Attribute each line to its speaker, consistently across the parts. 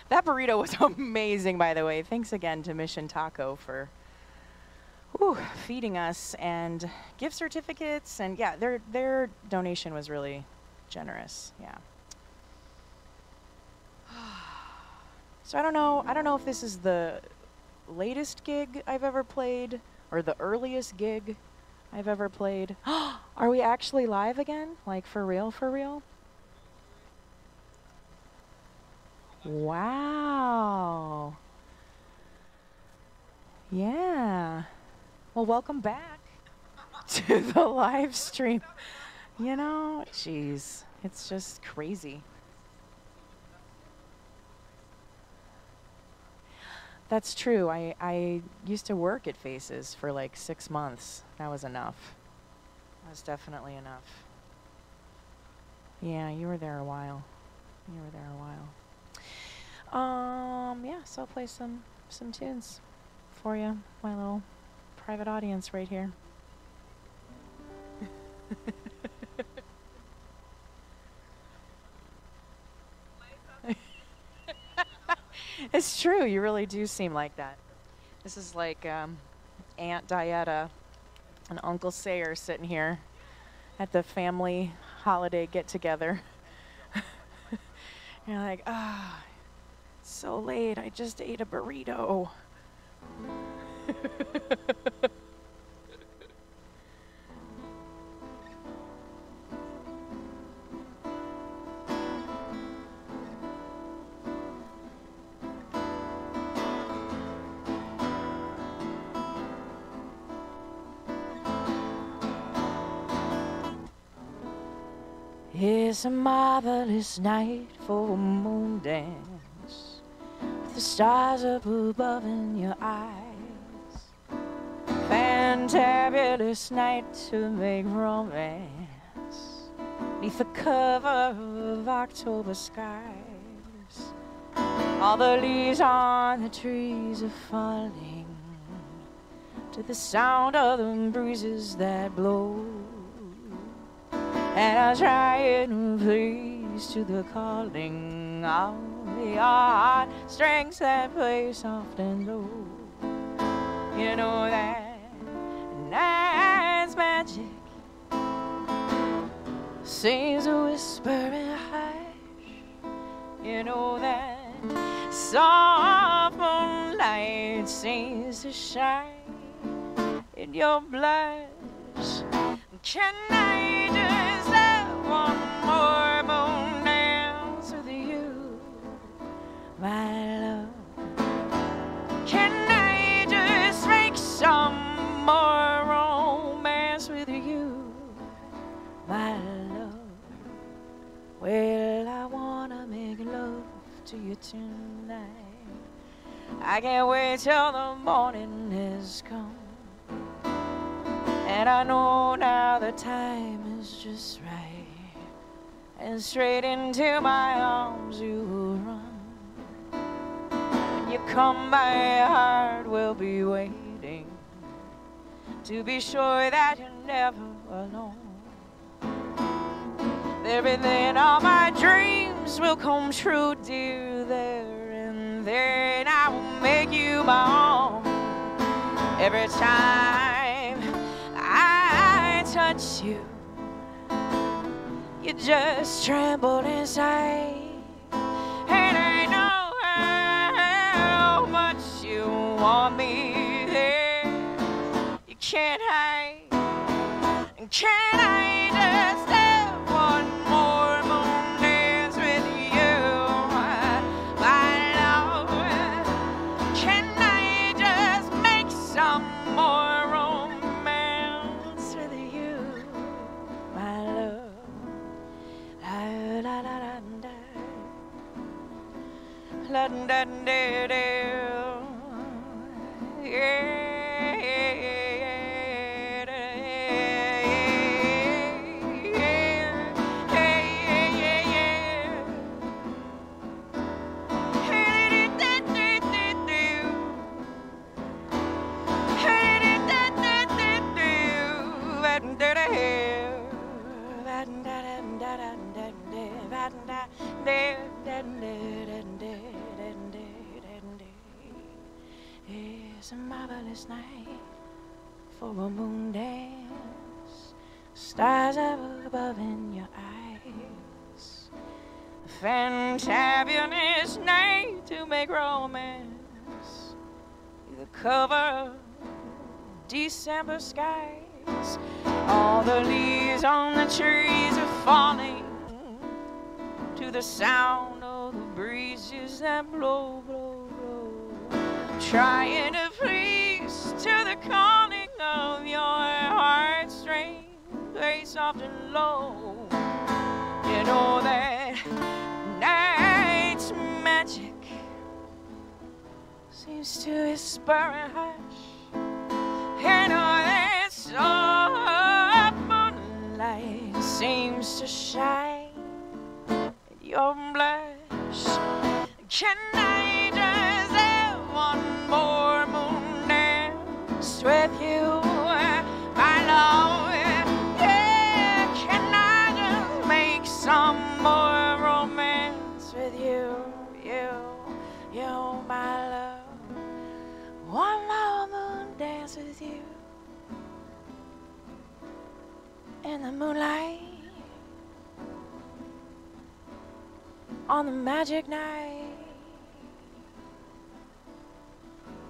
Speaker 1: That burrito was amazing, by the way. Thanks again to Mission Taco for feeding us and gift certificates, and yeah, their donation was really generous. Yeah. So I don't know if this is the latest gig I've ever played or the earliest gig I've ever played. Are we actually live again? Like for real, for real? Wow. Yeah. Well, welcome back to the live stream. You know, geez, it's just crazy. That's true. I used to work at Faces for like 6 months. That was enough. That was definitely enough. Yeah, you were there a while. You were there a while. Yeah, so I'll play some tunes for you, my little private audience right here. It's true, you really do seem like that. This is like Aunt Dieta and Uncle Sayer sitting here at the family holiday get-together. You're like, ah, it's so late, I just ate a burrito. It's a marvelous night for a moon dance, with the stars up above in your eyes. Fantabulous night to make romance, neath the cover of October skies. All the leaves on the trees are falling to the sound of the breezes that blow. And I'll try and please to the calling of the heart strings that play soft and low. You know that night's magic seems to whisper and hush. You know that soft moonlight seems to shine in your blush. Can I just have one more moon dance with you, my love? Can I just make some more romance with you, my love? Well, I wanna make love to you tonight. I can't wait till the morning has come. And I know now the time is just right, and straight into my arms you will run. When you come, my heart will be waiting to be sure that you're never alone. There and then all my dreams will come true, dear. There and then I will make you my own. Every time I touch you, you just tremble inside. And I know how much you want me there. You can't hide. And can I just have one more moon dance with you, my love? Can I just make some more romance with you, my love? La la la la da, la da da da, yeah. There It's a marvelous night for a moon dance. Stars up above in your eyes. A fantabulous night to make romance. The cover of December skies. All the leaves on the trees are falling to the sound of the breezes that blow, blow, blow. Trying to please to the calling of your heartstrings, play soft and low. You know that night's magic seems to whisper and hush. You know that soft moonlight seems to shine in your blush. Can I just have one more moon dance with you, my love? Yeah, can I just make some more romance with you, you, my love? One more moon dance with you in the moonlight on the magic night.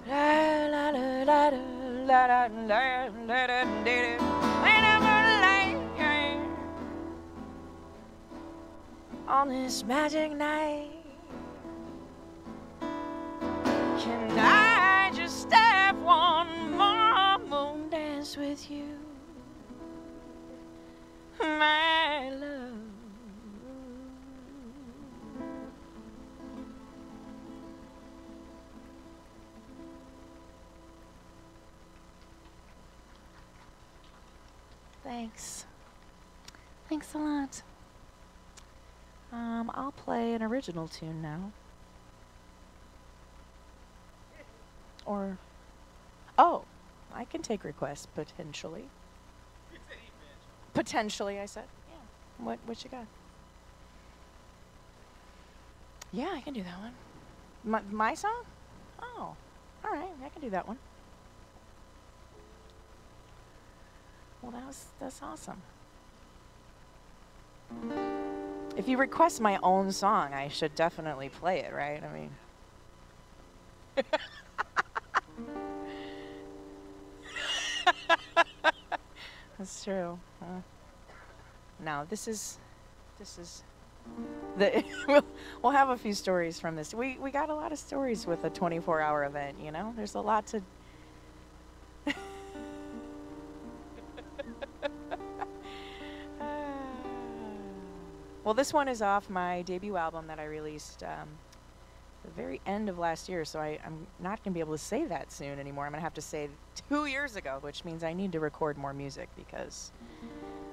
Speaker 1: La la la la la la la la la la. On this magic night, can I just have one more moon dance with you, my love? Thanks. Thanks a lot. I'll play an original tune now. Or, oh, I can take requests, potentially. Potentially, I said. Yeah. What you got? Yeah, I can do that one. My song? Oh, all right, I can do that one. Well, that's awesome. If you request my own song, I should definitely play it, right? I mean, that's true. Now this is the we'll have a few stories from this. We got a lot of stories with a 24-hour event. You know, there's a lot to. Well, this one is off my debut album that I released the very end of last year, so I'm not going to be able to say that soon anymore. I'm going to have to say 2 years ago, which means I need to record more music because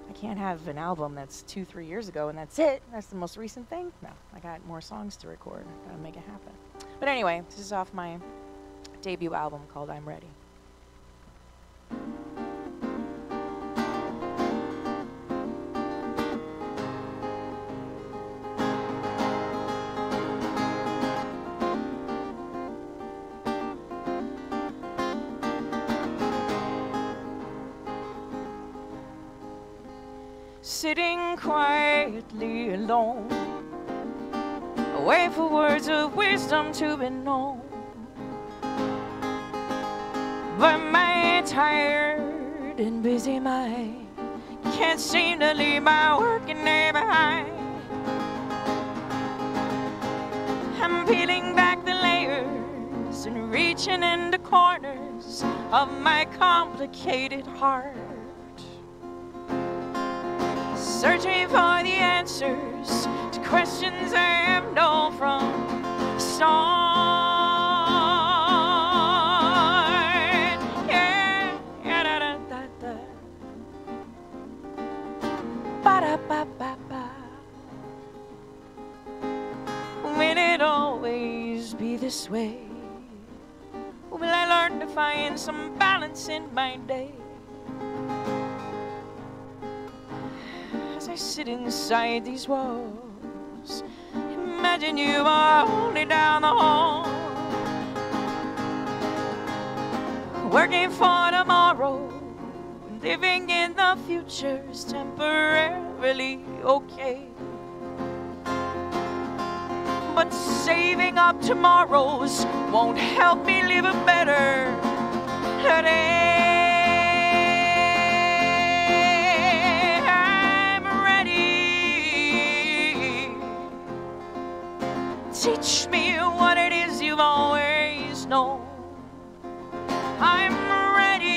Speaker 1: I can't have an album that's 2-3 years ago and that's it. That's the most recent thing. No, I got more songs to record. I got to make it happen. But anyway, this is off my debut album called I'm Ready. Sitting quietly alone, wait for words of wisdom to be known. But my tired and busy mind can't seem to leave my working day behind. I'm peeling back the layers and reaching into corners of my complicated heart, searching for the answers to questions I have known from the start. Yeah, da da da da. Ba da ba ba ba. Will it always be this way? Will I learn to find some balance in my day? As I sit inside these walls, imagine you are only down the hall, working for tomorrow, living in the future's temporarily okay. But saving up tomorrows won't help me live a better today. I'm ready. Teach me what it is you've always known. I'm ready,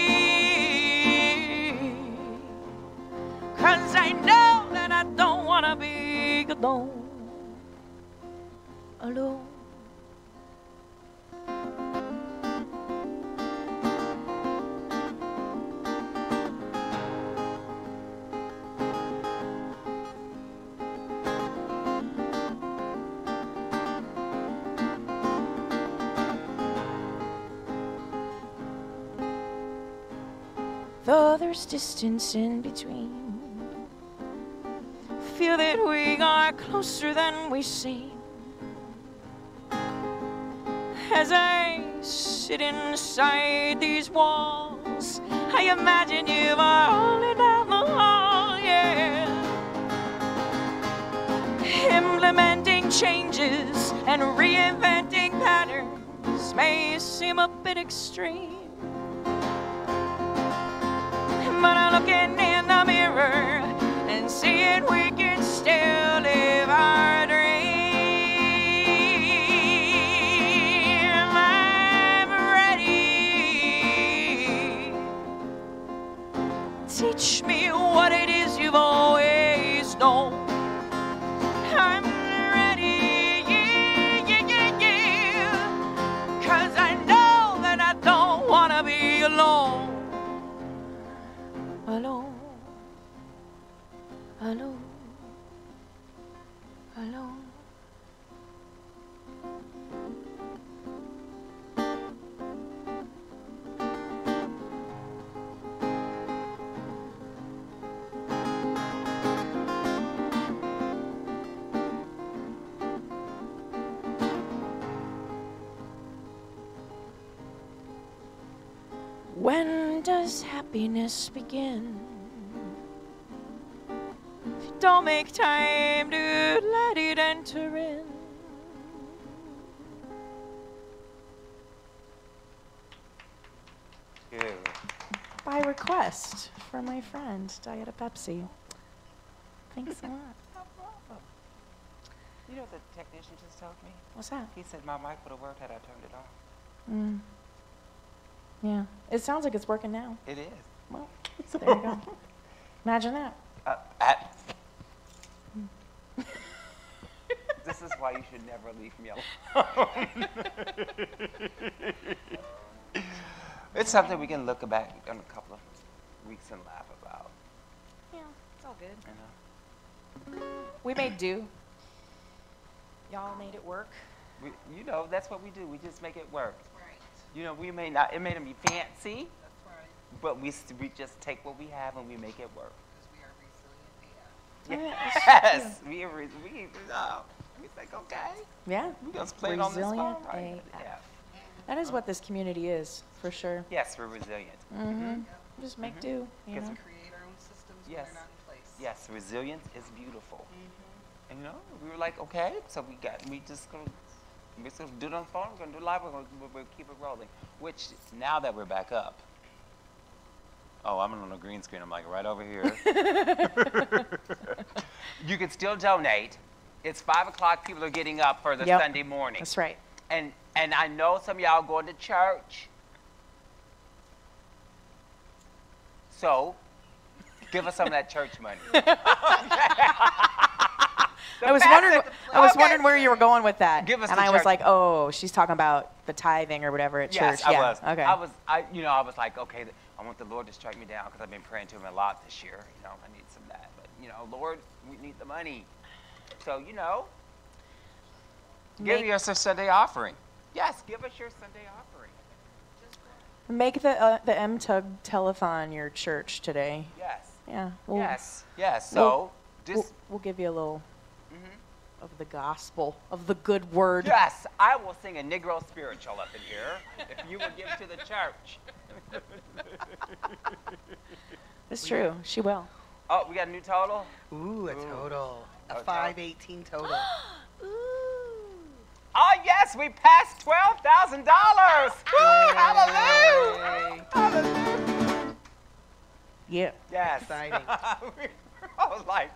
Speaker 1: 'cause I know that I don't want to be alone. Alone. Though there's distance in between, feel that we are closer than we seem. As I sit inside these walls, I imagine you are only down the hall, yeah. Implementing changes and reinventing patterns may seem a bit extreme, but I'm looking in the mirror and seeing we can still live our dream. Teach me what it is you've always known. I'm ready, yeah, yeah, yeah, yeah. 'Cause I know that I don't want to be alone. Alone. Alone. Alone. When does happiness begin? If you don't make time to let it enter in.
Speaker 2: Yeah.
Speaker 1: By request from my friend, Diet a Pepsi. Thanks a lot.
Speaker 2: No problem. You know what the technician just told me?
Speaker 1: What's that?
Speaker 2: He said my mic would have worked had I turned it off.
Speaker 1: Mm. Yeah. It sounds like it's working now.
Speaker 2: It is.
Speaker 1: Well, there you go. Imagine that.
Speaker 2: This is why you should never leave me alone. It's something we can look back in a couple of weeks and laugh about.
Speaker 1: Yeah, it's all good.
Speaker 2: You know?
Speaker 1: We made do. Y'all made it work.
Speaker 2: You know, that's what we do. We just make it work. Right. You know, we may not, it may not be fancy. That's right. But we just take what we have and we make it work.
Speaker 3: Because we are resilient AF.
Speaker 2: Yes. We think, okay.
Speaker 1: Yeah.
Speaker 2: We're going to play it on this phone. Right?
Speaker 1: Yeah. That is what this community is, for sure.
Speaker 2: Yes, we're resilient.
Speaker 1: Mm-hmm. Just make do, you know.
Speaker 3: Create our own systems when they're not in place.
Speaker 2: Yes, resilience is beautiful. Mm-hmm. And you know, we were like, okay, so we just gonna do it on the phone, we're gonna do it live, we'll keep it rolling. Which, now that we're back up, oh, I'm on a green screen, I'm like right over here. You can still donate. It's 5 o'clock, people are getting up for the Sunday morning.
Speaker 1: That's right.
Speaker 2: And I know some of y'all going to church. So, give us some of that church money.
Speaker 1: I was wondering where you were going with that.
Speaker 2: Give us
Speaker 1: and
Speaker 2: the
Speaker 1: I was
Speaker 2: church.
Speaker 1: like, oh, she's talking about the tithing or whatever at
Speaker 2: Yes,
Speaker 1: church.
Speaker 2: I
Speaker 1: Yeah.
Speaker 2: was.
Speaker 1: Okay.
Speaker 2: I was like, okay, I want the Lord to strike me down because I've been praying to him a lot this year. You know, I need some of that. But, you know, Lord, we need the money. So, you know, give us a Sunday offering. Yes, give us your Sunday offering.
Speaker 1: Make the MTUG Telethon your church today.
Speaker 2: Yes.
Speaker 1: Yeah.
Speaker 2: Yes. So,
Speaker 1: we'll give you a little the gospel, of the good word.
Speaker 2: Yes, I will sing a Negro spiritual up in here if you will give to the church.
Speaker 1: It's true. She will.
Speaker 2: Oh, we got a new total?
Speaker 4: Ooh, a total. A
Speaker 2: total.
Speaker 4: 518 total.
Speaker 2: Oh, yes, we passed $12,000. Woo, hallelujah. Hallelujah.
Speaker 1: Yeah.
Speaker 2: Yes.
Speaker 4: Exciting.
Speaker 2: I was like,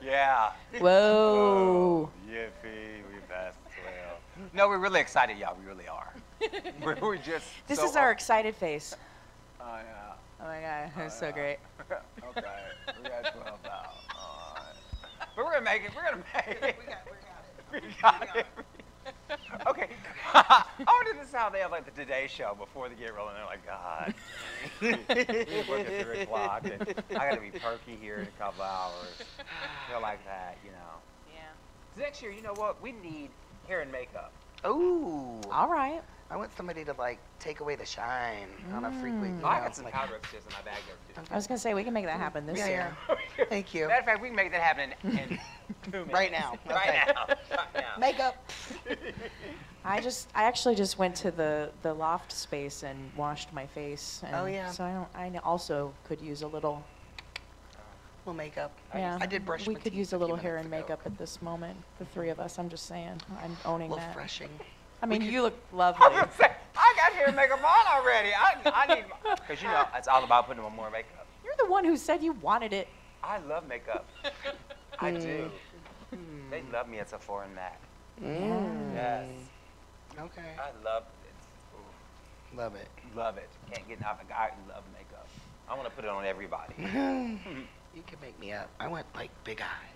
Speaker 2: yeah.
Speaker 1: Whoa.
Speaker 2: Yippee, we passed 12. No, we're really excited, y'all. We really are. We're just
Speaker 1: This
Speaker 2: so
Speaker 1: is our excited face.
Speaker 2: Oh, yeah.
Speaker 1: Oh my God, that's so great.
Speaker 2: Okay, we got 12,000. All right. But we're gonna make it. We're gonna make it. We got it. Okay. I wonder this is how they have like the Today Show before they get rolling. They're like, God, we work at 3 o'clock, and I gotta be perky here in a couple hours. Feel like that, you know.
Speaker 1: Yeah.
Speaker 2: So next year, you know what? We need hair and makeup.
Speaker 4: Ooh.
Speaker 1: All right.
Speaker 4: I want somebody to like take away the shine on a frequent.
Speaker 2: I got some powder upstairs in my bag there too.
Speaker 1: I was gonna say we can make that happen this year.
Speaker 4: Yeah. Thank you.
Speaker 2: Matter of fact, we can make that happen in 2 minutes.
Speaker 4: Right now.
Speaker 2: Right
Speaker 4: Okay.
Speaker 2: now. Right now.
Speaker 4: Makeup.
Speaker 1: I actually just went to the loft space and washed my face. And
Speaker 4: Oh, yeah.
Speaker 1: So I also could use a little.
Speaker 4: Little makeup.
Speaker 1: Yeah.
Speaker 4: I did brush
Speaker 1: We
Speaker 4: my
Speaker 1: could
Speaker 4: teeth
Speaker 1: use
Speaker 4: a
Speaker 1: a
Speaker 4: few
Speaker 1: little hair
Speaker 4: minutes
Speaker 1: and
Speaker 4: ago.
Speaker 1: makeup at this moment. The 3 of us. I'm just saying. I'm owning
Speaker 4: A little
Speaker 1: that.
Speaker 4: freshing.
Speaker 1: I mean, you look
Speaker 2: I
Speaker 1: lovely.
Speaker 2: was gonna say, I got hair and makeup on already. I need, because you know, it's all about putting on more makeup.
Speaker 1: You're the one who said you wanted it.
Speaker 2: I love makeup. I do. They love me as a foreign Mac. Yes.
Speaker 4: Okay.
Speaker 2: I love it.
Speaker 4: Love it.
Speaker 2: Love it. Can't get enough. I love makeup. I want to put it on everybody.
Speaker 4: You can make me up. I want like big eyes.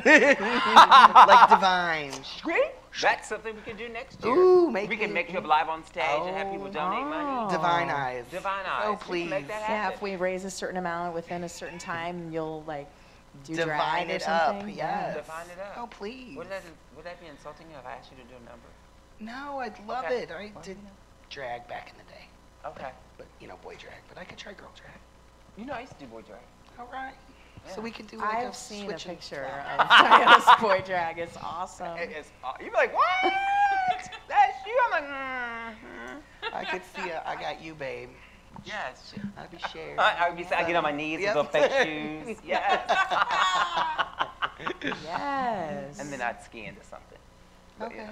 Speaker 4: Like divine.
Speaker 2: That's something we can do next year.
Speaker 4: Ooh,
Speaker 2: we can make you up live on stage and have people donate money.
Speaker 4: Divine eyes.
Speaker 2: Divine eyes.
Speaker 4: Oh,
Speaker 2: We can
Speaker 4: please.
Speaker 2: make that
Speaker 1: Yeah,
Speaker 2: happen.
Speaker 1: if we raise a certain amount within a certain time, you'll like do
Speaker 4: Divine
Speaker 1: drag or
Speaker 4: it up,
Speaker 1: something.
Speaker 4: yes.
Speaker 2: Divine it up.
Speaker 4: Oh, please.
Speaker 2: Would that be insulting if I asked you to do a number?
Speaker 4: No, I'd love
Speaker 2: Okay.
Speaker 4: it. I did drag back in the day.
Speaker 2: Okay.
Speaker 4: But, you know, boy drag. But I could try girl drag.
Speaker 2: You know, I used to do boy drag.
Speaker 4: All right.
Speaker 2: Yeah.
Speaker 4: So we could do like a
Speaker 1: I've seen a
Speaker 4: switch and
Speaker 1: picture
Speaker 4: swap.
Speaker 1: of Diana's boy drag. It's awesome.
Speaker 2: You'd be like, what? That's you? I'm like,
Speaker 4: I could see I got you, babe.
Speaker 2: Yes.
Speaker 4: I'd be sharing.
Speaker 2: I get on my knees
Speaker 4: Yep.
Speaker 2: with little fake shoes. Yes.
Speaker 1: Yes.
Speaker 2: And then I'd ski into something. But,
Speaker 4: Okay.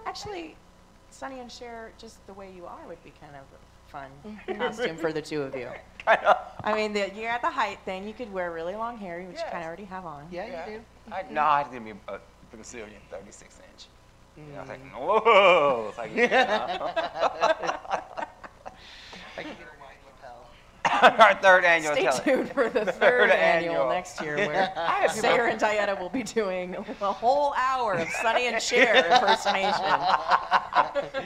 Speaker 1: Actually, Sonny and Cher, just the way you are would be kind of a fun costume for the two of you.
Speaker 2: Kind of.
Speaker 1: I mean, you got the height thing. You could wear really long hair, which you
Speaker 2: Yes.
Speaker 1: kind of already have on.
Speaker 4: Yeah, you do.
Speaker 2: No, I had to be a Brazilian 36 inch. I was like, whoa. It's like,
Speaker 4: I could get a wide lapel.
Speaker 2: Our third annual.
Speaker 1: Stay
Speaker 2: tele-
Speaker 1: tuned for the third annual
Speaker 2: annual.
Speaker 1: next year, where
Speaker 2: I have people-
Speaker 1: Sarah and Diana will be doing a whole hour of Sonny and Cher impersonation.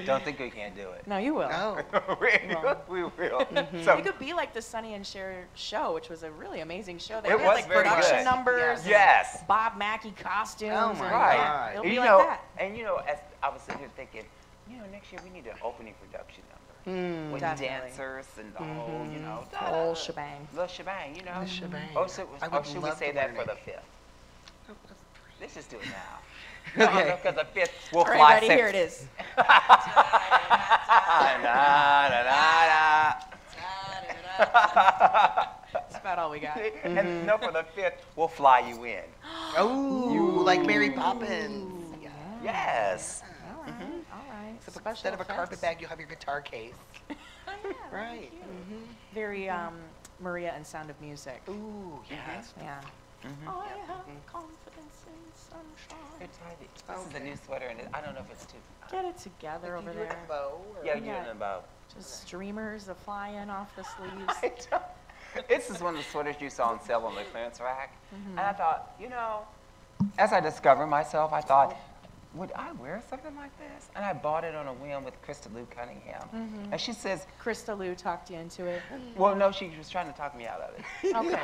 Speaker 2: Don't think we can't do it.
Speaker 1: No, you will.
Speaker 4: Oh.
Speaker 2: we will. So,
Speaker 1: You could be like the Sonny and Cher show, which was a really amazing show. They
Speaker 2: It
Speaker 1: had
Speaker 2: was
Speaker 1: like
Speaker 2: very
Speaker 1: production
Speaker 2: good.
Speaker 1: numbers, and
Speaker 2: yes.
Speaker 1: Bob Mackie costumes.
Speaker 4: Oh my
Speaker 1: and,
Speaker 2: Right.
Speaker 4: God.
Speaker 1: It'll
Speaker 2: And
Speaker 1: be
Speaker 2: you
Speaker 1: like
Speaker 2: know,
Speaker 1: that.
Speaker 2: and you know, as I was sitting here thinking, you know, next year we need an opening production number with
Speaker 1: Definitely.
Speaker 2: dancers and the whole, you know,
Speaker 1: Whole shebang.
Speaker 2: little shebang, you know.
Speaker 4: The shebang.
Speaker 2: Or should,
Speaker 4: I
Speaker 2: or
Speaker 4: would
Speaker 2: should we
Speaker 4: love
Speaker 2: say
Speaker 4: to
Speaker 2: that
Speaker 4: learn
Speaker 2: for
Speaker 4: it.
Speaker 2: the 5th? Let's just do it now.
Speaker 4: Okay.
Speaker 2: Because the 5th will
Speaker 1: All right,
Speaker 2: fly.
Speaker 1: ready? Here it is. That's about all we got.
Speaker 2: And no, for the 5th, we'll fly you in.
Speaker 4: Oh, like Mary Poppins. Yeah.
Speaker 2: Yes.
Speaker 1: All right. All right.
Speaker 4: So
Speaker 1: Special
Speaker 4: instead of a carpet
Speaker 1: effects.
Speaker 4: bag, you'll have your guitar case. Right.
Speaker 1: Very Maria and Sound of Music.
Speaker 4: Ooh, yes.
Speaker 1: Yeah. I have confidence in sunshine.
Speaker 2: It's tidy. This is a new sweater, and I don't know if it's too.
Speaker 1: Get it together over
Speaker 4: You do it
Speaker 1: there.
Speaker 4: in a bow, or-
Speaker 2: Yeah, you
Speaker 1: Yeah.
Speaker 2: and about.
Speaker 1: Just streamers of flying off the sleeves.
Speaker 2: This is one of the sweaters you saw on sale on the clearance rack. And I thought, you know, as I discovered myself, I thought, would I wear something like this? And I bought it on a whim with Krista Lou Cunningham. And she says,
Speaker 1: Krista Lou talked you into it.
Speaker 2: well, no, she was trying to talk me out of it.
Speaker 1: Okay.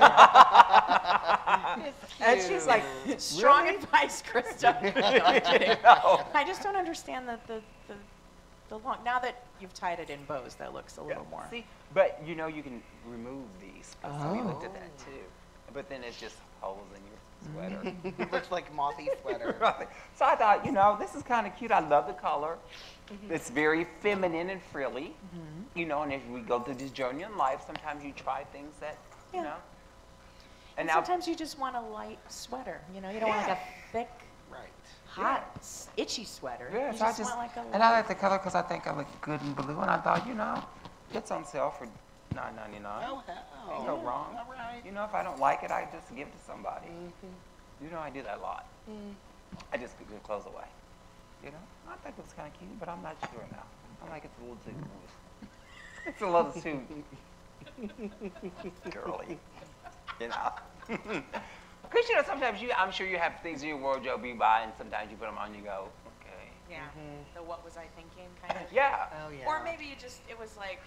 Speaker 1: And she's like, strong advice, Krista. No, I'm kidding.
Speaker 2: No.
Speaker 1: I just don't understand the long. Now that you've tied it in bows, that looks a little more.
Speaker 2: See, but you know, you can remove these. So we looked at that too. But then it's just holes in your sweater.
Speaker 4: It looks like mothy sweater.
Speaker 2: Right. So I thought, you know, this is kind of cute. I love the color. It's very feminine and frilly. You know, and as we go through this journey in life, sometimes you try things that, you know.
Speaker 1: And
Speaker 2: now,
Speaker 1: sometimes you just want a light sweater. You know, you don't want like a thick, hot, itchy sweater.
Speaker 2: Yeah,
Speaker 1: you
Speaker 2: so
Speaker 1: just want like a light.
Speaker 2: and I like the color because I think I look good in blue. And I thought, you know, it's on sale for $9.99.
Speaker 4: Oh, hell.
Speaker 2: Ain't no wrong.
Speaker 4: All right.
Speaker 2: You know, if I don't like it, I just give it to somebody. You know, I do that a lot. I just give clothes away. You know, I think it was kind of cute, but I'm not sure now. I'm like, it's a little too, it's a little too girly. You know. Because, you know, sometimes I'm sure you have things in your wardrobe you buy, and sometimes you put them on and you go, okay.
Speaker 1: Yeah. So what was I thinking kind of?
Speaker 2: Yeah.
Speaker 4: Oh, yeah.
Speaker 1: Or maybe it was like,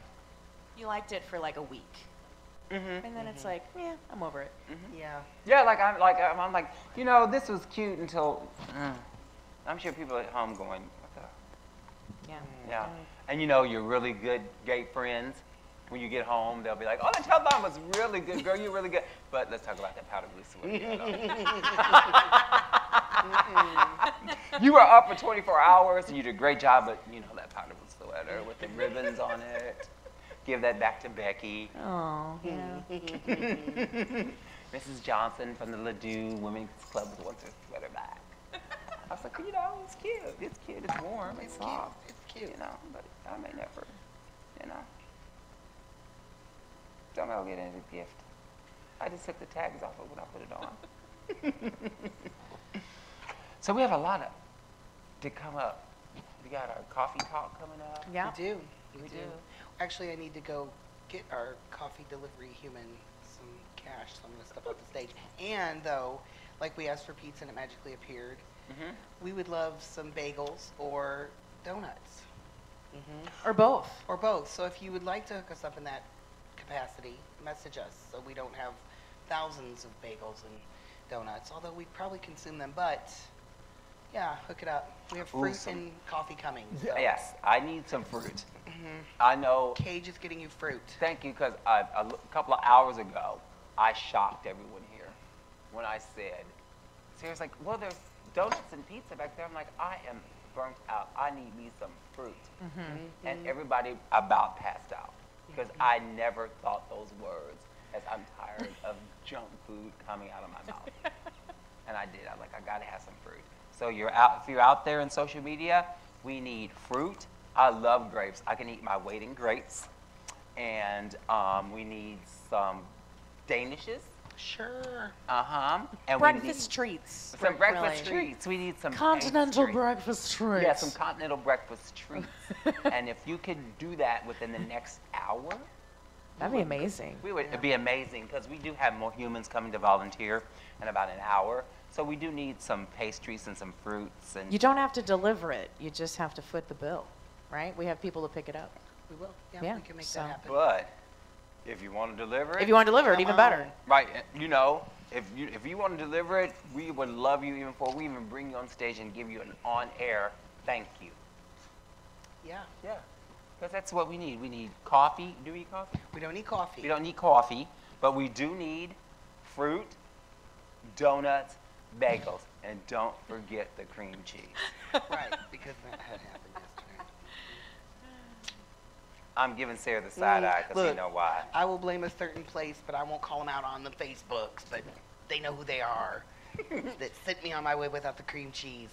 Speaker 1: you liked it for like a week. And then it's like, yeah, I'm over it.
Speaker 4: Yeah.
Speaker 2: Yeah, I'm like, you know, this was cute until, I'm sure people at home going, what the?
Speaker 1: Yeah.
Speaker 2: Yeah. And you know, your really good gay friends, when you get home, they'll be like, oh, the telethon was really good, girl, you're really good. But let's talk about that powder blue sweater. You were up for 24 hours, and you did a great job, but you know, that powder blue sweater with the ribbons on it. Give that back to Becky.
Speaker 1: Oh, yeah.
Speaker 2: Mrs. Johnson from the Ladue Women's Club wants her sweater back. I was like, you know, it's cute. It's cute. It's warm. It's soft.
Speaker 4: It's cute.
Speaker 2: You know, but I may never, you know. Don't ever get any gift. I just took the tags off of when I put it on. So we have a lot to come up. We got our coffee talk coming up.
Speaker 1: Yeah.
Speaker 4: We do.
Speaker 2: We do.
Speaker 4: Actually, I need to go get our coffee delivery human some cash, so I'm going to step up the stage. And, though, like we asked for pizza and it magically appeared, we would love some bagels or donuts.
Speaker 1: Or both.
Speaker 4: Or both. So if you would like to hook us up in that capacity, message us so we don't have thousands of bagels and donuts, although we'd probably consume them. But, yeah, hook it up. We have fruit and coffee coming. So.
Speaker 2: Yes, I need some fruit. I know.
Speaker 4: Cage is getting you fruit.
Speaker 2: Thank you, because a couple of hours ago, I shocked everyone here when I said, Sarah's like, well, there's donuts and pizza back there. I'm like, I am burnt out. I need me some fruit. And everybody about passed out because I never thought those words as I'm tired of junk food coming out of my mouth. And I did. I was like, I got to have some fruit. So if you're out there in social media, we need fruit. I love grapes. I can eat my weight in grapes. And we need some Danishes.
Speaker 4: Sure.
Speaker 2: And
Speaker 1: Breakfast treats.
Speaker 2: Some breakfast treats. We need some
Speaker 1: continental
Speaker 2: pastry.
Speaker 1: breakfast treats.
Speaker 2: Yeah, some continental breakfast treats. And if you could do that within the next hour,
Speaker 1: that'd be amazing.
Speaker 2: It'd be amazing because we do have more humans coming to volunteer in about an hour. So we do need some pastries and some fruits. And
Speaker 1: You don't have to deliver it. You just have to foot the bill, right? We have people to pick it up.
Speaker 4: We will. Yeah,
Speaker 1: Yeah,
Speaker 4: we can make
Speaker 1: so-
Speaker 4: that happen.
Speaker 2: But if you want to deliver it,
Speaker 1: If you want to deliver it, even better.
Speaker 2: right? You know, if you want to deliver it, we would love you even before we even bring you on stage and give you an on-air thank you.
Speaker 4: Yeah.
Speaker 2: Yeah, because that's what we need. We need coffee. Do we need coffee?
Speaker 4: We don't need coffee.
Speaker 2: We don't need coffee, but we do need fruit, donuts, bagels, and don't forget the cream cheese.
Speaker 4: Right, because that had happened yesterday.
Speaker 2: I'm giving Sarah the side eye because you
Speaker 4: Look,
Speaker 2: know why.
Speaker 4: I will blame a certain place, but I won't call them out on the Facebooks, but they know who they are. That sent me on my way without the cream cheese.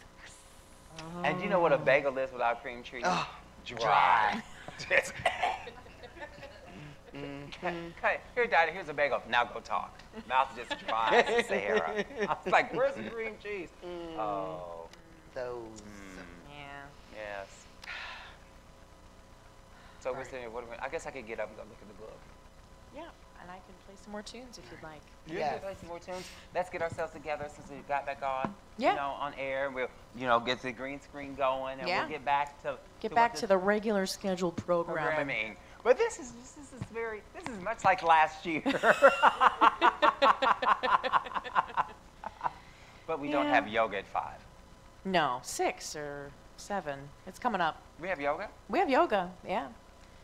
Speaker 2: And you know what a bagel is without cream cheese?
Speaker 4: Oh,
Speaker 2: Dry. Okay, here, Daddy, here's a bagel. Now go talk. Mouth just dry as Sarah. I was like, where's the cream cheese? Oh.
Speaker 4: Those.
Speaker 1: Yeah.
Speaker 2: Yes. So we're sitting here, I guess I could get up and go look at the book.
Speaker 1: Yeah, and I can play some more tunes if you'd like.
Speaker 4: Yes.
Speaker 2: Play some more tunes. Let's get ourselves together since we got back on.
Speaker 1: Yeah.
Speaker 2: You know, on air. We'll, get the green screen going, and
Speaker 1: Yeah.
Speaker 2: we'll get back to
Speaker 1: The regular scheduled programming.
Speaker 2: programming. But this is much like last year. But we don't
Speaker 1: Yeah.
Speaker 2: have yoga at 5.
Speaker 1: No, 6 or 7. It's coming up.
Speaker 2: We have yoga?
Speaker 1: We have yoga. Yeah.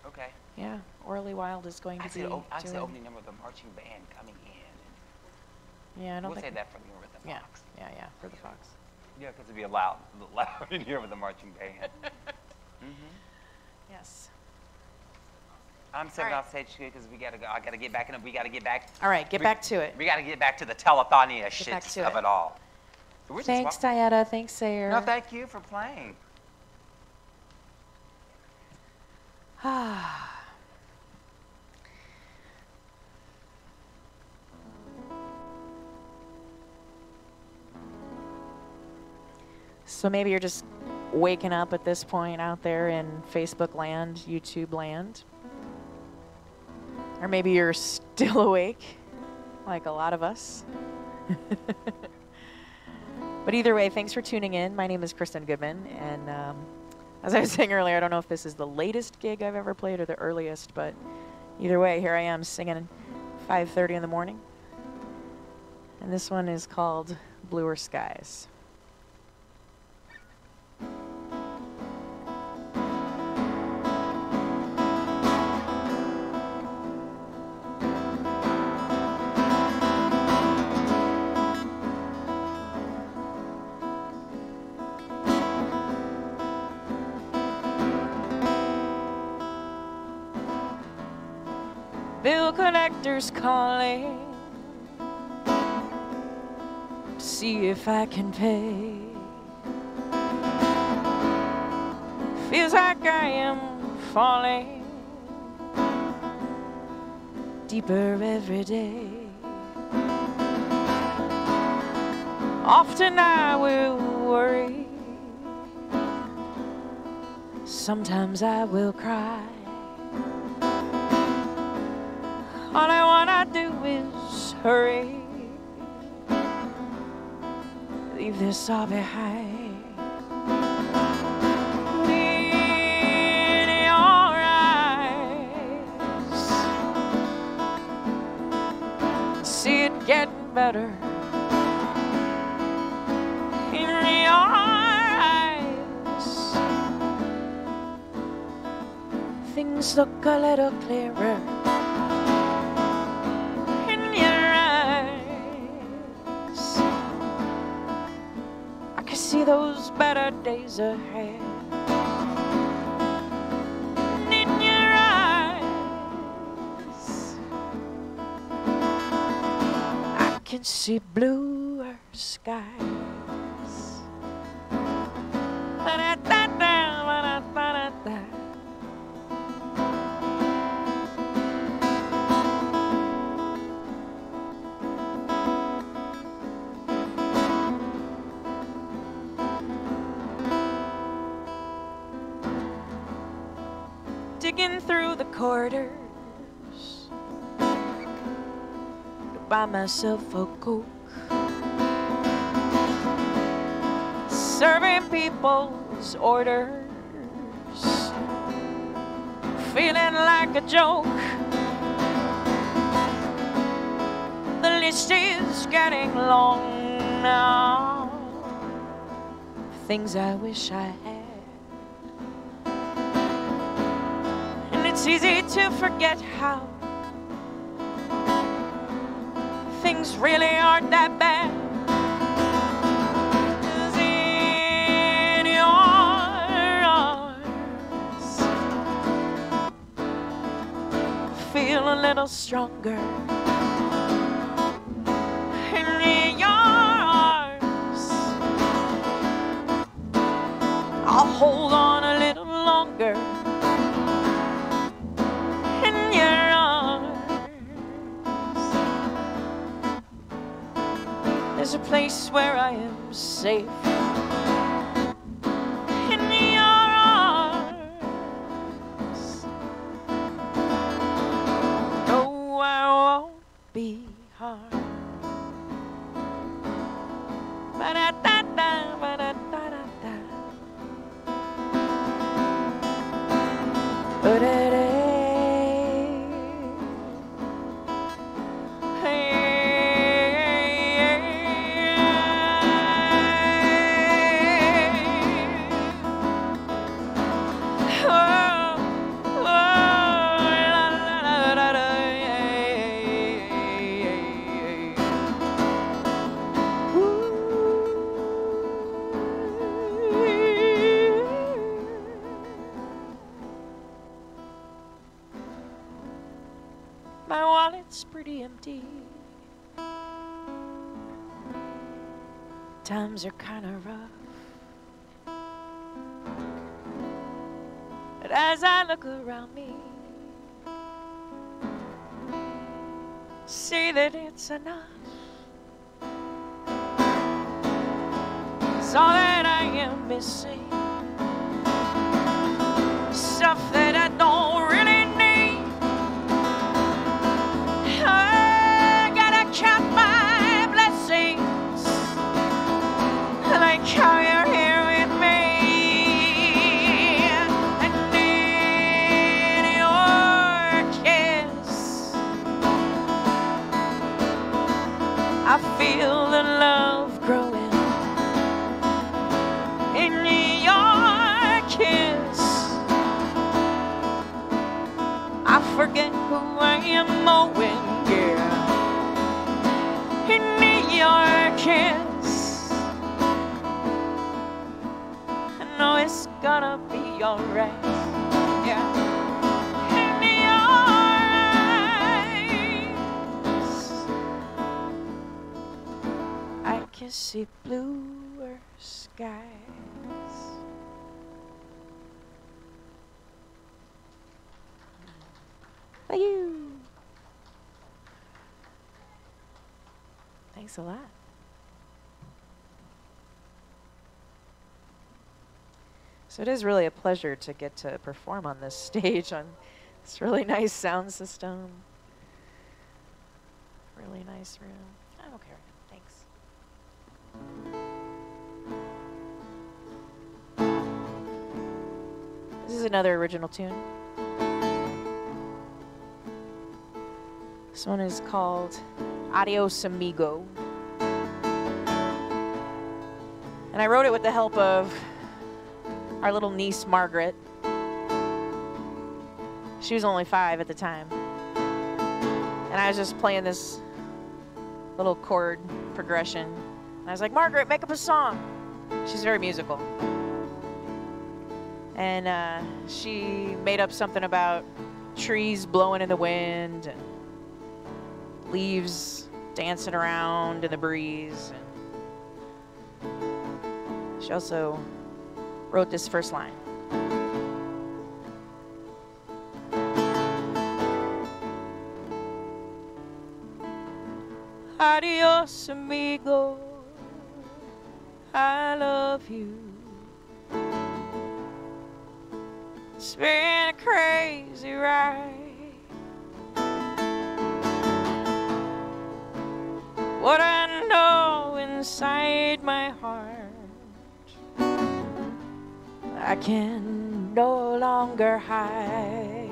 Speaker 2: Okay.
Speaker 1: Yeah. Orly Wild is going
Speaker 2: I
Speaker 1: to
Speaker 2: see
Speaker 1: be
Speaker 2: the opening
Speaker 1: doing.
Speaker 2: number of the marching band coming in.
Speaker 1: Yeah, I don't
Speaker 2: We'll
Speaker 1: think.
Speaker 2: say that for the with the
Speaker 1: Yeah,
Speaker 2: Fox.
Speaker 1: yeah, for the Fox.
Speaker 2: Yeah, because it'd be a little loud in here with the marching band.
Speaker 1: Yes.
Speaker 2: I'm sitting
Speaker 1: All right.
Speaker 2: off stage because we gotta go. I gotta get back in. We gotta get back.
Speaker 1: All right, get back to it.
Speaker 2: We gotta get back to the telethon shit
Speaker 1: back to
Speaker 2: of
Speaker 1: it.
Speaker 2: it all. So we're just
Speaker 1: Thanks, Diana. Thanks, Sayer.
Speaker 2: No, thank you for playing.
Speaker 1: So maybe you're just waking up at this point out there in Facebook land, YouTube land. Or maybe you're still awake, like a lot of us. But either way, thanks for tuning in. My name is Kristen Goodman, and as I was saying earlier, I don't know if this is the latest gig I've ever played or the earliest, but either way, here I am singing 5:30 in the morning. And this one is called Bluer Skies. Bill collector's calling to see if I can pay. Feels like I am falling deeper every day. Often I will worry, sometimes I will cry. All I wanna do is hurry, leave this all behind. In your eyes, see it getting better. In your eyes, things look a little clearer. See those better days ahead. In your eyes, I can see bluer skies. Ba-da-da-da, ba-da-da-da-da. Digging through the corridors to buy myself a Coke, serving people's orders, feeling like a joke. The list is getting long now, things I wish I had. It's easy to forget how things really aren't that bad. 'Cause in your arms, feel a little stronger. In your arms, I'll hold on a little longer. There's a place where I am safe. In your arms. No, I won't be harmed. Ba-da-da-da, ba-da-da-da-da. Ba-da-da. times are kind of rough. But as I look around me, see that it's enough. It's all that I am missing. Stuff that I don't really need. I gotta count my blessings, like how you're here with me. I need your kiss. I feel the love growing in your kiss. I forget who I am when, yeah, in your kiss. I know it's gonna be alright, yeah. In your eyes, I can see bluer skies. Thank you. Thanks a lot. So it is really a pleasure to get to perform on this stage on this really nice sound system. Really nice room. Oh, okay, thanks. This is another original tune. This one is called Adios Amigo. And I wrote it with the help of our little niece, Margaret. She was only 5 at the time. And I was just playing this little chord progression. And I was like, Margaret, make up a song. She's very musical. And she made up something about trees blowing in the wind and leaves dancing around in the breeze. And she also wrote this first line. Adios, amigo, I love you. It's been a crazy ride. What I know inside my heart, I can no longer hide.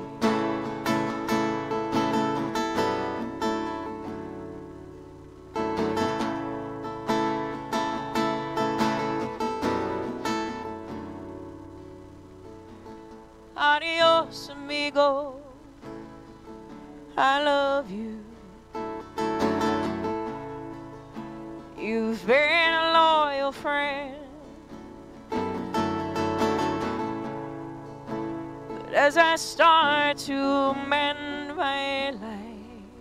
Speaker 1: Adios, amigo, I love you. You've been a loyal friend. But as I start to mend my life,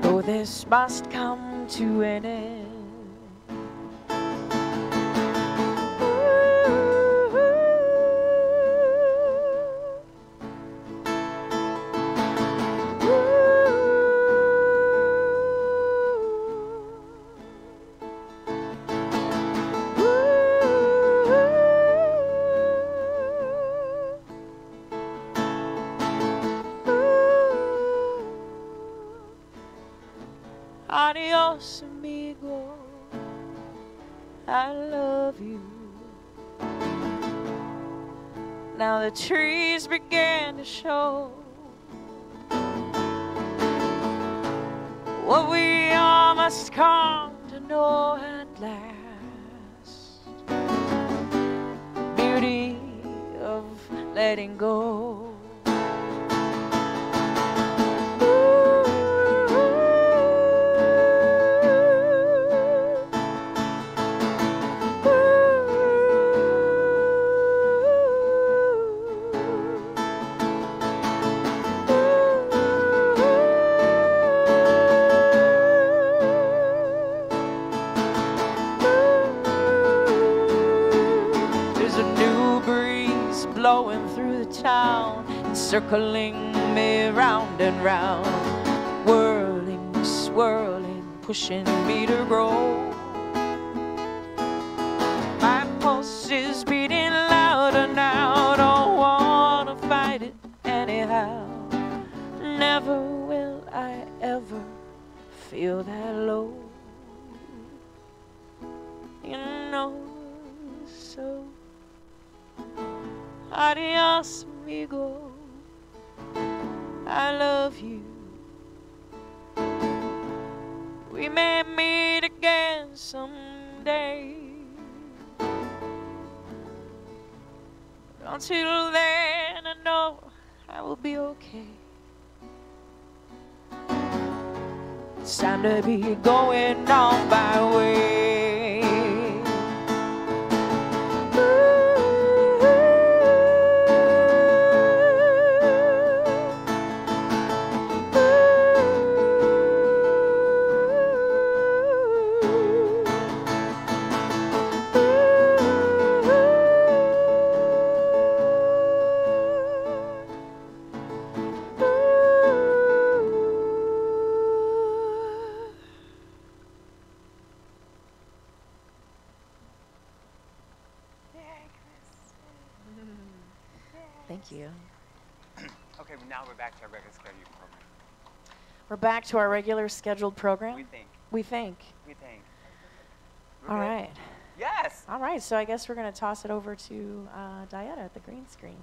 Speaker 1: though this must come to an end, adios, amigo, I love you. Now the trees began to show what we all must come to know at last. Beauty of letting go. flowing through the town, circling me round and round, whirling, swirling, pushing me to grow. My pulse is beating louder now, don't wanna fight it anyhow. Never will I ever feel that low. You know, so adios, amigo. I love you. We may meet again someday. Until then, I know I will be okay. It's time to be going on my way. Thank you.
Speaker 2: Okay, well, now we're back to our regular scheduled program.
Speaker 1: We're back to our regular scheduled program.
Speaker 2: We think.
Speaker 1: We think.
Speaker 2: We think.
Speaker 1: All right.
Speaker 2: Yes.
Speaker 1: All right, so I guess we're going to toss it over to Diana at the green screen.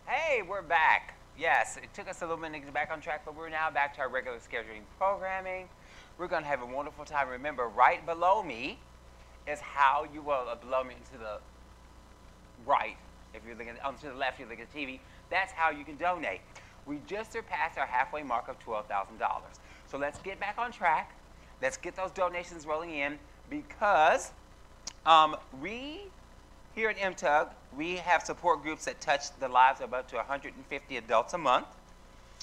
Speaker 2: Hey, we're back. Yes, it took us a little minute to get back on track, but we're now back to our regular scheduling programming. We're going to have a wonderful time. Remember, right below me is how you will, below me to the right, if you're looking to the left, you're looking at TV, that's how you can donate. We just surpassed our halfway mark of $12,000. So let's get back on track. Let's get those donations rolling in because we here at MTUG, we have support groups that touch the lives of up to 150 adults a month.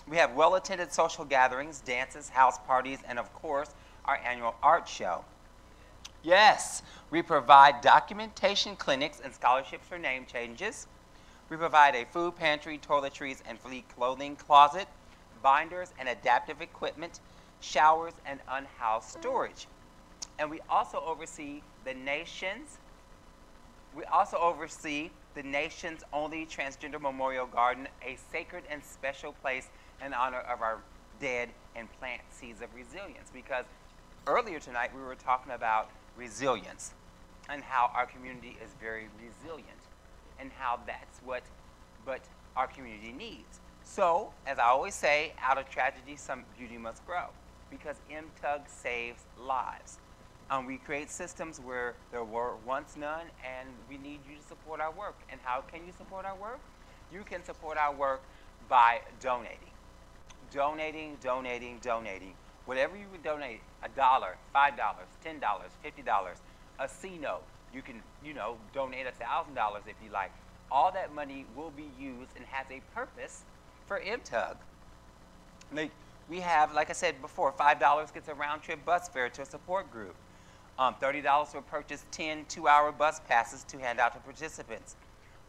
Speaker 2: We have well-attended social gatherings, dances, house parties, and of course, our annual art show. Yes, we provide documentation clinics and scholarships for name changes. We provide a food pantry, toiletries, and fleet clothing closet, binders and adaptive equipment, showers, and unhoused storage. And we also oversee the nation's only transgender memorial garden, a sacred and special place in honor of our dead, and plant seeds of resilience. Because earlier tonight we were talking about resilience and how our community is very resilient and how that's what our community needs. So, as I always say, out of tragedy, some beauty must grow, because MTUG saves lives. We create systems where there were once none, and we need you to support our work. And how can you support our work? You can support our work by donating. Donating. Whatever you would donate, $1, $5, $10, $50, a C note. You can, donate $1,000 if you like. All that money will be used and has a purpose for MTUG. We have, like I said before, $5 gets a round-trip bus fare to a support group. $30 will purchase 10 two-hour bus passes to hand out to participants.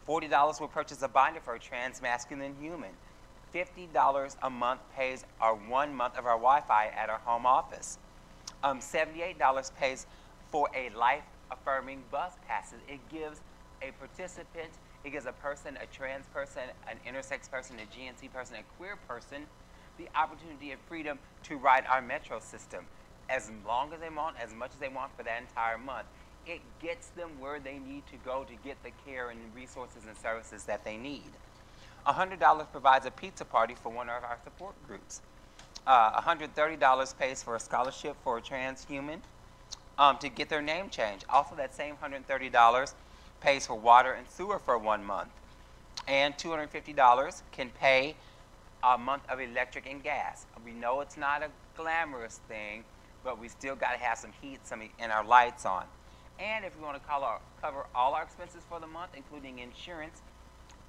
Speaker 2: $40 will purchase a binder for a trans-masculine human. $50 a month pays our 1 month of our Wi-Fi at our home office. $78 pays for a life-affirming bus passes. It gives a participant, it gives a person, a trans person, an intersex person, a GNC person, a queer person, the opportunity and freedom to ride our metro system as long as they want, as much as they want for that entire month. It gets them where they need to go to get the care and resources and services that they need. $100 provides a pizza party for one of our support groups. $130 pays for a scholarship for a trans human to get their name changed. Also, that same $130 pays for water and sewer for 1 month. And $250 can pay a month of electric and gas. We know it's not a glamorous thing, but we still got to have some heat and our lights on. And if we want to cover all our expenses for the month, including insurance,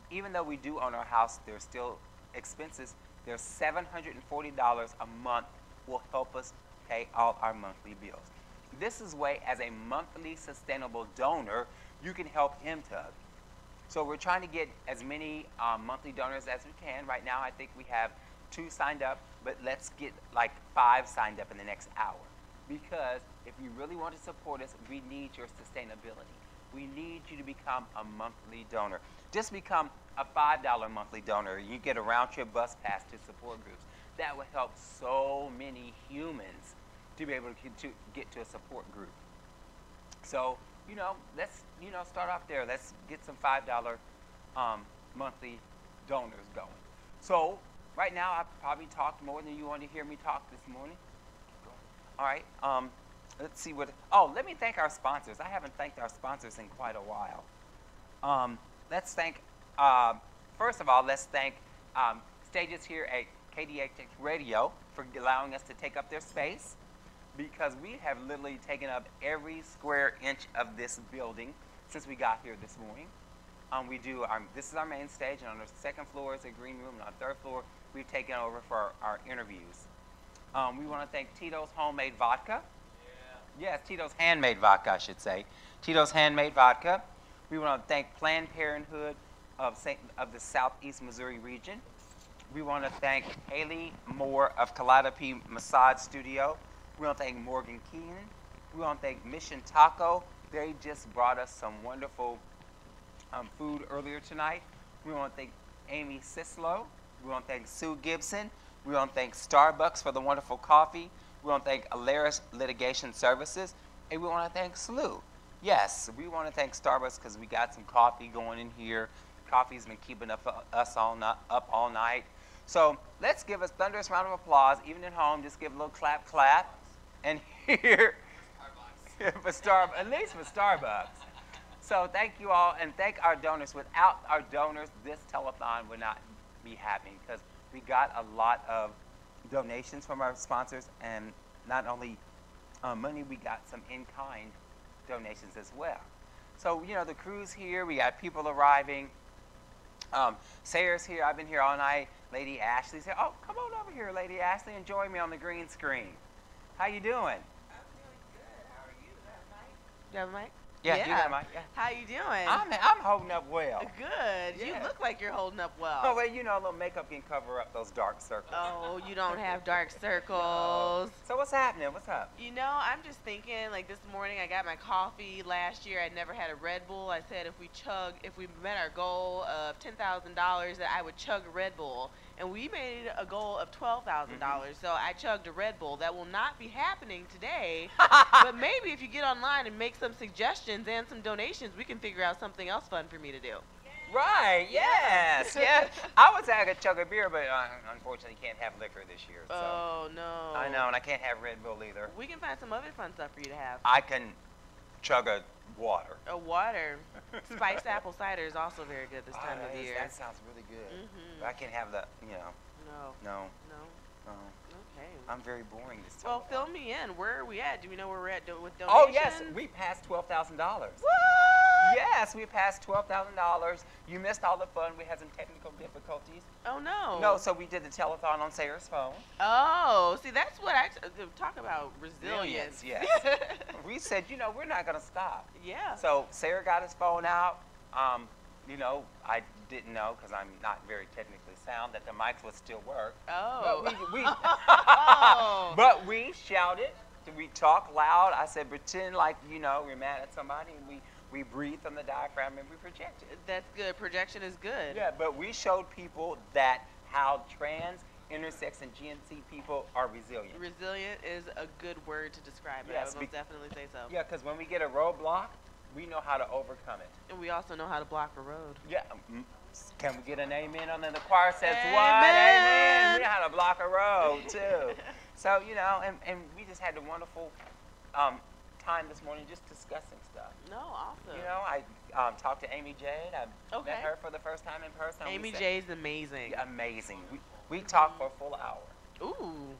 Speaker 2: even though we do own our house, there's still expenses. There's $740 a month will help us pay all our monthly bills. This is way, as a monthly sustainable donor, you can help MTUG. So we're trying to get as many monthly donors as we can. Right now, I think we have 2 signed up, but let's get like 5 signed up in the next hour. Because if you really want to support us, we need your sustainability. We need you to become a monthly donor. Just become a $5 monthly donor. You get a round-trip bus pass to support groups. That will help so many humans to be able to get to a support group. So, let's, start off there. Let's get some $5 monthly donors going. So, right now, I've probably talked more than you wanted to hear me talk this morning. All right. Let's see what. Oh, let me thank our sponsors. I haven't thanked our sponsors in quite a while. Let's thank. First of all, let's thank Stages here at KDH Radio for allowing us to take up their space, because we have literally taken up every square inch of this building since we got here this morning. This is our main stage, and on the 2nd floor is a green room, and on the 3rd floor we've taken over for our interviews. We want to thank Tito's Homemade Vodka. Yeah. Yes, Tito's Handmade Vodka, I should say. Tito's Handmade Vodka. We want to thank Planned Parenthood of the Southeast Missouri region. We want to thank Haley Moore of Calliope Massage Studio. We want to thank Morgan Keenan. We want to thank Mission Taco. They just brought us some wonderful food earlier tonight. We want to thank Amy Sislow. We want to thank Sue Gibson. We want to thank Starbucks for the wonderful coffee. We want to thank Alaris Litigation Services. And we want to thank SLU. Yes, we want to thank Starbucks because we got some coffee going in here. Coffee's been keeping us up all night. So let's give a thunderous round of applause, even at home. Just give a little clap, clap. And here, at least for Starbucks. So thank you all, and thank our donors. Without our donors, this telethon would not be happening, because we got a lot of donations from our sponsors, and not only money, we got some in-kind donations as well. So, the crew's here. We got people arriving. Sarah's here. I've been here all night. Lady Ashley's here. Oh, come on over here, Lady Ashley, and join me on the green screen. How you doing?
Speaker 3: I'm doing good. How are you?
Speaker 1: You have a mic?
Speaker 2: Yeah, you got a mic. Yeah.
Speaker 1: How you doing?
Speaker 2: I'm holding up well.
Speaker 1: Good.
Speaker 2: Yeah.
Speaker 1: You look like you're holding up well.
Speaker 2: Oh, well, a little makeup can cover up those dark circles.
Speaker 1: Oh, you don't have dark circles.
Speaker 2: So what's happening? What's up?
Speaker 1: I'm just thinking, like this morning I got my coffee. Last year I never had a Red Bull. I said if we met our goal of $10,000 that I would chug a Red Bull. And we made a goal of $12,000. So I chugged a Red Bull. That will not be happening today. But maybe if you get online and make some suggestions and some donations, we can figure out something else fun for me to do.
Speaker 2: Right, yes. Yeah. I was going to chug a beer, but unfortunately can't have liquor this year. So.
Speaker 1: Oh, no.
Speaker 2: I know, and I can't have Red Bull either.
Speaker 1: We can find some other fun stuff for you to have.
Speaker 2: I can chug a water.
Speaker 1: A water. Spiced apple cider is also very good this time of year.
Speaker 2: That sounds really good. But I can't have the, No. Okay. I'm very boring this time.
Speaker 1: Well, fill me in. Where are we at? Do we know where we're at with donations?
Speaker 2: Oh, yes. We passed $12,000.
Speaker 1: What?
Speaker 2: Yes, we passed $12,000. You missed all the fun. We had some technical difficulties.
Speaker 1: Oh, no.
Speaker 2: No, so we did the telethon on Sarah's phone.
Speaker 1: Oh, see, that's what I talk about, resilience.
Speaker 2: Yes. We said, we're not going to stop.
Speaker 1: Yeah.
Speaker 2: So Sarah got his phone out. I didn't know, because I'm not very technically sound, that the mics would still work.
Speaker 1: Oh.
Speaker 2: But we shouted. We talked loud. I said, pretend like, we're mad at somebody, and we breathe from the diaphragm and we projected.
Speaker 1: That's good. Projection is good.
Speaker 2: Yeah, but we showed people that how trans, intersex, and GNC people are resilient.
Speaker 1: Resilient is a good word to describe it.
Speaker 2: Yes,
Speaker 1: I would definitely say so.
Speaker 2: Yeah, because when we get a roadblock, we know how to overcome it.
Speaker 1: And we also know how to block a road.
Speaker 2: Yeah. Can we get an amen on that? The choir says,
Speaker 1: amen.
Speaker 2: What? Amen. We know how to block a road, too. So, and we just had a wonderful time this morning just discussing stuff.
Speaker 1: No, awesome.
Speaker 2: I talked to Amy Jade. I met her for the first time in person.
Speaker 1: Amy Jade's amazing.
Speaker 2: Amazing. We talked for a full hour.
Speaker 1: Ooh.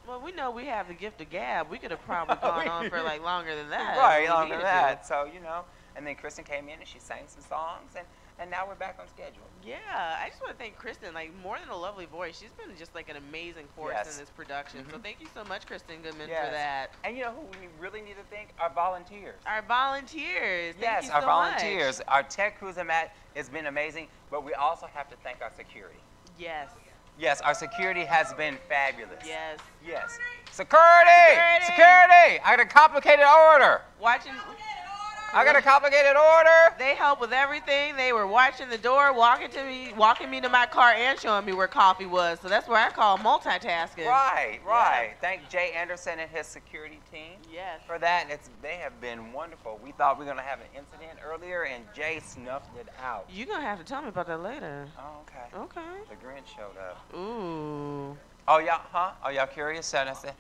Speaker 1: Well, we know we have the gift of gab. We could have probably gone on for longer than that.
Speaker 2: Right, longer than that. So, and then Kristen came in and she sang some songs. and now we're back on schedule.
Speaker 5: Yeah, I just want to thank Kristen. Like, more than a lovely voice, she's been just like an amazing force
Speaker 2: Yes.
Speaker 5: in this production. So thank you so much, Kristen Goodman,
Speaker 2: Yes.
Speaker 5: for that.
Speaker 2: And you know who we really need to thank? Our volunteers.
Speaker 5: Our volunteers. Thank
Speaker 2: Yes,
Speaker 5: you
Speaker 2: our
Speaker 5: so
Speaker 2: volunteers.
Speaker 5: Much.
Speaker 2: Our tech crews and Matt has been amazing, but we also have to thank our security.
Speaker 5: Yes.
Speaker 2: Yes, our security has been fabulous.
Speaker 5: Yes.
Speaker 2: Yes. Security! Security! I got a complicated order.
Speaker 5: Watching.
Speaker 2: I got a complicated order.
Speaker 5: They help with everything. They were watching the door, walking me to my car, and showing me where coffee was. So that's where I call multitasking.
Speaker 2: Right.
Speaker 5: Yeah.
Speaker 2: Thank Jay Anderson and his security team
Speaker 5: Yes.
Speaker 2: for that. They have been wonderful. We thought we were going to have an incident earlier, and Jay snuffed it out.
Speaker 5: You're going to have to tell me about that later.
Speaker 2: Oh, okay.
Speaker 5: Okay.
Speaker 2: The Grinch showed up.
Speaker 5: Ooh.
Speaker 2: Oh, yeah, huh? Oh, y'all curious? So I said,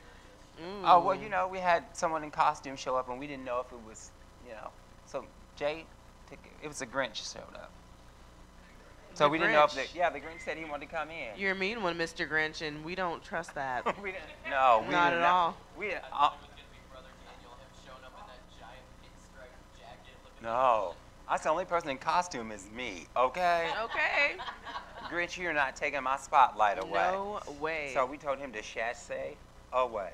Speaker 5: Ooh.
Speaker 2: oh, well, you know, we had someone in costume show up, and we didn't know if it was, you know. So Jay, it was the Grinch showed up. So
Speaker 5: The
Speaker 2: we didn't know if
Speaker 5: Grinch.
Speaker 2: the Grinch said he wanted to come in.
Speaker 5: You're a mean one, Mr. Grinch, and we don't trust that.
Speaker 2: we didn't. No, we
Speaker 5: Not
Speaker 2: didn't
Speaker 5: at
Speaker 2: know.
Speaker 5: all.
Speaker 2: We didn't.
Speaker 6: Looking
Speaker 2: No, that's the only person in costume is me. Okay.
Speaker 5: Okay.
Speaker 2: Grinch, you're not taking my spotlight away.
Speaker 5: No way.
Speaker 2: So we told him to chasse away.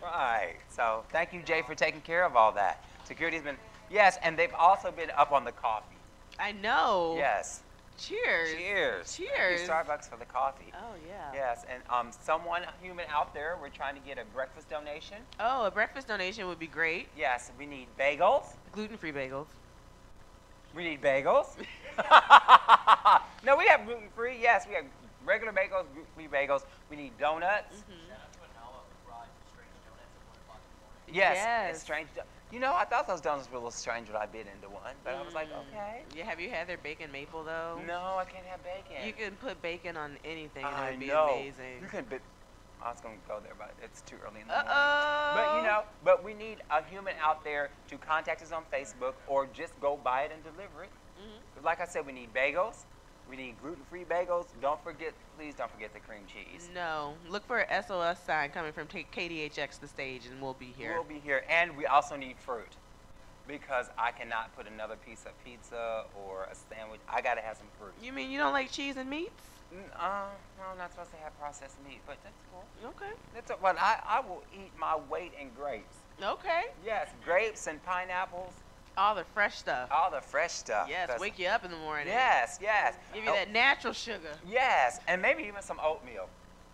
Speaker 2: Right. So thank you, Jay, for taking care of all that. Security's been, yes, and they've also been up on the coffee.
Speaker 5: I know.
Speaker 2: Yes.
Speaker 5: Cheers.
Speaker 2: Cheers.
Speaker 5: Cheers.
Speaker 2: Thank you, Starbucks, for the coffee.
Speaker 5: Oh, yeah.
Speaker 2: Yes, and someone human out there, we're trying to get a breakfast donation.
Speaker 5: Oh, a breakfast donation would be great.
Speaker 2: Yes, we need bagels.
Speaker 5: Gluten-free bagels.
Speaker 2: We need bagels. No, we have gluten-free. Yes, we have regular bagels, gluten-free bagels. We need donuts.
Speaker 5: Mm-hmm.
Speaker 6: Shout out to Anala who brought strange donuts at 1 o'clock in the morning.
Speaker 2: Yes,
Speaker 5: Yes.
Speaker 2: it's strange. You know, I thought those donuts were a little strange when I bit into one, but I was like, okay.
Speaker 5: Yeah, have you had their bacon maple, though?
Speaker 2: No, I can't have bacon.
Speaker 5: You can put bacon on anything, and it
Speaker 2: I
Speaker 5: would be
Speaker 2: know.
Speaker 5: amazing.
Speaker 2: You can bit. I was going to go there, but it's too early in the morning.
Speaker 5: Uh-oh.
Speaker 2: But, you know, we need a human out there to contact us on Facebook or just go buy it and deliver it.
Speaker 5: Mhm.
Speaker 2: Like I said, we need bagels. We need gluten-free bagels. Please don't forget the cream cheese.
Speaker 5: No. Look for a SOS sign coming from KDHX the stage, and we'll be here.
Speaker 2: We'll be here. And we also need fruit because I cannot put another piece of pizza or a sandwich. I got to have some fruit.
Speaker 5: You mean you don't like cheese and meats?
Speaker 2: No, I'm not supposed to have processed meat, but that's cool.
Speaker 5: Okay.
Speaker 2: But I will eat my weight in grapes.
Speaker 5: Okay.
Speaker 2: Yes, grapes and pineapples,
Speaker 5: All the fresh stuff.
Speaker 2: all the fresh stuff.
Speaker 5: Yes,
Speaker 2: 'Cause-
Speaker 5: wake you up in the morning.
Speaker 2: Yes.
Speaker 5: Give you that natural sugar.
Speaker 2: Yes, and maybe even some oatmeal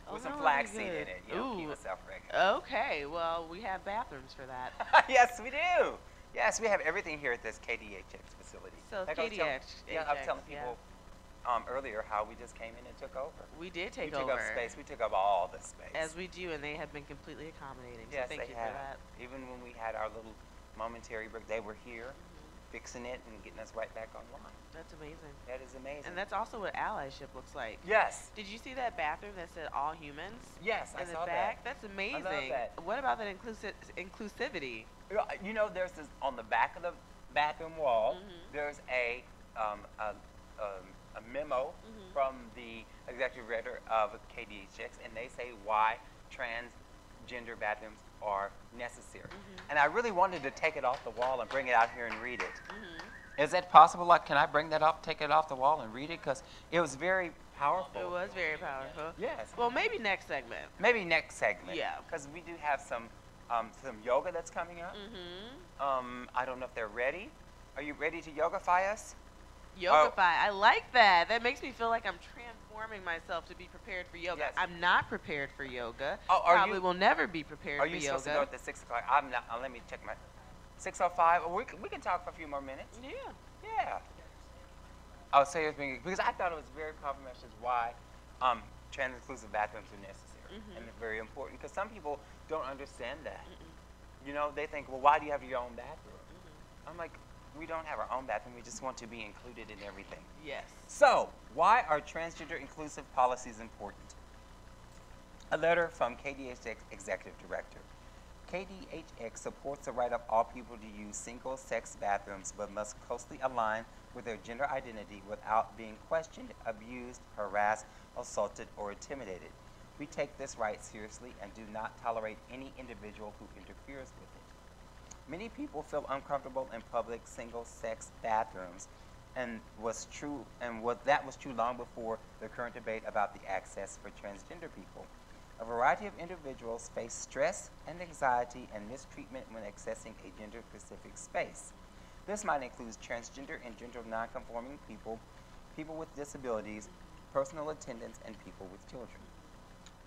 Speaker 5: Oh,
Speaker 2: with some
Speaker 5: that would be
Speaker 2: flaxseed
Speaker 5: good.
Speaker 2: in it. You know, keep
Speaker 5: Ooh.
Speaker 2: myself regular.
Speaker 5: Okay, well, we have bathrooms for that.
Speaker 2: Yes, we do. Yes, we have everything here at this KDHX facility.
Speaker 5: So
Speaker 2: Like I was telling-
Speaker 5: KDHX,
Speaker 2: Yeah, I was telling
Speaker 5: yeah.
Speaker 2: people earlier how we just came in and took over.
Speaker 5: We did take
Speaker 2: we took
Speaker 5: over.
Speaker 2: up space. We took up all the space.
Speaker 5: As we do, and they have been completely accommodating.
Speaker 2: Yes,
Speaker 5: so thank
Speaker 2: they
Speaker 5: you
Speaker 2: have.
Speaker 5: for that.
Speaker 2: Even when we had our little momentary break, they were here fixing it and getting us right back online.
Speaker 5: That's amazing.
Speaker 2: That is amazing.
Speaker 5: And that's also what allyship looks like.
Speaker 2: Yes.
Speaker 5: Did you see that bathroom that said all humans?
Speaker 2: Yes, I
Speaker 5: in the
Speaker 2: saw
Speaker 5: back? That's amazing.
Speaker 2: that.
Speaker 5: What about that inclusivity?
Speaker 2: You know, there's this on the back of the bathroom wall.
Speaker 5: Mhm.
Speaker 2: There's a memo
Speaker 5: Mhm.
Speaker 2: from the executive director of KDHX, and they say why transgender bathrooms are necessary. And I really wanted to take it off the wall and bring it out here and read it. Is that possible? Like, can I bring that up, take it off the wall and read it? Because it was very powerful.
Speaker 5: It was very powerful.
Speaker 2: Yes.
Speaker 5: Well, maybe next segment.
Speaker 2: Maybe next segment.
Speaker 5: Yeah.
Speaker 2: Because we do have some yoga that's coming up. I don't know if they're ready. Are you ready to yogafy us?
Speaker 5: Yogafy. I like that. That makes me feel like I'm transforming myself to be prepared for yoga.
Speaker 2: Yes.
Speaker 5: I'm not prepared for yoga.
Speaker 2: Oh, are
Speaker 5: Probably
Speaker 2: you-
Speaker 5: will never be prepared
Speaker 2: Are
Speaker 5: for
Speaker 2: you
Speaker 5: yoga.
Speaker 2: supposed to go at the 6 o'clock? I'm not. Let me check my 6:05. Oh, we can talk for a few more minutes.
Speaker 5: Yeah.
Speaker 2: Yeah. I'll say it because I thought it was very powerful message why trans-inclusive bathrooms are necessary and they're very important because some people don't understand that. You know, they think, well, why do you have your own bathroom? I'm like, we don't have our own bathroom. We just want to be included in everything.
Speaker 5: Yes.
Speaker 2: So, why are transgender inclusive policies important? A letter from KDHX Executive Director. KDHX supports the right of all people to use single-sex bathrooms but must closely align with their gender identity without being questioned, abused, harassed, assaulted, or intimidated. We take this right seriously and do not tolerate any individual who interferes with it. Many people feel uncomfortable in public single-sex bathrooms and was true, and that was true long before the current debate about the access for transgender people. A variety of individuals face stress and anxiety and mistreatment when accessing a gender-specific space. This might include transgender and gender nonconforming people, people with disabilities, personal attendants, and people with children.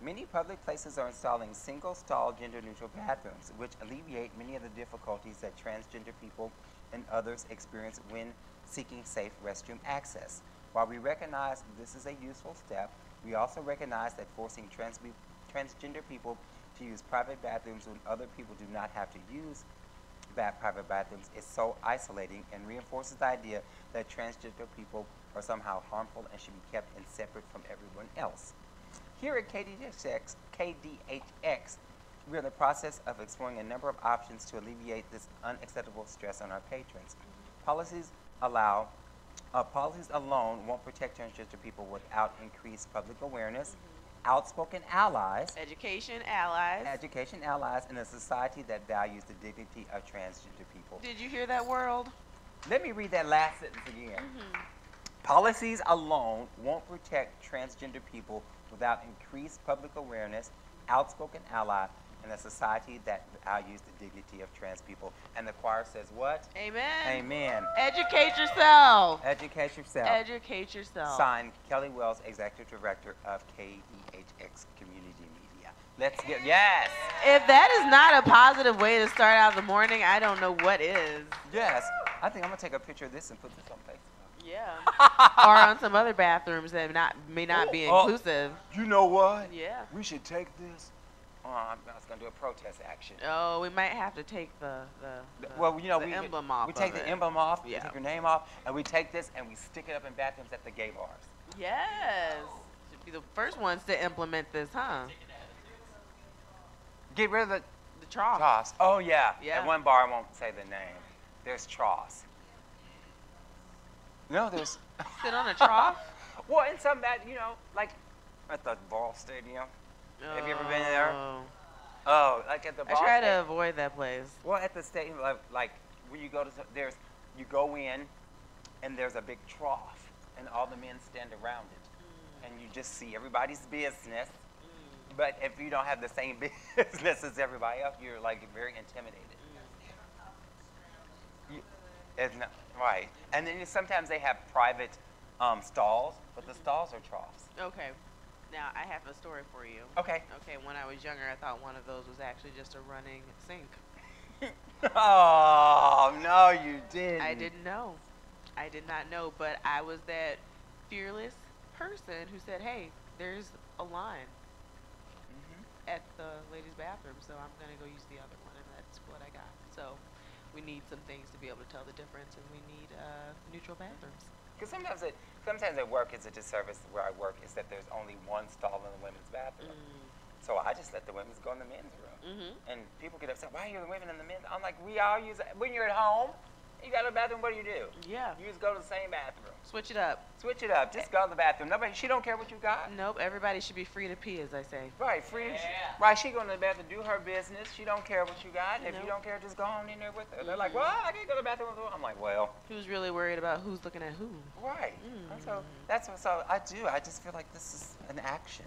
Speaker 2: Many public places are installing single-stall gender-neutral bathrooms, which alleviate many of the difficulties that transgender people and others experience when seeking safe restroom access. While we recognize this is a useful step, we also recognize that forcing transgender people to use private bathrooms when other people do not have to use private bathrooms is so isolating and reinforces the idea that transgender people are somehow harmful and should be kept in separate from everyone else. Here at KDHX, we are in the process of exploring a number of options to alleviate this unacceptable stress on our patrons. Policies alone won't protect transgender people without increased public awareness, outspoken allies,
Speaker 5: Education allies.
Speaker 2: in a society that values the dignity of transgender people.
Speaker 5: Did you hear that, world?
Speaker 2: Let me read that last sentence again. Policies alone won't protect transgender people without increased public awareness, outspoken ally, in a society that values the dignity of trans people. And the choir says what?
Speaker 5: Amen.
Speaker 2: Amen.
Speaker 5: Educate yourself.
Speaker 2: Educate yourself.
Speaker 5: Educate yourself.
Speaker 2: Signed, Kelly Wells, Executive Director of KDHX Community Media. Let's get, yes.
Speaker 5: If that is not a positive way to start out the morning, I don't know what is.
Speaker 2: Yes. I think I'm going to take a picture of this and put this on Facebook.
Speaker 5: Yeah. Or on some other bathrooms that may not be inclusive.
Speaker 2: You know what?
Speaker 5: Yeah.
Speaker 2: We should take this. I was going to do a protest action.
Speaker 5: Oh, we might have to take the emblem off.
Speaker 2: We take
Speaker 5: of
Speaker 2: the
Speaker 5: it.
Speaker 2: emblem off,
Speaker 5: Yeah.
Speaker 2: we take your name off, and we take this and we stick it up in bathrooms at the gay bars.
Speaker 5: Yes. Should be the first ones to implement this, huh?
Speaker 2: Get rid of the
Speaker 5: trough.
Speaker 2: troughs. Oh, yeah.
Speaker 5: Yeah.
Speaker 2: At one bar, I won't say the name. There's troughs. No, there's...
Speaker 5: Sit on a trough?
Speaker 2: Well, in some like at the ball stadium. Have you ever been there? Oh, like at the ball
Speaker 5: I try
Speaker 2: stadium.
Speaker 5: to avoid that place.
Speaker 2: Well, at the stadium, like when you go to, you go in, and there's a big trough, and all the men stand around it, and you just see everybody's business. But if you don't have the same business as everybody else, you're like very intimidated. It's not, right. And then sometimes they have private stalls, but the stalls are troughs.
Speaker 5: Okay. Now, I have a story for you.
Speaker 2: Okay.
Speaker 5: Okay, when I was younger, I thought one of those was actually just a running sink.
Speaker 2: Oh, no, you didn't.
Speaker 5: I didn't know. I did not know, but I was that fearless person who said, hey, there's a line at the ladies' bathroom, so I'm going to go use the other one, and that's what I got. So we need some things to be able to tell the difference, and we need neutral bathrooms.
Speaker 2: Because sometimes at work, it's a disservice where I work, is that there's only one stall in the women's bathroom. So I just let the women's go in the men's room. And people get upset, why are you the women in the men's? I'm like, we all use it. When you're at home, you got a bathroom, what do?
Speaker 5: Yeah.
Speaker 2: You just go to the same bathroom.
Speaker 5: Switch it up.
Speaker 2: Switch it up. Just go to the bathroom. She don't care what you got.
Speaker 5: Nope, everybody should be free to pee, as I say.
Speaker 2: Right, free. Right, she go to the bathroom, do her business. She don't care what you got. And if you don't care, just go on in there with her. They're like, well, I can't go to the bathroom. I'm like, well.
Speaker 5: Who's really worried about who's looking at who?
Speaker 2: Right. And so that's what I do. I just feel like this is an action.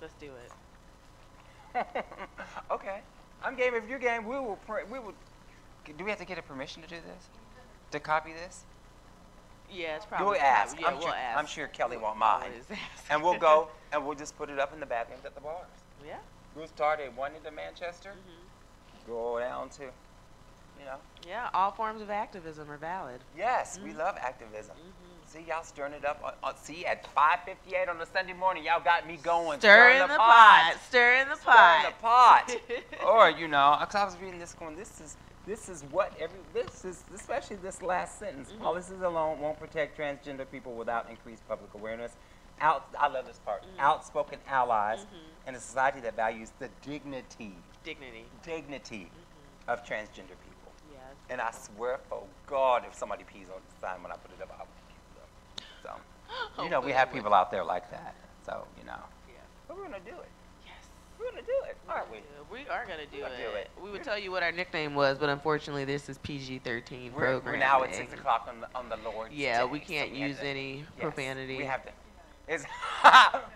Speaker 5: Let's do it.
Speaker 2: Okay. I'm game. If you're game, we will. Do we have to get a permission to do this? To copy this?
Speaker 5: Yeah, it's probably.
Speaker 2: We'll ask.
Speaker 5: Yeah, we'll ask.
Speaker 2: I'm sure Kelly won't mind.
Speaker 5: Always ask.
Speaker 2: And we'll go and we'll just put it up in the bathrooms at the bars.
Speaker 5: Yeah.
Speaker 2: We'll start at one end of Manchester, go down to,
Speaker 5: Yeah, all forms of activism are valid.
Speaker 2: Yes, we love activism. See, y'all stirring it up. See, at 5:58 on a Sunday morning, y'all got me going.
Speaker 5: Stirring the pot. Stirring the pot.
Speaker 2: Stirring the pot. Or, because I was reading this going, this is especially this last sentence. Policies alone won't protect transgender people without increased public awareness. I love this part. Outspoken allies in a society that values the dignity of transgender people.
Speaker 5: Yes.
Speaker 2: And I swear, for God, if somebody pees on the sign when I put it up, I will kill them. So, we have people out there like that. So,
Speaker 5: Yeah.
Speaker 2: but we're going to do it.
Speaker 5: Yes.
Speaker 2: We're gonna do it, aren't we?
Speaker 5: We are gonna do
Speaker 2: We'll
Speaker 5: it.
Speaker 2: do it.
Speaker 5: We would tell you what our nickname was, but unfortunately, this is PG-13
Speaker 2: We're
Speaker 5: programming.
Speaker 2: now at 6 o'clock on the Lord's
Speaker 5: Yeah,
Speaker 2: Day,
Speaker 5: we can't
Speaker 2: so we have
Speaker 5: use
Speaker 2: to-
Speaker 5: any
Speaker 2: yes,
Speaker 5: profanity.
Speaker 2: We have to. It's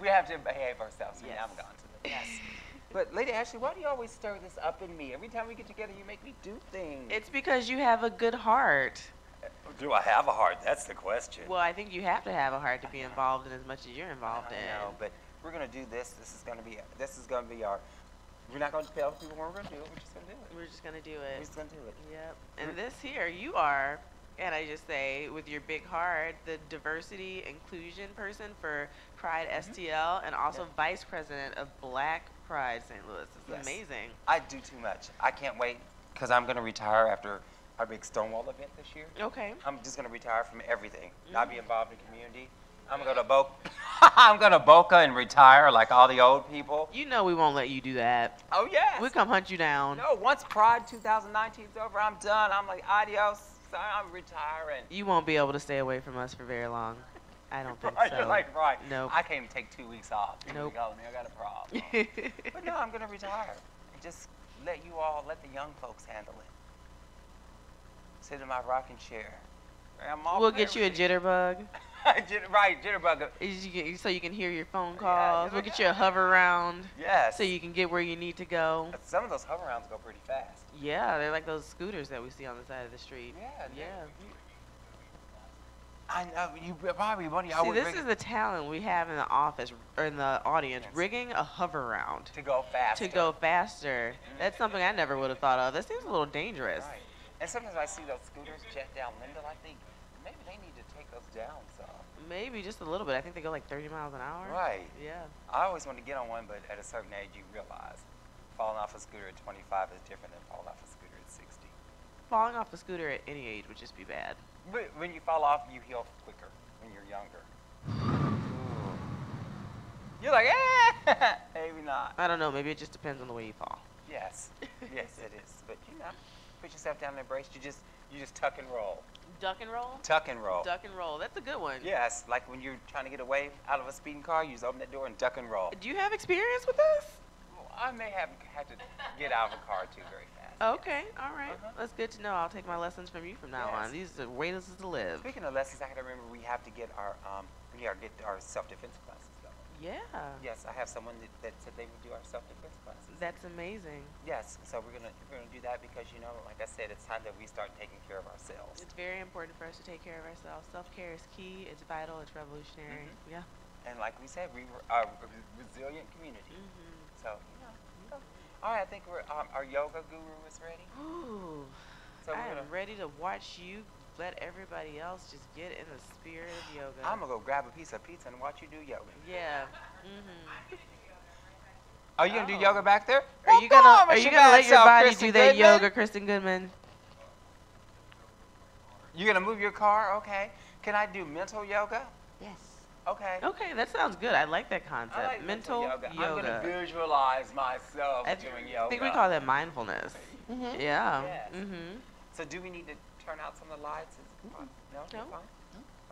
Speaker 2: we have to behave ourselves.
Speaker 5: Yes.
Speaker 2: I'm gone to the yes. But Lady Ashley, why do you always stir this up in me? Every time we get together, you make me do things.
Speaker 5: It's because you have a good heart.
Speaker 2: Do I have a heart? That's the question.
Speaker 5: Well, I think you have to have a heart to be involved in as much as you're involved in.
Speaker 2: I know, but we're gonna do this. This is gonna be our. We're not gonna tell people when we're gonna do it. We're just gonna do it.
Speaker 5: We're just gonna do
Speaker 2: We're
Speaker 5: it.
Speaker 2: just gonna do it.
Speaker 5: Yep. And this here, you are, and I just say, with your big heart, the diversity inclusion person for Pride STL, and also vice president of Black Pride St. Louis. It's
Speaker 2: Yes.
Speaker 5: amazing.
Speaker 2: I do too much. I can't wait because I'm gonna retire after our big Stonewall event this year.
Speaker 5: Okay.
Speaker 2: I'm just gonna retire from everything. Not be involved in community. I'm gonna go to Boca. I'm gonna Boca and retire like all the old people.
Speaker 5: You know we won't let you do that.
Speaker 2: Oh yes.
Speaker 5: We come hunt you down.
Speaker 2: No, once Pride 2019 is over, I'm done. I'm like adios. Son, I'm retiring.
Speaker 5: You won't be able to stay away from us for very long. I don't think
Speaker 2: Right,
Speaker 5: so.
Speaker 2: you're like right.
Speaker 5: Nope.
Speaker 2: I can't even take 2 weeks off.
Speaker 5: Nope.
Speaker 2: I got a problem. But no, I'm gonna retire and just let the young folks handle it. Sit in my rocking chair. I'm all
Speaker 5: We'll
Speaker 2: clear
Speaker 5: get you a
Speaker 2: with
Speaker 5: jitterbug.
Speaker 2: right, jitterbug.
Speaker 5: So you can hear your phone
Speaker 2: Yeah,
Speaker 5: calls.
Speaker 2: yeah,
Speaker 5: We'll get
Speaker 2: yeah.
Speaker 5: you a hover round
Speaker 2: Yes.
Speaker 5: so you can get where you need to go.
Speaker 2: Some of those hover rounds go pretty fast.
Speaker 5: Yeah, they're like those scooters that we see on the side of the street.
Speaker 2: Yeah. I know you probably one of y'all
Speaker 5: See,
Speaker 2: would
Speaker 5: this
Speaker 2: rig
Speaker 5: is the talent we have in the office or in the audience,
Speaker 2: Yes.
Speaker 5: rigging a hover round
Speaker 2: to go faster.
Speaker 5: to go faster. That's something I never would have thought of. That seems a little dangerous.
Speaker 2: Right. And sometimes I see those scooters jet down Lindell. I think maybe they need to take those down some.
Speaker 5: Maybe just a little bit. I think they go like 30 miles an hour.
Speaker 2: Right.
Speaker 5: Yeah.
Speaker 2: I always want to get on one, but at a certain age, you realize falling off a scooter at 25 is different than falling off a scooter at 60.
Speaker 5: Falling off a scooter at any age would just be bad.
Speaker 2: But when you fall off, you heal quicker when you're younger. You're like, maybe not.
Speaker 5: I don't know. Maybe it just depends on the way you fall.
Speaker 2: Yes, yes, it is. But you know, put yourself down and embrace. You just tuck and roll.
Speaker 5: Duck and roll?
Speaker 2: Tuck and roll.
Speaker 5: Duck and roll. That's a good one.
Speaker 2: Yes, like when you're trying to get away out of a speeding car, you just open that door and duck and roll.
Speaker 5: Do you have experience with this?
Speaker 2: Well, I may have had to get out of a car too very fast.
Speaker 5: Okay, all right.
Speaker 2: Uh-huh.
Speaker 5: That's good to know. I'll take my lessons from you from now
Speaker 2: Yes.
Speaker 5: on. These are ways to live.
Speaker 2: Speaking of lessons, I gotta remember we have to get our self-defense classes going.
Speaker 5: Yeah.
Speaker 2: Yes, I have someone that said they would do our self-defense classes.
Speaker 5: That's amazing.
Speaker 2: Yes, so we're gonna do that because like I said, it's time that we start taking care of ourselves.
Speaker 5: It's very important for us to take care of ourselves. Self-care is key. It's vital. It's revolutionary.
Speaker 2: Mhm.
Speaker 5: Yeah.
Speaker 2: And like we said, we are a resilient community.
Speaker 5: Mm-hmm.
Speaker 2: So all right, I think our yoga guru is ready.
Speaker 5: Ooh.
Speaker 2: So
Speaker 5: I
Speaker 2: we're
Speaker 5: am ready to watch you let everybody else just get in the spirit of yoga.
Speaker 2: I'm gonna go grab a piece of pizza and watch you do yoga.
Speaker 5: Yeah. Mm-hmm.
Speaker 2: Are you gonna do yoga back there?
Speaker 5: Are you gonna let your body do that yoga, Kristen Goodman?
Speaker 2: You gonna move your car? Okay. Can I do mental yoga?
Speaker 7: Yes.
Speaker 2: Okay.
Speaker 5: Okay, that sounds good. I like that concept.
Speaker 2: I like mental yoga. I'm gonna
Speaker 5: yoga.
Speaker 2: visualize myself
Speaker 5: I
Speaker 2: doing yoga.
Speaker 5: think we call that mindfulness.
Speaker 7: Mm-hmm.
Speaker 5: Yeah.
Speaker 2: Yes.
Speaker 5: Mm-hmm.
Speaker 2: So do we need to turn out some of the lights? No.
Speaker 5: No.
Speaker 2: You're fine?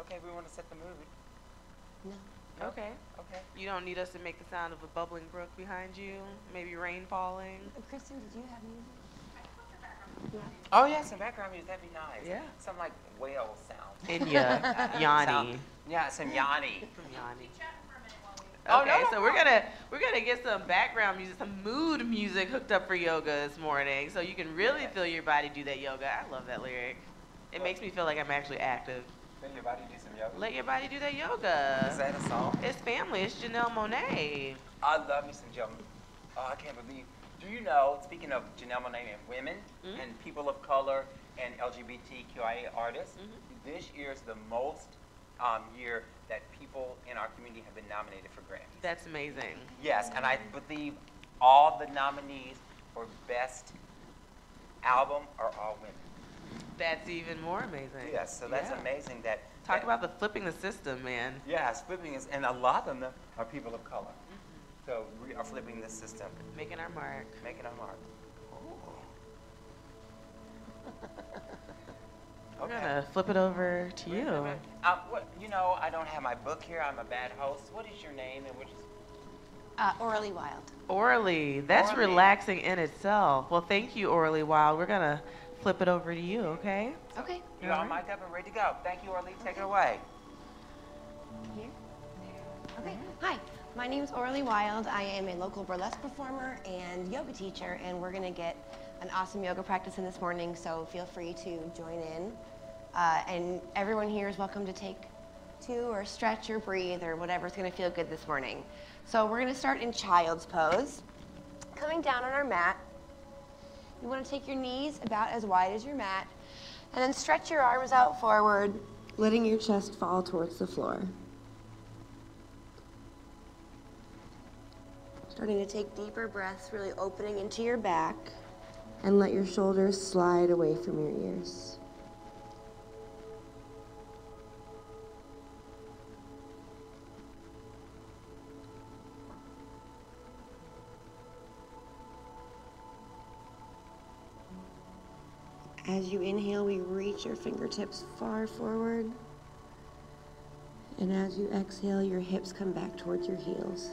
Speaker 2: Okay, we want to set the mood.
Speaker 7: No.
Speaker 2: No?
Speaker 5: Okay.
Speaker 2: Okay.
Speaker 5: You don't need us to make the sound of a bubbling brook behind you. Maybe rain falling.
Speaker 7: Kristen, did you have music?
Speaker 2: Oh yeah, some background music. That'd be nice.
Speaker 5: Yeah.
Speaker 2: Some like whale sound.
Speaker 5: Inya, Yanni.
Speaker 2: Yeah, some Yanni.
Speaker 5: From Yanni.
Speaker 2: Oh,
Speaker 5: Okay,
Speaker 2: no,
Speaker 5: so
Speaker 2: no.
Speaker 5: we're gonna get some background music, some mood music hooked up for yoga this morning, so you can really feel your body do that yoga. I love that lyric. It makes me feel like I'm actually active.
Speaker 2: Let your body do some yoga.
Speaker 5: Let your body do that
Speaker 2: Is
Speaker 5: yoga.
Speaker 2: that a song?
Speaker 5: It's family. It's Janelle Monáe.
Speaker 2: I love me some yoga. Oh, I can't believe. Do you know, speaking of Janelle Monáe and women
Speaker 5: Mhm.
Speaker 2: and people of color and LGBTQIA artists, this year is the most year that people in our community have been nominated for Grammys.
Speaker 5: That's amazing.
Speaker 2: Yes, and I believe all the nominees for Best Album are all women.
Speaker 5: That's even more amazing.
Speaker 2: Yes, so that's
Speaker 5: Yeah.
Speaker 2: amazing that.
Speaker 5: Talk
Speaker 2: that-
Speaker 5: about the flipping the system, man.
Speaker 2: Yes, flipping is, and a lot of them are people of color. So we are flipping this system,
Speaker 5: Making our mark.
Speaker 2: making our mark.
Speaker 5: We're gonna flip it over to
Speaker 2: Wait a
Speaker 5: you.
Speaker 2: minute. I don't have my book here. I'm a bad host. What is your name and what is?
Speaker 7: Orally Wild.
Speaker 5: Orly, that's
Speaker 2: Orly.
Speaker 5: relaxing in itself. Well, thank you, Orly Wild. We're going to flip it over to you, okay?
Speaker 7: Okay.
Speaker 2: You all mic'd up and ready to go. Thank you, Orly. Take it away.
Speaker 7: Here. Okay. Hi. My name's Orly Wild. I am a local burlesque performer and yoga teacher, and we're going to get an awesome yoga practice in this morning, so feel free to join in. And everyone here is welcome to take two or stretch or breathe or whatever's going to feel good this morning. So we're going to start in child's pose. Coming down on our mat, you want to take your knees about as wide as your mat, and then stretch your arms out forward, letting your chest fall towards the floor. Starting to take deeper breaths, really opening into your back, and let your shoulders slide away from your ears. As you inhale, we reach your fingertips far forward. And as you exhale, your hips come back towards your heels.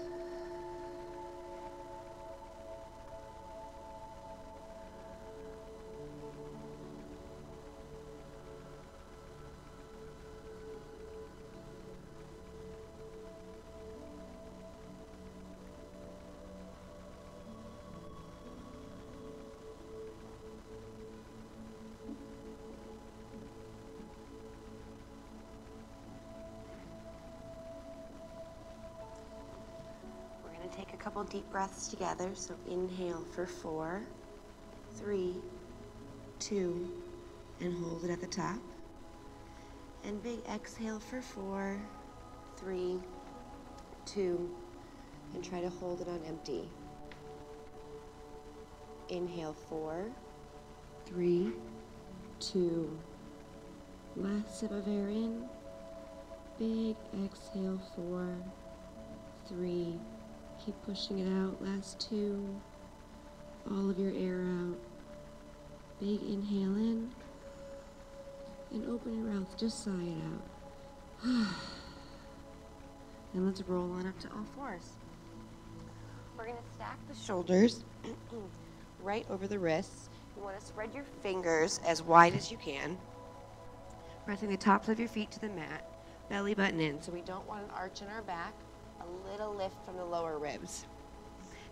Speaker 7: Take a couple deep breaths together. So inhale for 4, 3, 2, and hold it at the top. And big exhale for 4, 3, 2, and try to hold it on empty. Inhale 4, 3, 2. Last sip of air in. Big exhale 4, 3. Keep pushing it out. Last 2. All of your air out. Big inhale in. And open your mouth. Just sigh it out. And let's roll on up to all fours. We're going to stack the shoulders right over the wrists. You want to spread your fingers as wide as you can. Pressing the tops of your feet to the mat. Belly button in. So we don't want an arch in our back. A little lift from the lower ribs.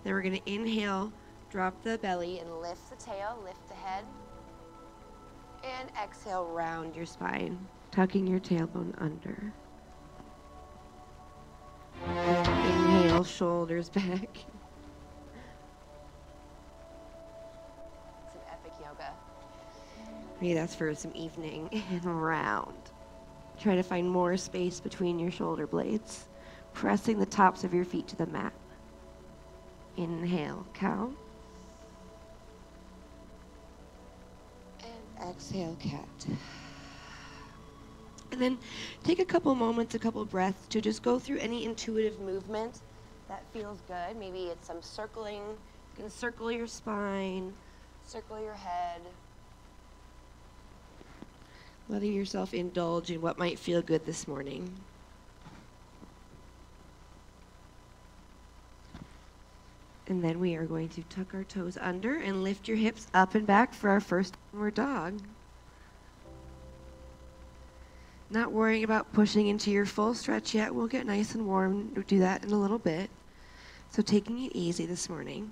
Speaker 7: Then we're going to inhale, drop the belly, and lift the tail, lift the head. And exhale, round your spine, tucking your tailbone under. Inhale, shoulders back. Some epic yoga. Maybe that's for some evening. And round. Try to find more space between your shoulder blades. Pressing the tops of your feet to the mat. Inhale, cow. And exhale, cat. And then take a couple moments, a couple breaths to just go through any intuitive movement that feels good. Maybe it's some circling. You can circle your spine, circle your head. Letting yourself indulge in what might feel good this morning. And then we are going to tuck our toes under and lift your hips up and back for our first downward dog. Not worrying about pushing into your full stretch yet. We'll get nice and warm. We'll do that in a little bit. So taking it easy this morning.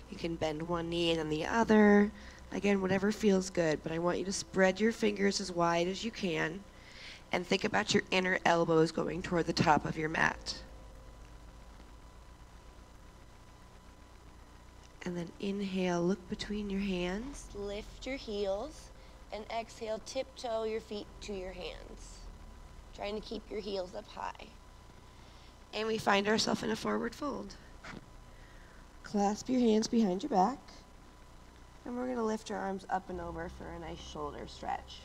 Speaker 7: You can bend one knee and then the other. Again, whatever feels good. But I want you to spread your fingers as wide as you can and think about your inner elbows going toward the top of your mat. And then inhale, look between your hands, lift your heels, and exhale, tiptoe your feet to your hands. Trying to keep your heels up high. And we find ourselves in a forward fold. Clasp your hands behind your back. And we're going to lift our arms up and over for a nice shoulder stretch.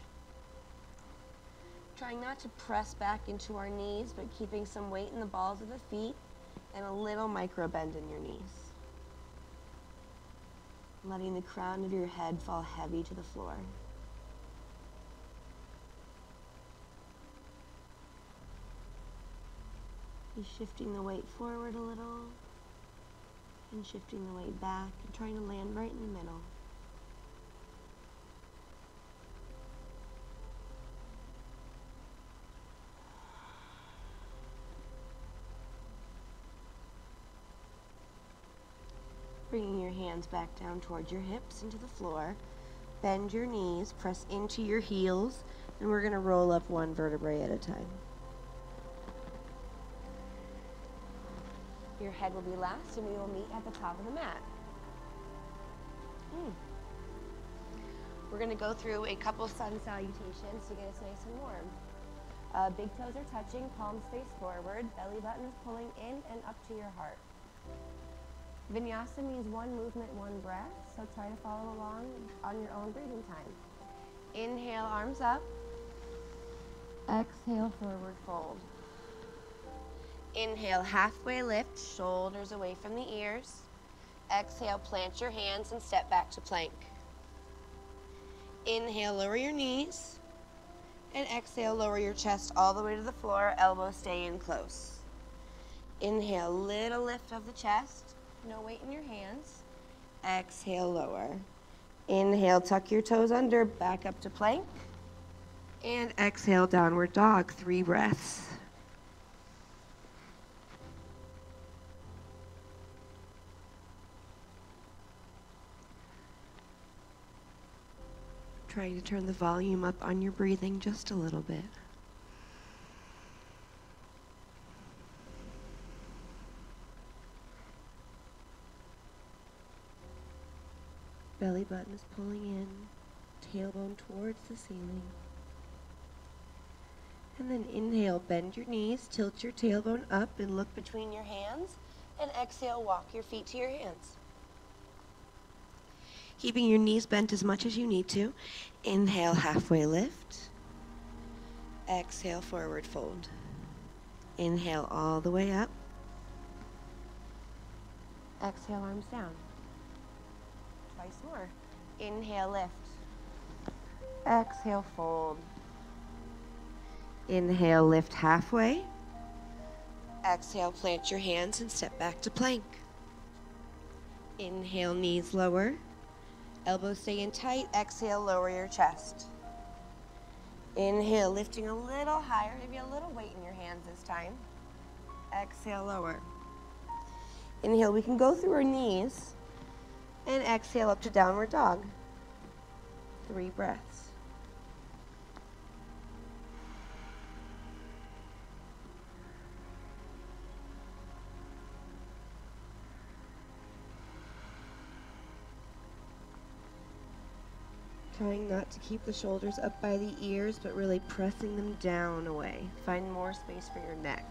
Speaker 7: Trying not to press back into our knees, but keeping some weight in the balls of the feet and a little micro bend in your knees. Letting the crown of your head fall heavy to the floor. You're shifting the weight forward a little and shifting the weight back and trying to land right in the middle. Bringing your hands back down towards your hips into the floor. Bend your knees, press into your heels, and we're going to roll up one vertebrae at a time. Your head will be last, and we will meet at the top of the mat. We're going to go through a couple sun salutations to get us nice and warm. Big toes are touching, palms face forward, belly button is pulling in and up to your heart. Vinyasa means one movement, one breath, so try to follow along on your own breathing time. Inhale, arms up. Exhale, forward fold. Inhale, halfway lift, shoulders away from the ears. Exhale, plant your hands and step back to plank. Inhale, lower your knees. And exhale, lower your chest all the way to the floor, elbows stay in close. Inhale, little lift of the chest, no weight in your hands. Exhale, lower. Inhale, tuck your toes under, back up to plank. And exhale, downward dog, 3 breaths. Trying to turn the volume up on your breathing just a little bit. Belly button is pulling in, tailbone towards the ceiling. And then inhale, bend your knees, tilt your tailbone up and look between your hands. And exhale, walk your feet to your hands. Keeping your knees bent as much as you need to. Inhale, halfway lift. Exhale, forward fold. Inhale all the way up. Exhale, arms down. Twice more. Inhale, lift. Exhale, fold. Inhale, lift halfway. Exhale, plant your hands and step back to plank. Inhale, knees lower. Elbows stay in tight. Exhale, lower your chest. Inhale, lifting a little higher. Maybe a little weight in your hands this time. Exhale, lower. Inhale, we can go through our knees. And exhale up to downward dog. 3 breaths. Trying not to keep the shoulders up by the ears, but really pressing them down away. Find more space for your neck.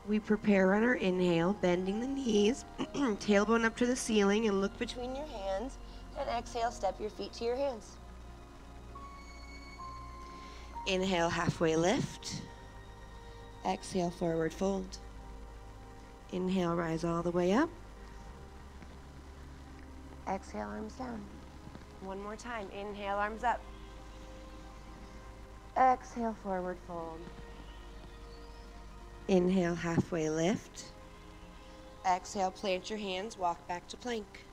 Speaker 7: We prepare on our inhale, bending the knees, tailbone up to the ceiling, and look between your hands. And exhale, step your feet to your hands. Inhale, halfway lift. Exhale, forward fold. Inhale, rise all the way up. Exhale, arms down. One more time. Inhale, arms up. Exhale, forward fold. Inhale, halfway lift. Exhale, plant your hands, walk back to plank.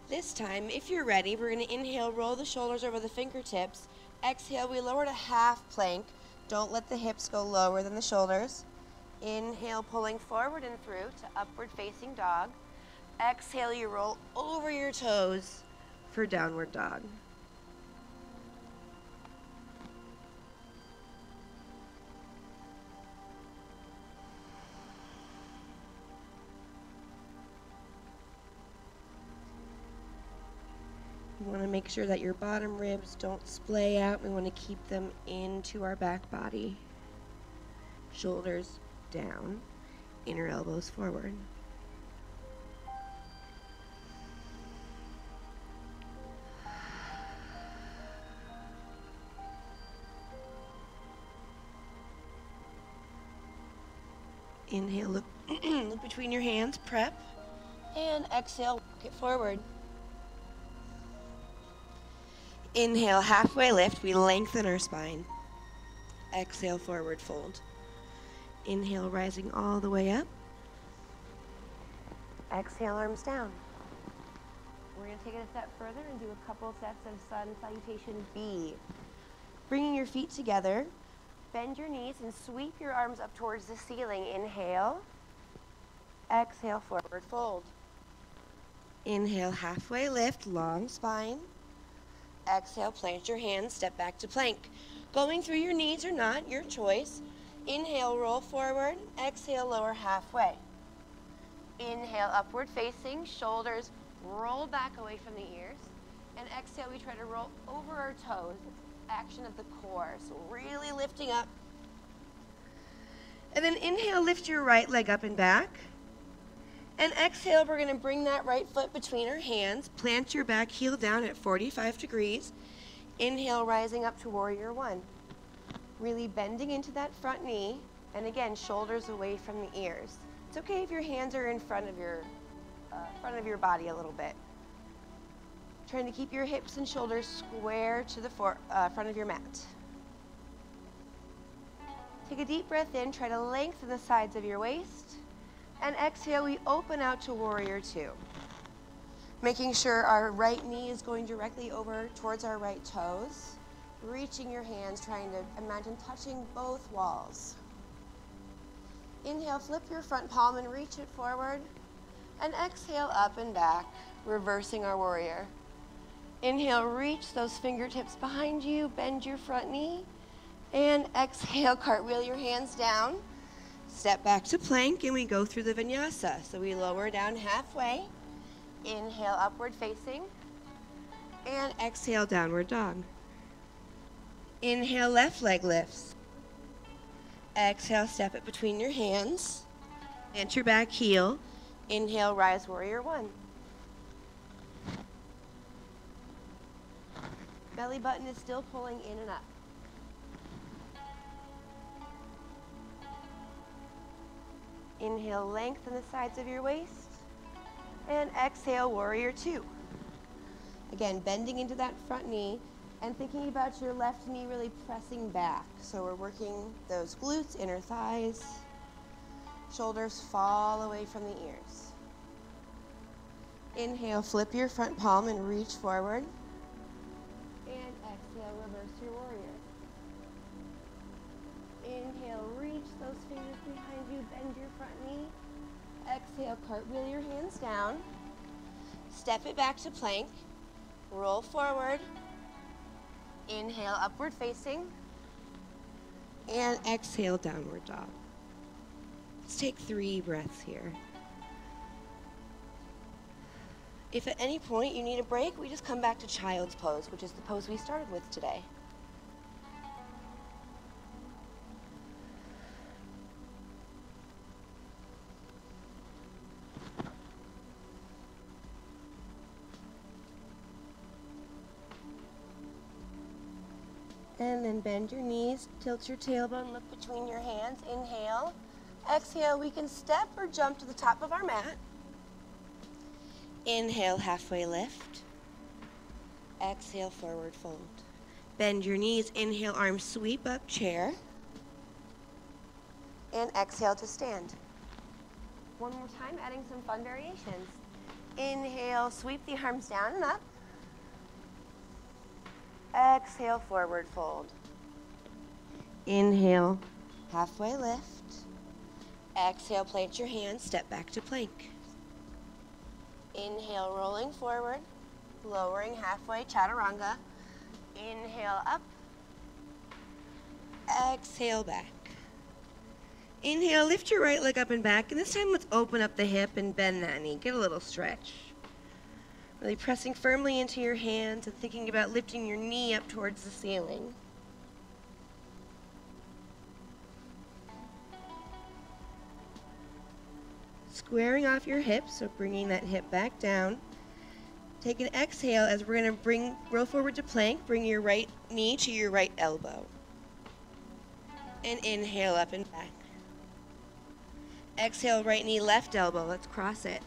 Speaker 7: This time, if you're ready, we're going to inhale, roll the shoulders over the fingertips. Exhale, we lower to half plank. Don't let the hips go lower than the shoulders. Inhale, pulling forward and through to upward facing dog. Exhale, you roll over your toes for downward dog. We want to make sure that your bottom ribs don't splay out. We want to keep them into our back body. Shoulders down, inner elbows forward. Inhale, look, look between your hands, prep, and exhale, walk it forward. Inhale, halfway lift, we lengthen our spine. Exhale, forward fold. Inhale, rising all the way up. Exhale, arms down. We're going to take it a step further and do a couple sets of sun salutation B. Bringing your feet together, bend your knees and sweep your arms up towards the ceiling. Inhale. Exhale, forward fold. Inhale, halfway lift, long spine. Exhale, plant your hands, step back to plank. Going through your knees or not, your choice. Inhale, roll forward. Exhale, lower halfway. Inhale, upward facing, shoulders roll back away from the ears. And exhale, we try to roll over our toes. It's action of the core, so really lifting up. And then inhale, lift your right leg up and back. And exhale, we're going to bring that right foot between our hands. Plant your back heel down at 45 degrees. Inhale, rising up to warrior one. Really bending into that front knee. And again, shoulders away from the ears. It's okay if your hands are in front of your body a little bit. Trying to keep your hips and shoulders square to the front of your mat. Take a deep breath in. Try to lengthen the sides of your waist. And exhale, we open out to warrior two. Making sure our right knee is going directly over towards our right toes. Reaching your hands, trying to imagine touching both walls. Inhale, flip your front palm and reach it forward. And exhale, up and back, reversing our warrior. Inhale, reach those fingertips behind you, bend your front knee. And exhale, cartwheel your hands down. Step back to plank, and we go through the vinyasa. So we lower down halfway. Inhale, upward facing. And exhale, downward dog. Inhale, left leg lifts. Exhale, step it between your hands. Plant your back heel. Inhale, rise warrior one. Belly button is still pulling in and up. Inhale, lengthen the sides of your waist. And exhale, warrior two. Again, bending into that front knee and thinking about your left knee really pressing back. So we're working those glutes, inner thighs. Shoulders fall away from the ears. Inhale, flip your front palm and reach forward. And exhale, reverse your warrior. Inhale, reach those fingers behind you, bend your front knee. Exhale, cartwheel your hands down. Step it back to plank. Roll forward. Inhale, upward facing. And exhale, downward dog. Let's take 3 breaths here. If at any point you need a break, we just come back to child's pose, which is the pose we started with today. And then bend your knees, tilt your tailbone, look between your hands. Inhale. Exhale, we can step or jump to the top of our mat. Inhale, halfway lift. Exhale, forward fold. Bend your knees. Inhale, arms sweep up, chair. And exhale to stand. One more time, adding some fun variations. Inhale, sweep the arms down and up. Exhale, forward fold. Inhale, halfway lift. Exhale, plant your hands, step back to plank. Inhale, rolling forward, lowering halfway, chaturanga. Inhale, up. Exhale, back. Inhale, lift your right leg up and back, and this time let's open up the hip and bend that knee. Get a little stretch. Really pressing firmly into your hands and thinking about lifting your knee up towards the ceiling. Squaring off your hips, so bringing that hip back down. Take an exhale as we're going to roll forward to plank. Bring your right knee to your right elbow. And inhale up and back. Exhale, right knee, left elbow. Let's cross it.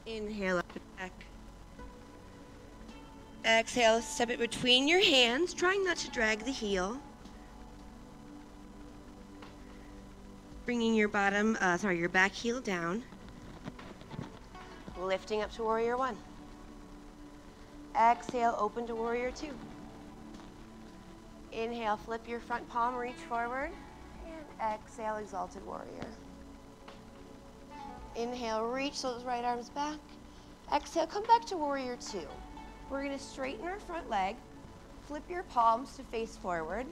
Speaker 7: Inhale up and back. Exhale, step it between your hands, trying not to drag the heel. bringing your your back heel down. Lifting up to warrior one. Exhale, open to warrior two. Inhale, flip your front palm, reach forward. And exhale, exalted warrior. Inhale, reach those right arms back. Exhale, come back to warrior two. We're gonna straighten our front leg. Flip your palms to face forward.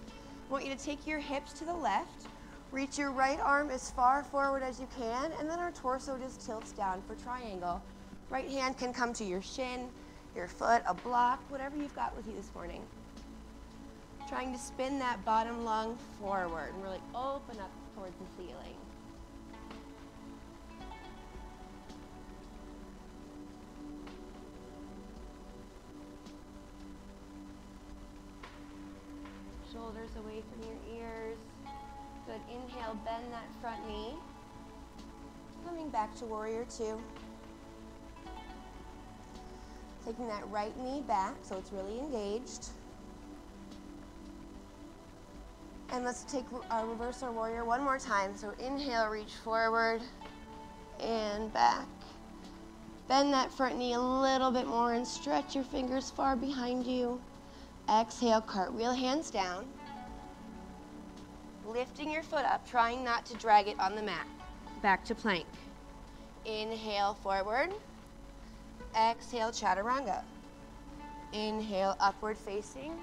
Speaker 7: I want you to take your hips to the left. Reach your right arm as far forward as you can, and then our torso just tilts down for triangle. Right hand can come to your shin, your foot, a block, whatever you've got with you this morning. Trying to spin that bottom lung forward and really open up towards the ceiling. Shoulders away from your ears. Good. Inhale, bend that front knee. Coming back to warrior two. Taking that right knee back so it's really engaged. And let's reverse our warrior one more time. So inhale, reach forward and back. Bend that front knee a little bit more and stretch your fingers far behind you. Exhale, cartwheel, hands down. Lifting your foot up, trying not to drag it on the mat. Back to plank. Inhale, forward. Exhale, chaturanga. Inhale, upward facing.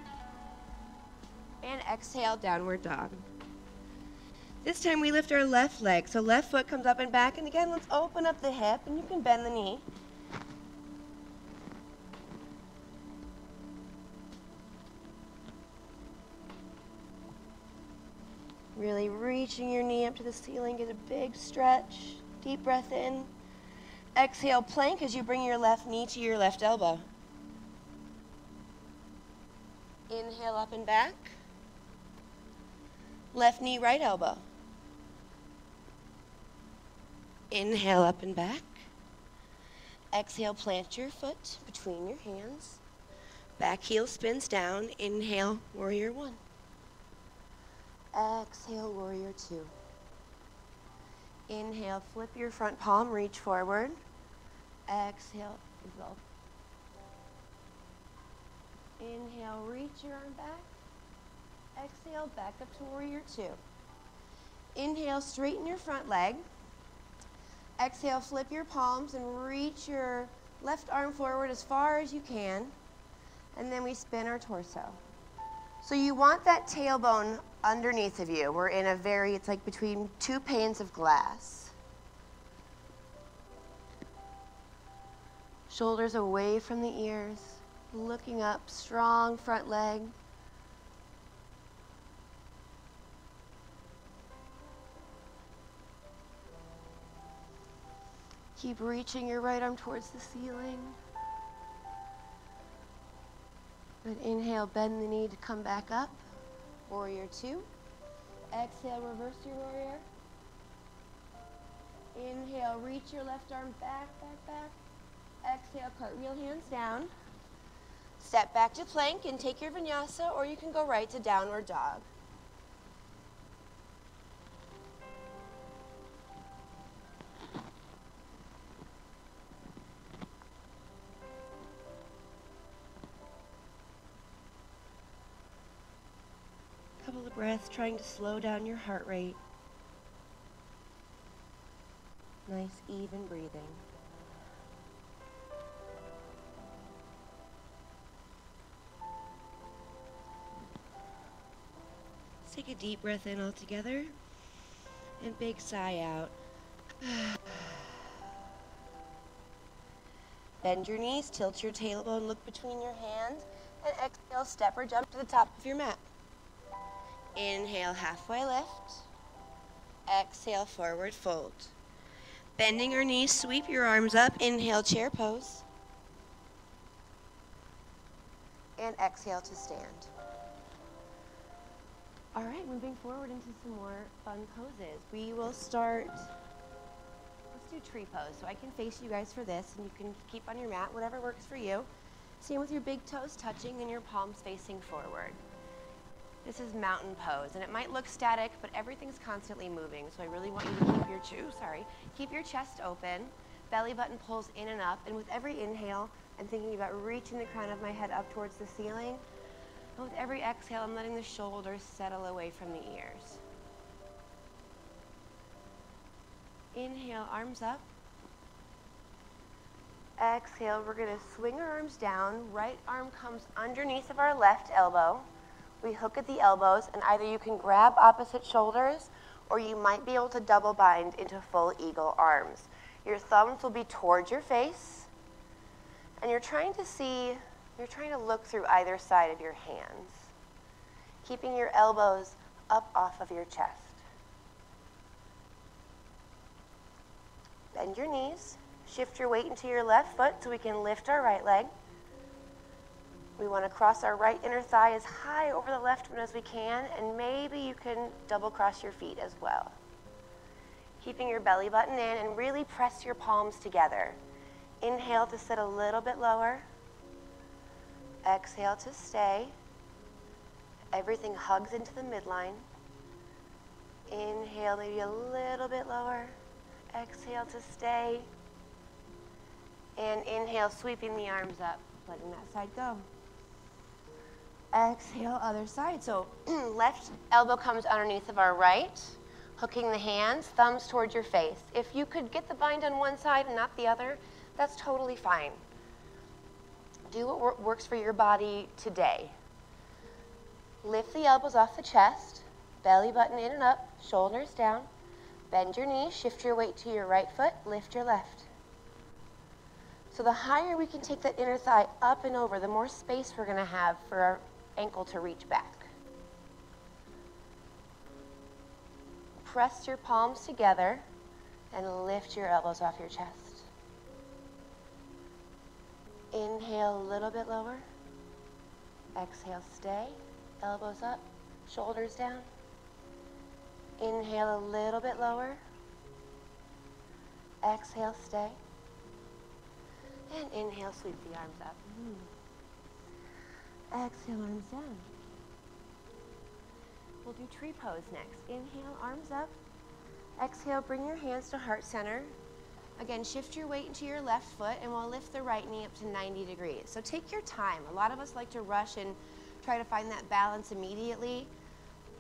Speaker 7: And exhale, downward dog. This time we lift our left leg. So left foot comes up and back. And again, let's open up the hip, and you can bend the knee. Really reaching your knee up to the ceiling, get a big stretch, deep breath in. Exhale, plank as you bring your left knee to your left elbow. Inhale, up and back. Left knee, right elbow. Inhale, up and back. Exhale, plant your foot between your hands. Back heel spins down. Inhale, warrior one. Exhale, warrior two. Inhale, flip your front palm, reach forward. Exhale, exalt. Inhale, reach your arm back. Exhale, back up to warrior two. Inhale, straighten your front leg. Exhale, flip your palms and reach your left arm forward as far as you can. And then we spin our torso. So you want that tailbone underneath of you. We're in it's like between two panes of glass. Shoulders away from the ears, looking up, strong front leg. Keep reaching your right arm towards the ceiling. Good. Inhale, bend the knee to come back up. Warrior two. Exhale, reverse your warrior. Inhale, reach your left arm back, back, back. Exhale, cartwheel, hands down. Step back to plank and take your vinyasa, or you can go right to downward dog. Couple of breaths, trying to slow down your heart rate. Nice, even breathing. Let's take a deep breath in all together, and big sigh out. Bend your knees, tilt your tailbone, look between your hands, and exhale, step or jump to the top of your mat. Inhale, halfway lift. Exhale, forward fold. Bending your knees, sweep your arms up. Inhale, chair pose. And exhale to stand. All right, moving forward into some more fun poses. We will start, let's do tree pose. So I can face you guys for this, and you can keep on your mat, whatever works for you. Same with your big toes touching and your palms facing forward.
Speaker 8: This is mountain pose, and it might look static, but everything's constantly moving. So I really want you to keep your chest open, belly button pulls in and up, and with every inhale, I'm thinking about reaching the crown of my head up towards the ceiling. And with every exhale, I'm letting the shoulders settle away from the ears. Inhale, arms up. Exhale, we're gonna swing our arms down. Right arm comes underneath of our left elbow. We hook at the elbows, and either you can grab opposite shoulders, or you might be able to double bind into full eagle arms. Your thumbs will be towards your face, and you're trying to look through either side of your hands, keeping your elbows up off of your chest. Bend your knees, shift your weight into your left foot so we can lift our right leg. We want to cross our right inner thigh as high over the left one as we can, and maybe you can double cross your feet as well. Keeping your belly button in, and really press your palms together. Inhale to sit a little bit lower. Exhale to stay. Everything hugs into the midline. Inhale maybe a little bit lower. Exhale to stay. And inhale, sweeping the arms up, letting that side go. Exhale, other side. So left elbow comes underneath of our right, hooking the hands, thumbs towards your face. If you could get the bind on one side and not the other, that's totally fine. Do what works for your body today. Lift the elbows off the chest, belly button in and up, shoulders down. Bend your knees, shift your weight to your right foot, lift your left. So the higher we can take that inner thigh up and over, the more space we're going to have for our ankle to reach back. Press your palms together and lift your elbows off your chest. Inhale a little bit lower. Exhale, stay. Elbows up, shoulders down. Inhale a little bit lower. Exhale, stay. And inhale, sweep the arms up. Exhale, arms down. We'll do tree pose next. Inhale, arms up. Exhale, bring your hands to heart center. Again, shift your weight into your left foot, and we'll lift the right knee up to 90 degrees. So take your time. A lot of us like to rush and try to find that balance immediately.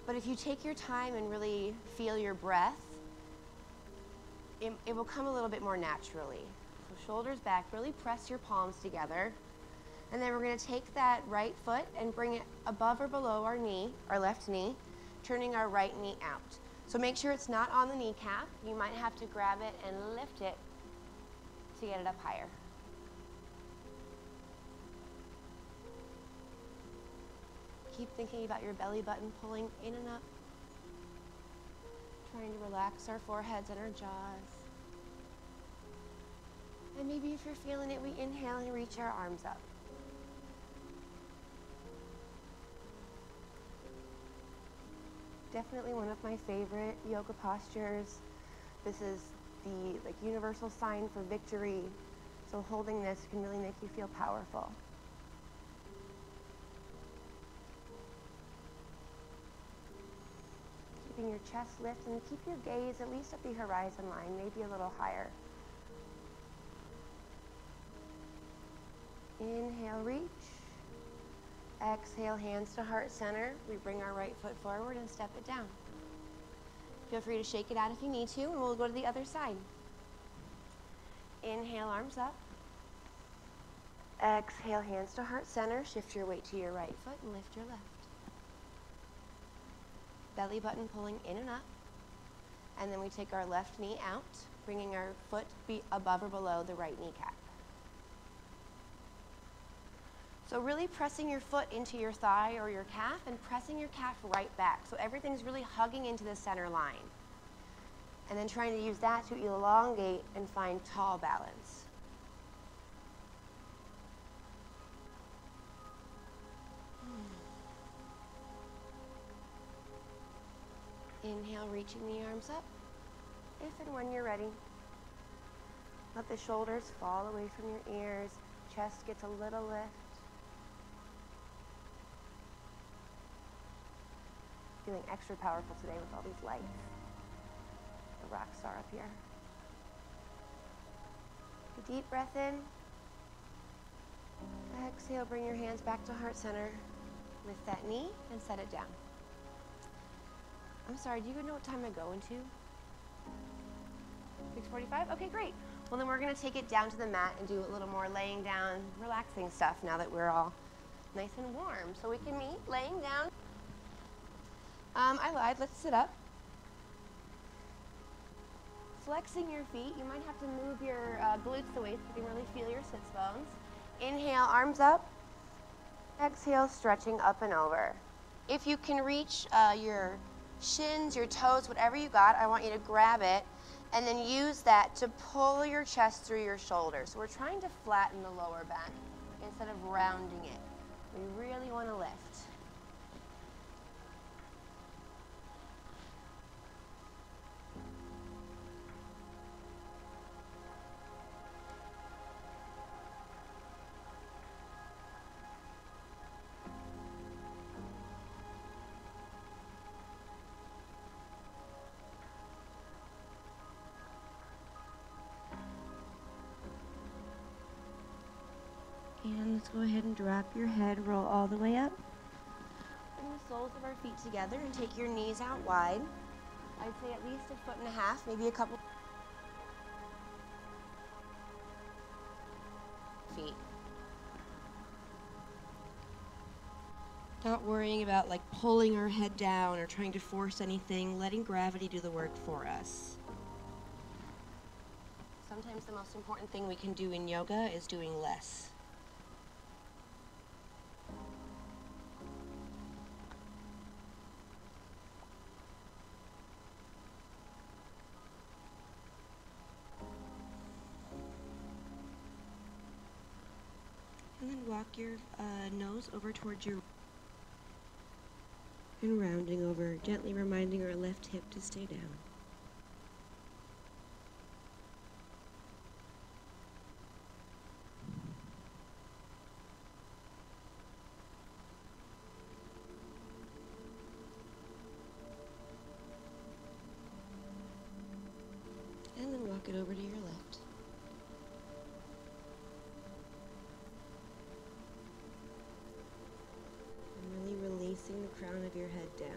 Speaker 8: But if you take your time and really feel your breath, it will come a little bit more naturally. So shoulders back, really press your palms together. And then we're going to take that right foot and bring it above or below our knee, our left knee, turning our right knee out. So make sure it's not on the kneecap. You might have to grab it and lift it to get it up higher. Keep thinking about your belly button pulling in and up. Trying to relax our foreheads and our jaws. And maybe if you're feeling it, we inhale and reach our arms up. Definitely one of my favorite yoga postures. This is the universal sign for victory. So holding this can really make you feel powerful. Keeping your chest lift, and keep your gaze at least at the horizon line, maybe a little higher. Inhale, reach. Exhale, hands to heart center. We bring our right foot forward and step it down. Feel free to shake it out if you need to, and we'll go to the other side. Inhale, arms up. Exhale, hands to heart center. Shift your weight to your right foot and lift your left. Belly button pulling in and up. And then we take our left knee out, bringing our foot be above or below the right kneecap. So really pressing your foot into your thigh or your calf, and pressing your calf right back. So everything's really hugging into the center line. And then trying to use that to elongate and find tall balance. Inhale, reaching the arms up. If and when you're ready, let the shoulders fall away from your ears. Chest gets a little lift. Feeling extra powerful today with all these lights. The rock star up here. Take a deep breath in. Exhale, bring your hands back to heart center. Lift that knee and set it down. I'm sorry, do you know what time I go into? 6:45? Okay, great. Well, then we're gonna take it down to the mat and do a little more laying down, relaxing stuff now that we're all nice and warm. So we can meet laying down. I lied, let's sit up. Flexing your feet, you might have to move your glutes away so you can really feel your sits bones. Inhale, arms up. Exhale, stretching up and over. If you can reach your shins, your toes, whatever you got, I want you to grab it and then use that to pull your chest through your shoulders. So we're trying to flatten the lower back instead of rounding it. We really want to lift. And let's go ahead and drop your head, roll all the way up. Bring the soles of our feet together and take your knees out wide. I'd say at least 1.5 feet, maybe a couple feet. Not worrying about like pulling our head down or trying to force anything, letting gravity do the work for us. Sometimes the most important thing we can do in yoga is doing less. And then walk your nose over towards your and rounding over, gently reminding our left hip to stay down. And then walk it over to your left. Really releasing the crown of your head down.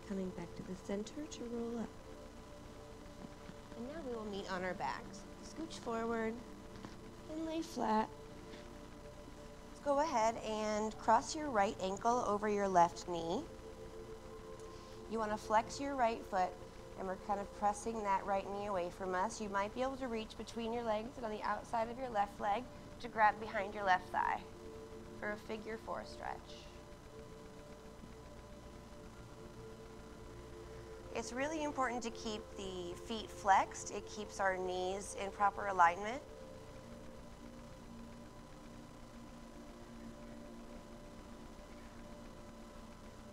Speaker 8: Coming back to the center to roll up. And now we will meet on our backs. Scooch forward and lay flat. Go ahead and cross your right ankle over your left knee. You want to flex your right foot, and we're kind of pressing that right knee away from us. You might be able to reach between your legs and on the outside of your left leg to grab behind your left thigh for a figure 4 stretch. It's really important to keep the feet flexed. It keeps our knees in proper alignment.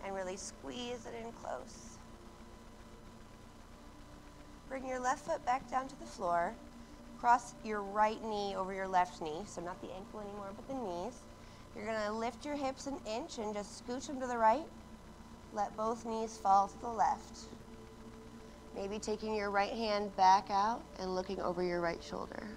Speaker 8: And really squeeze it in close. Bring your left foot back down to the floor. Cross your right knee over your left knee, so not the ankle anymore, but the knees. You're gonna lift your hips an inch and just scooch them to the right. Let both knees fall to the left. Maybe taking your right hand back out and looking over your right shoulder.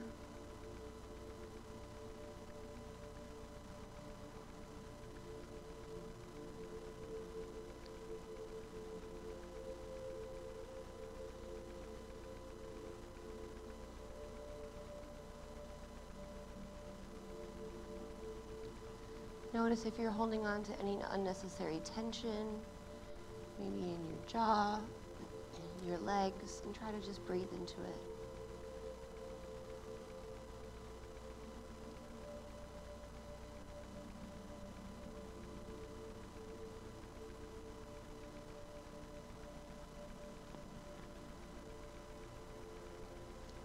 Speaker 8: Notice if you're holding on to any unnecessary tension, maybe in your jaw, in your legs, and try to just breathe into it.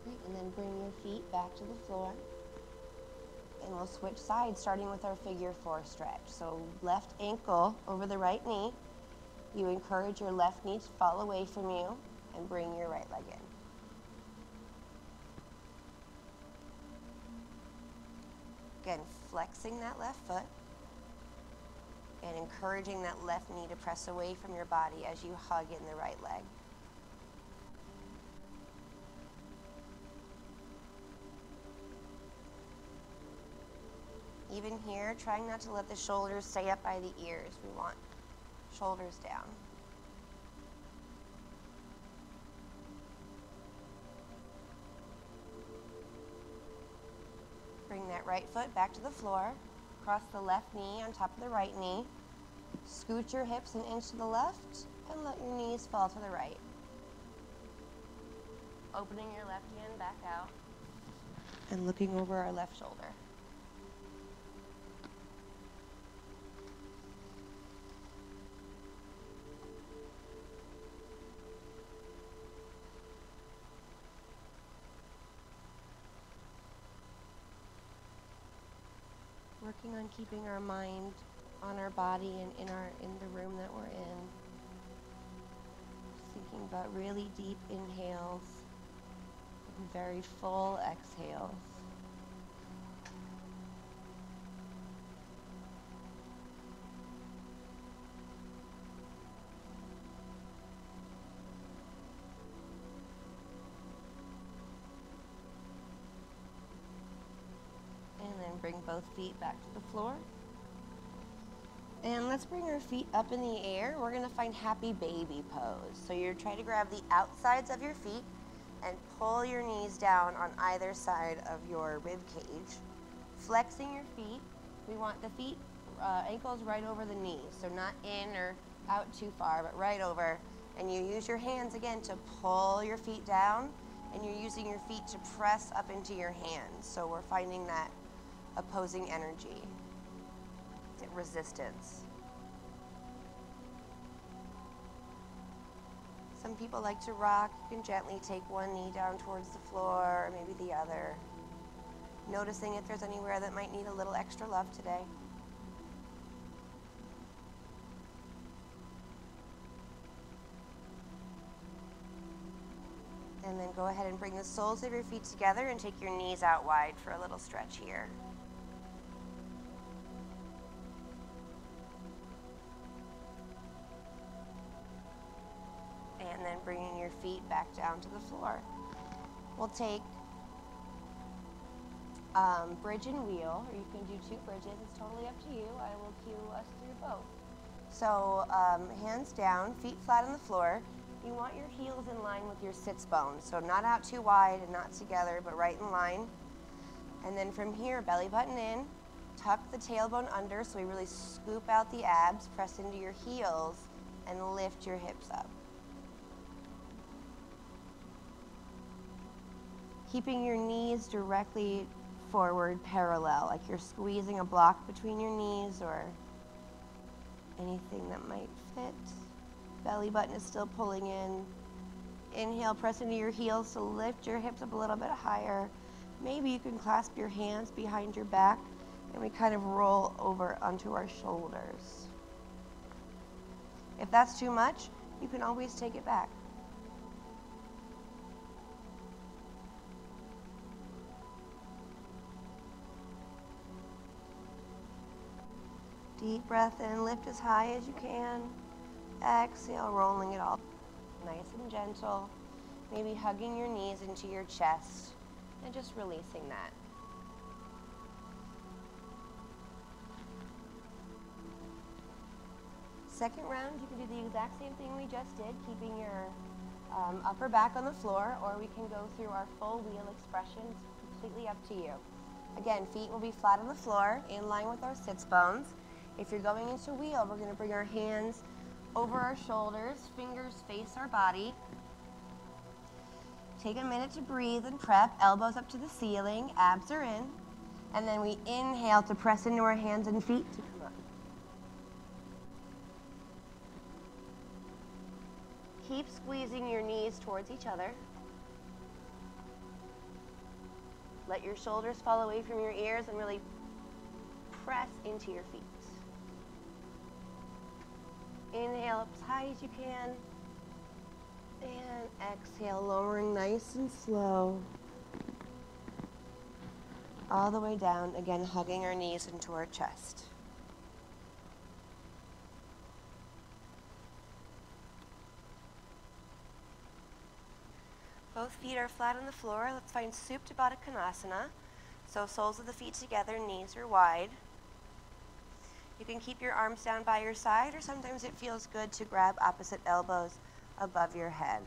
Speaker 8: Great, and then bring your feet back to the floor. And we'll switch sides, starting with our figure 4 stretch. So left ankle over the right knee. You encourage your left knee to fall away from you and bring your right leg in. Again, flexing that left foot and encouraging that left knee to press away from your body as you hug in the right leg. Even here, trying not to let the shoulders stay up by the ears. We want shoulders down. Bring that right foot back to the floor. Cross the left knee on top of the right knee. Scoot your hips an inch to the left and let your knees fall to the right. Opening your left hand back out and looking over our left shoulder. Working on keeping our mind on our body and in the room that we're in. Thinking about really deep inhales and very full exhales. And then bring both feet back to the floor. And let's bring our feet up in the air. We're gonna find happy baby pose. So you're trying to grab the outsides of your feet and pull your knees down on either side of your rib cage. Flexing your feet. We want the feet, ankles right over the knees. So not in or out too far, but right over. And you use your hands again to pull your feet down, and you're using your feet to press up into your hands. So we're finding that opposing energy, resistance. Some people like to rock. You can gently take one knee down towards the floor, or maybe the other. Noticing if there's anywhere that might need a little extra love today. And then go ahead and bring the soles of your feet together and take your knees out wide for a little stretch here. And then bringing your feet back down to the floor. We'll take bridge and wheel, or you can do 2 bridges. It's totally up to you. I will cue us through both. So hands down, feet flat on the floor. You want your heels in line with your sits bones. So not out too wide and not together, but right in line. And then from here, belly button in, tuck the tailbone under so we really scoop out the abs, press into your heels, and lift your hips up. Keeping your knees directly forward parallel, like you're squeezing a block between your knees or anything that might fit. Belly button is still pulling in. Inhale, press into your heels to lift your hips up a little bit higher. Maybe you can clasp your hands behind your back and we kind of roll over onto our shoulders. If that's too much, you can always take it back. Deep breath in, lift as high as you can. Exhale, rolling it all. Nice and gentle. Maybe hugging your knees into your chest and just releasing that. Second round, you can do the exact same thing we just did, keeping your upper back on the floor, or we can go through our full wheel expression. It's completely up to you. Again, feet will be flat on the floor, in line with our sits bones. If you're going into wheel, we're going to bring our hands over our shoulders, fingers face our body. Take a minute to breathe and prep, elbows up to the ceiling, abs are in. And then we inhale to press into our hands and feet to come up. Keep squeezing your knees towards each other. Let your shoulders fall away from your ears and really press into your feet. Inhale up as high as you can. And exhale, lowering nice and slow. All the way down, again, hugging our knees into our chest. Both feet are flat on the floor. Let's find Supta Baddha Konasana. So soles of the feet together, knees are wide. You can keep your arms down by your side, or sometimes it feels good to grab opposite elbows above your head.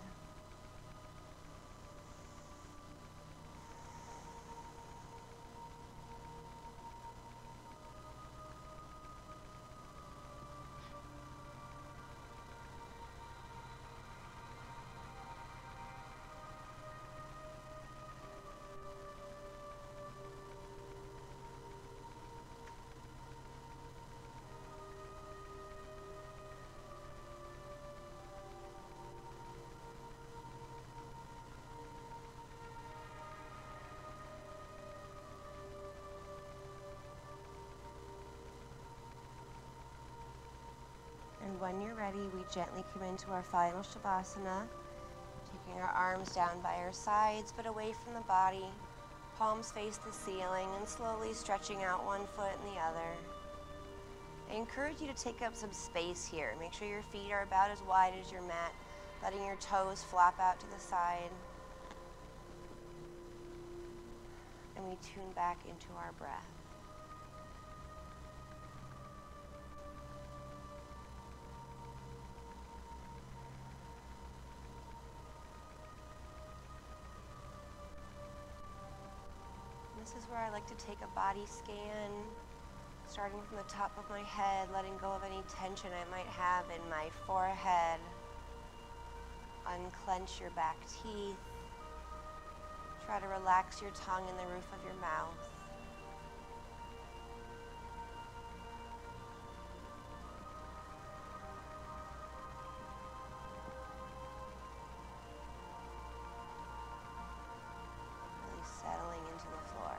Speaker 8: And when you're ready, we gently come into our final Shavasana, taking our arms down by our sides but away from the body, palms face the ceiling, and slowly stretching out one foot and the other. I encourage you to take up some space here. Make sure your feet are about as wide as your mat, letting your toes flop out to the side. And we tune back into our breath. This is where I like to take a body scan, starting from the top of my head, letting go of any tension I might have in my forehead. Unclench your back teeth. Try to relax your tongue in the roof of your mouth. Settling into the floor.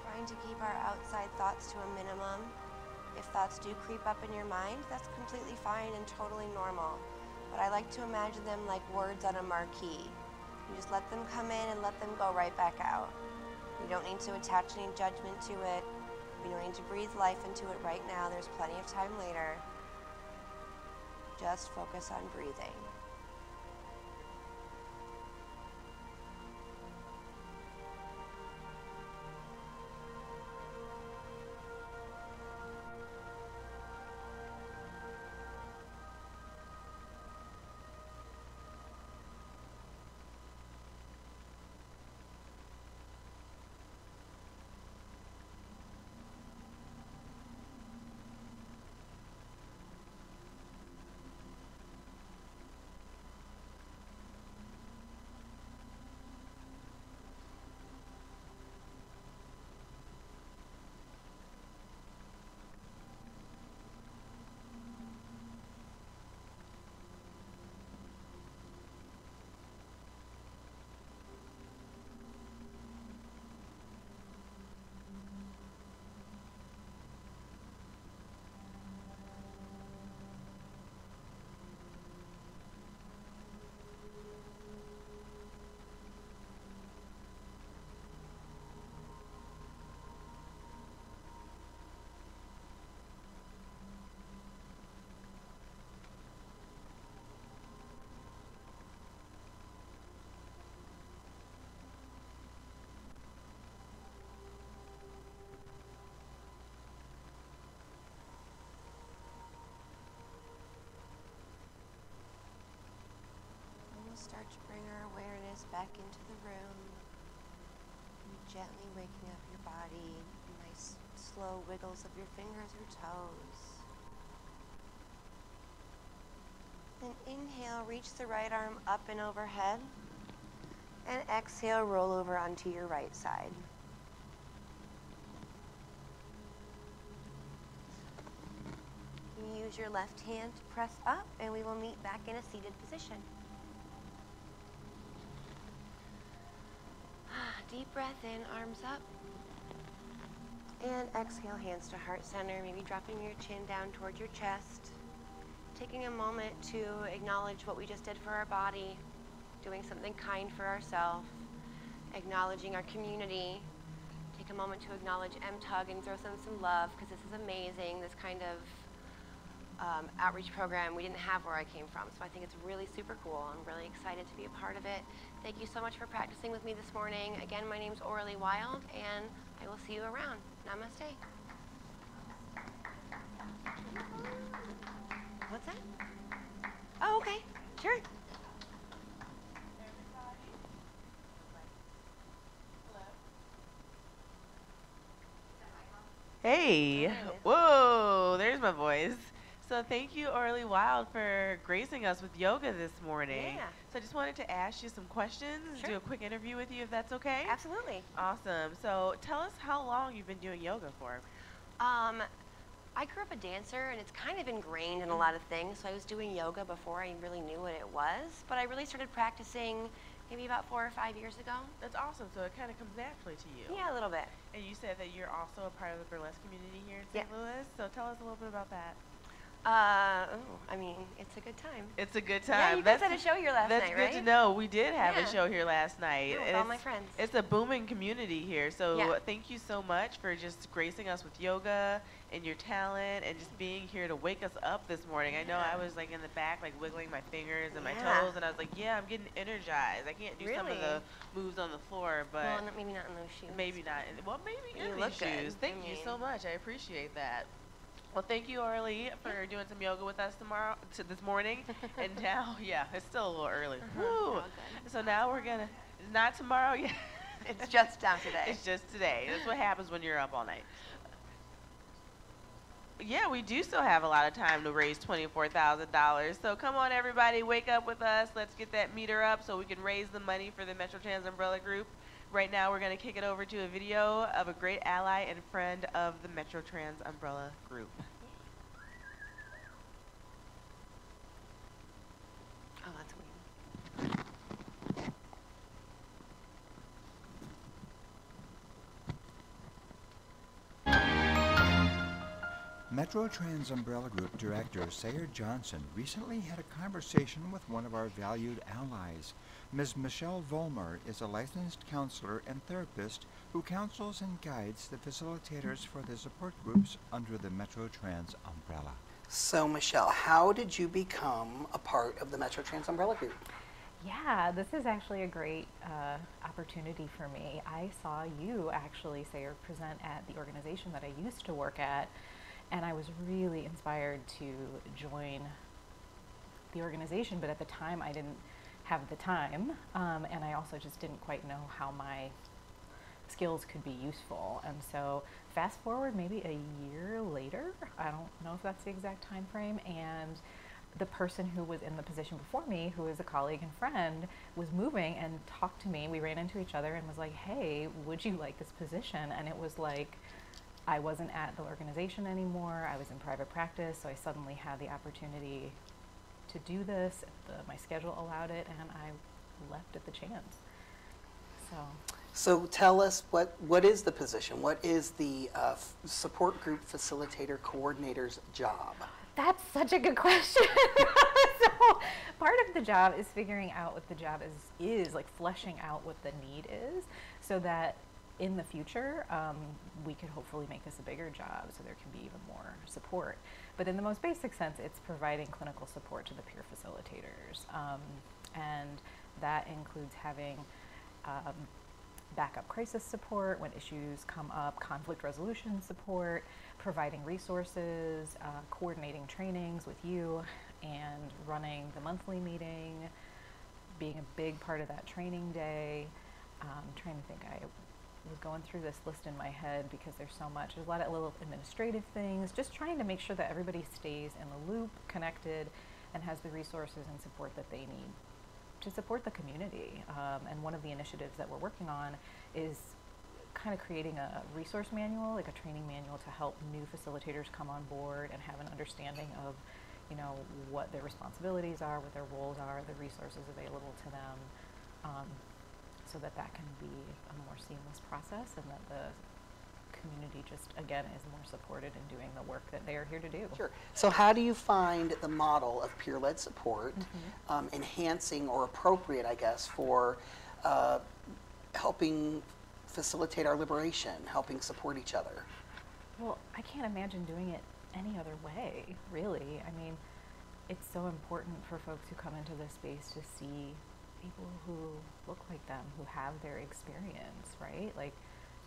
Speaker 8: Trying to keep our outside thoughts to a minimum. If thoughts do creep up in your mind, that's completely fine and totally normal. But I like to imagine them like words on a marquee. You just let them come in and let them go right back out. You don't need to attach any judgment to it. You don't need to breathe life into it right now. There's plenty of time later. Just focus on breathing. Start to bring our awareness back into the room, and gently waking up your body, nice slow wiggles of your fingers or toes. Then inhale, reach the right arm up and overhead, And exhale, roll over onto your right side. Use your left hand to press up, and we will meet back in a seated position. Deep breath in, arms up. And exhale, hands to heart center, maybe dropping your chin down toward your chest. Taking a moment to acknowledge what we just did for our body, doing something kind for ourselves, acknowledging our community. Take a moment to acknowledge MTUG and throw them some love, because this is amazing, this kind of outreach program we didn't have where I came from. So I think it's really super cool. I'm really excited to be a part of it. Thank you so much for practicing with me this morning. Again, my name's Orly Wild, and I will see you around. Namaste. What's that? Oh, okay. Sure.
Speaker 5: Hey. Whoa, there's my voice. So thank you, Orly Wild, for gracing us with yoga this morning.
Speaker 8: Yeah.
Speaker 5: So I just wanted to ask you some questions,
Speaker 8: Sure.
Speaker 5: do a quick interview with you if that's okay.
Speaker 8: Absolutely.
Speaker 5: Awesome. So tell us how long you've been doing yoga for.
Speaker 8: I grew up a dancer, and it's kind of ingrained in a lot of things. So I was doing yoga before I really knew what it was, but I really started practicing maybe about 4 or 5 years ago.
Speaker 5: That's awesome. So it kind of comes naturally to you.
Speaker 8: Yeah, a little bit.
Speaker 5: And you said that you're also a part of the burlesque community here in St.
Speaker 8: Yeah.
Speaker 5: Louis. So tell us a little bit about that.
Speaker 8: I mean, it's a good time.
Speaker 5: It's a good time.
Speaker 8: Yeah, you guys had a show here last night,
Speaker 5: That's
Speaker 8: right?
Speaker 5: good to know. We did have
Speaker 8: Yeah.
Speaker 5: a show here last night.
Speaker 8: Yeah, with
Speaker 5: and
Speaker 8: all
Speaker 5: it's-
Speaker 8: my friends.
Speaker 5: It's a booming community here. So
Speaker 8: Yeah.
Speaker 5: thank you so much for just gracing us with yoga and your talent and just being here to wake us up this morning. I know I was like in the back, like wiggling my fingers and my
Speaker 8: Yeah.
Speaker 5: toes, and I was like, yeah, I'm getting energized. I can't do some of
Speaker 8: Really?
Speaker 5: the moves on the floor, but
Speaker 8: Well, maybe not in those shoes.
Speaker 5: maybe not. Well, maybe
Speaker 8: You
Speaker 5: in
Speaker 8: look
Speaker 5: these
Speaker 8: good.
Speaker 5: shoes. Thank you so much. I appreciate that. Well, thank you, Orly, for doing some yoga with us this morning. And now, yeah, it's still a little early. Woo!
Speaker 8: All good.
Speaker 5: So now we're gonna, not tomorrow yet.
Speaker 8: It's just down today.
Speaker 5: It's just today. That's what happens when you're up all night. Yeah, we do still have a lot of time to raise $24,000. So come on, everybody, wake up with us. Let's get that meter up so we can raise the money for the Metro Trans Umbrella Group. Right now, we're going to kick it over to a video of a great ally and friend of the Metro Trans Umbrella Group.
Speaker 8: Oh, that's weird.
Speaker 9: Metro Trans Umbrella Group Director Sayer Johnson recently had a conversation with one of our valued allies. Ms. Michelle Volmer is a licensed counselor and therapist who counsels and guides the facilitators for the support groups under the Metro Trans umbrella.
Speaker 4: So, Michelle, how did you become a part of the Metro Trans Umbrella Group?
Speaker 10: Yeah, this is actually a great opportunity for me. I saw you actually, Sayer, present at the organization that I used to work at, and I was really inspired to join the organization, but at the time I didn't have the time, and I also just didn't quite know how my skills could be useful. And so fast forward maybe a year later, I don't know if that's the exact time frame, and the person who was in the position before me, who is a colleague and friend, was moving and talked to me. We ran into each other and was like, hey, would you like this position? And it was like, I wasn't at the organization anymore. I was in private practice, so I suddenly had the opportunity to do this. My schedule allowed it, and I leapt at the chance.
Speaker 4: So tell us, what is the position? What is the support group facilitator coordinator's job?
Speaker 10: That's such a good question. So part of the job is figuring out what the job is like fleshing out what the need is, so that in the future, we could hopefully make this a bigger job so there can be even more support. But in the most basic sense, it's providing clinical support to the peer facilitators. And that includes having backup crisis support when issues come up, conflict resolution support, providing resources, coordinating trainings with you, and running the monthly meeting, being a big part of that training day. Trying to think, I was going through this list in my head because there's so much. There's a lot of little administrative things, just trying to make sure that everybody stays in the loop, connected, and has the resources and support that they need. to support the community. And one of the initiatives that we're working on is kind of creating a resource manual, like a training manual to help new facilitators come on board and have an understanding of, you know, what their responsibilities are, what their roles are, the resources available to them, so that can be a more seamless process, and that the community just, again, is more supported in doing the work that they are here to do.
Speaker 4: Sure. So how do you find the model of peer-led support enhancing or appropriate, I guess, for helping facilitate our liberation, helping support each other?
Speaker 10: Well, I can't imagine doing it any other way, really. I mean, it's so important for folks who come into this space to see people who look like them, who have their experience, right? Like,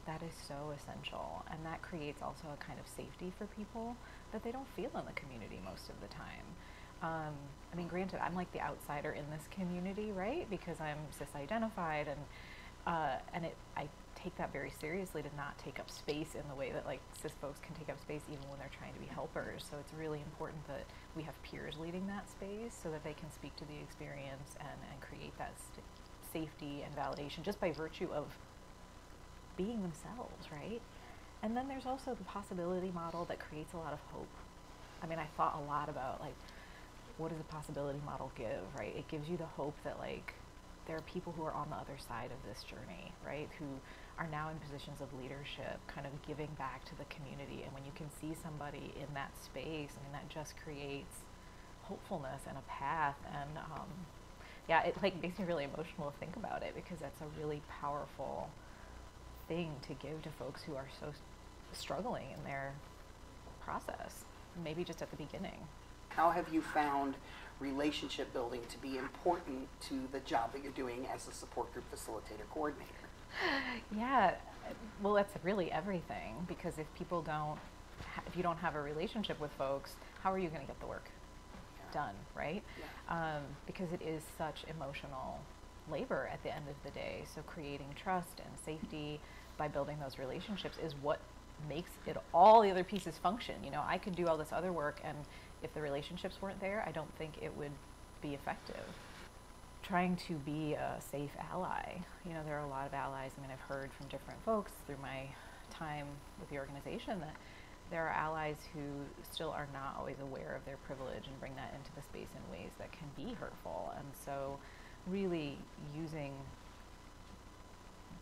Speaker 10: that is so essential, and that creates also a kind of safety for people that they don't feel in the community most of the time. I mean, granted, I'm like the outsider in this community, right? Because I'm cis-identified, and I take that very seriously, to not take up space in the way that like cis folks can take up space even when they're trying to be helpers. So it's really important that we have peers leading that space so that they can speak to the experience and create that safety and validation just by virtue of being themselves, right? And then there's also the possibility model that creates a lot of hope. I mean, I thought a lot about like, what does a possibility model give, right? It gives you the hope that like, there are people who are on the other side of this journey, right? Who are now in positions of leadership, kind of giving back to the community. And when you can see somebody in that space, I mean, that just creates hopefulness and a path. And yeah, it like makes me really emotional to think about it, because that's a really powerful thing to give to folks who are so struggling in their process, maybe just at the beginning.
Speaker 4: How have you found relationship building to be important to the job that you're doing as a support group facilitator coordinator?
Speaker 10: Yeah, well, that's really everything, because if people don't, if you don't have a relationship with folks, how are you going to get the work done, right? Yeah. Because it is such emotional labor at the end of the day. So creating trust and safety by building those relationships is what makes it, all the other pieces function. You know, I could do all this other work, and if the relationships weren't there, I don't think it would be effective. Trying to be a safe ally. You know, there are a lot of allies. I mean, I've heard from different folks through my time with the organization that there are allies who still are not always aware of their privilege and bring that into the space in ways that can be hurtful. And so really using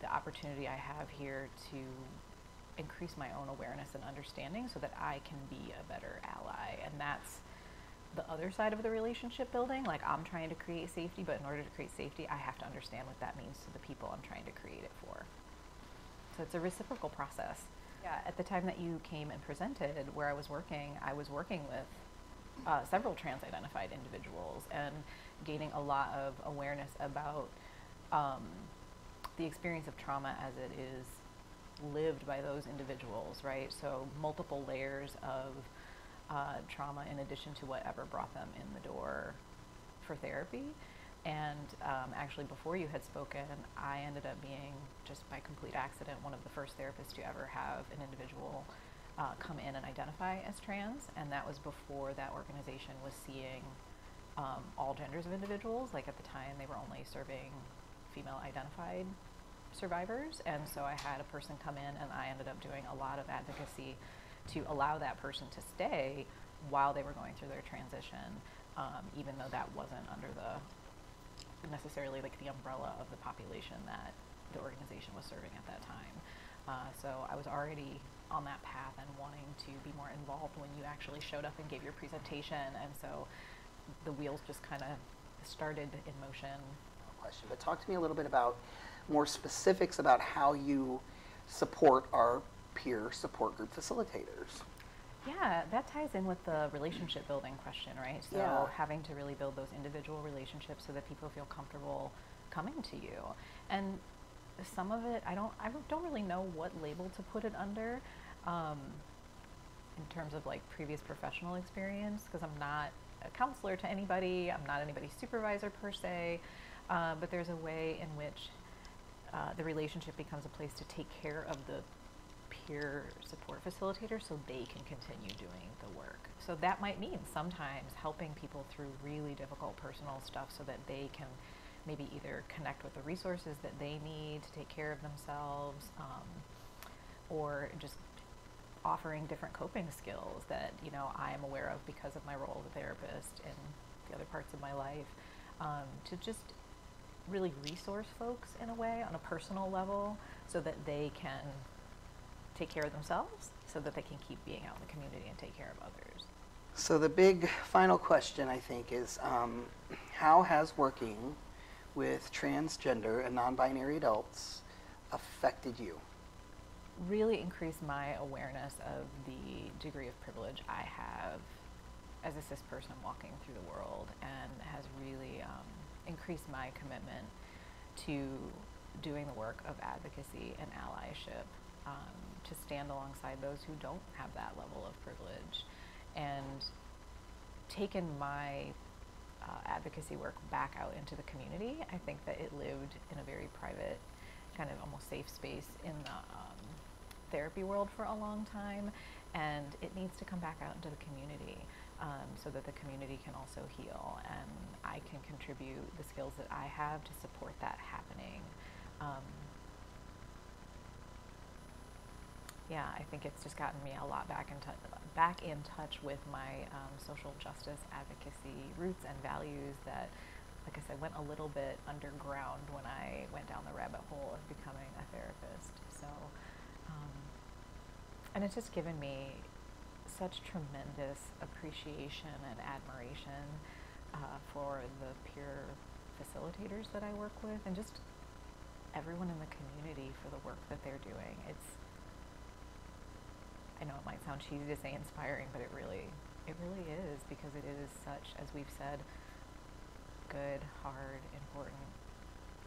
Speaker 10: the opportunity I have here to increase my own awareness and understanding so that I can be a better ally. And that's the other side of the relationship building. Like, I'm trying to create safety, but in order to create safety, I have to understand what that means to the people I'm trying to create it for. So it's a reciprocal process. Yeah, at the time that you came and presented where I was working with several trans-identified individuals and gaining a lot of awareness about the experience of trauma as it is lived by those individuals, right? So multiple layers of trauma in addition to whatever brought them in the door for therapy. And actually, before you had spoken, I ended up being, just by complete accident, one of the first therapists to ever have an individual come in and identify as trans. And that was before that organization was seeing all genders of individuals. Like, at the time, they were only serving female-identified survivors. And so I had a person come in, and I ended up doing a lot of advocacy to allow that person to stay while they were going through their transition, even though that wasn't under the necessarily like the umbrella of the population that the organization was serving at that time. So I was already on that path and wanting to be more involved when you actually showed up and gave your presentation, and so the wheels just kind of started in motion.
Speaker 4: No question, but talk to me a little bit about more specifics about how you support our peer support group facilitators.
Speaker 10: Yeah, that ties in with the relationship building question, right? So
Speaker 4: yeah.
Speaker 10: Having to really build those individual relationships so that people feel comfortable coming to you. And some of it, I don't really know what label to put it under in terms of like previous professional experience, because I'm not a counselor to anybody, I'm not anybody's supervisor per se, but there's a way in which the relationship becomes a place to take care of the peer support facilitator so they can continue doing the work. So that might mean sometimes helping people through really difficult personal stuff so that they can maybe either connect with the resources that they need to take care of themselves, or just offering different coping skills that, you know, I am aware of because of my role as a therapist in the other parts of my life, to just really resource folks in a way on a personal level so that they can take care of themselves, so that they can keep being out in the community and take care of others.
Speaker 4: So the big final question, I think, is how has working with transgender and non-binary adults affected you?
Speaker 10: Really increased my awareness of the degree of privilege I have as a cis person walking through the world, and has really increased my commitment to doing the work of advocacy and allyship, to stand alongside those who don't have that level of privilege, and taken my advocacy work back out into the community. I think that it lived in a very private, kind of almost safe space in the therapy world for a long time, and it needs to come back out into the community, so that the community can also heal, and I can contribute the skills that I have to support that happening. Yeah, I think it's just gotten me a lot back in touch with my social justice advocacy roots and values that, like I said, went a little bit underground when I went down the rabbit hole of becoming a therapist. So, and it's just given me such tremendous appreciation and admiration for the peer facilitators that I work with, and just everyone in the community for the work that they're doing. I know it might sound cheesy to say inspiring, but it really is, because it is such, as we've said, good, hard, important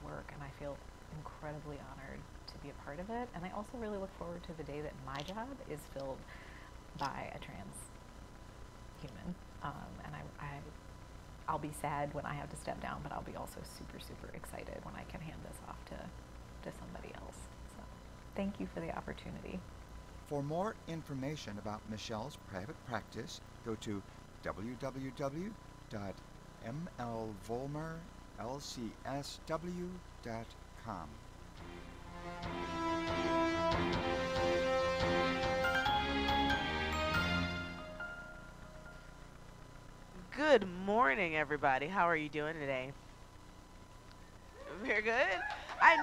Speaker 10: work, and I feel incredibly honored to be a part of it. And I also really look forward to the day that my job is filled by a trans human, and I'll be sad when I have to step down, but I'll be also super, super excited when I can hand this off to somebody else. So thank you for the opportunity.
Speaker 9: For more information about Michelle's private practice, go to www.mlvolmerlcsw.com.
Speaker 5: Good morning, everybody. How are you doing today? Very good. I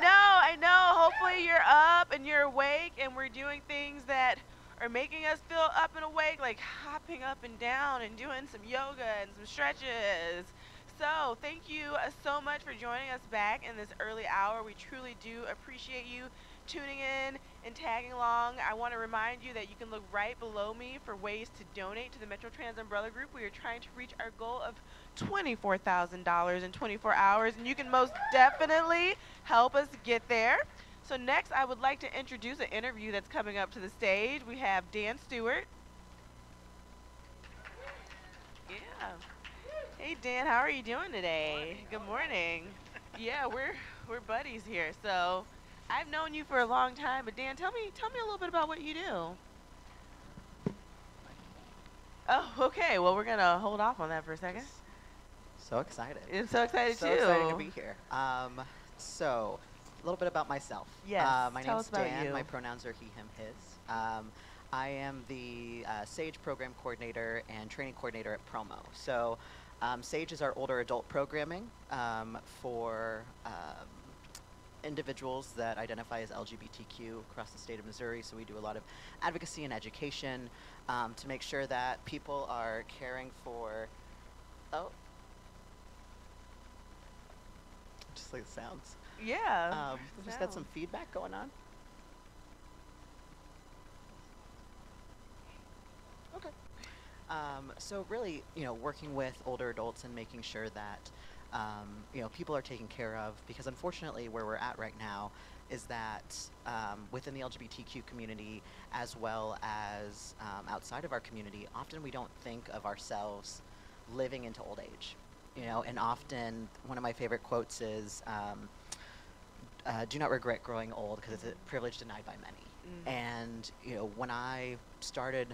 Speaker 5: know. Hopefully you're up and you're awake, and we're doing things that are making us feel up and awake, like hopping up and down and doing some yoga and some stretches. So thank you so much for joining us back in this early hour. We truly do appreciate you tuning in and tagging along. I want to remind you that you can look right below me for ways to donate to the Metro Trans Umbrella Group. We are trying to reach our goal of $24,000 in 24 hours, and you can most definitely help us get there. So next, I would like to introduce an interview that's coming up to the stage. We have Dan Stewart. Yeah. Hey Dan, how are you doing today? Good morning. Yeah, we're buddies here. So I've known you for a long time, but Dan, tell me a little bit about what you do. Oh, okay. Well, we're gonna hold off on that for a second.
Speaker 6: So excited.
Speaker 5: I'm so excited
Speaker 6: so
Speaker 5: too.
Speaker 6: excited to be here. So a little bit about myself.
Speaker 5: Yes.
Speaker 6: My
Speaker 5: tell
Speaker 6: name's
Speaker 5: us about
Speaker 6: Dan.
Speaker 5: you.
Speaker 6: My pronouns are he, him, his. I am the SAGE program coordinator and training coordinator at Promo. So SAGE is our older adult programming for individuals that identify as LGBTQ across the state of Missouri. So we do a lot of advocacy and education to make sure that people are caring for, just like it sounds.
Speaker 5: Yeah.
Speaker 6: We just got some feedback going on. Okay. So really, working with older adults and making sure that, people are taken care of, because unfortunately where we're at right now is that within the LGBTQ community, as well as outside of our community, often we don't think of ourselves living into old age. And often one of my favorite quotes is, do not regret growing old, because it's a privilege denied by many. And when I started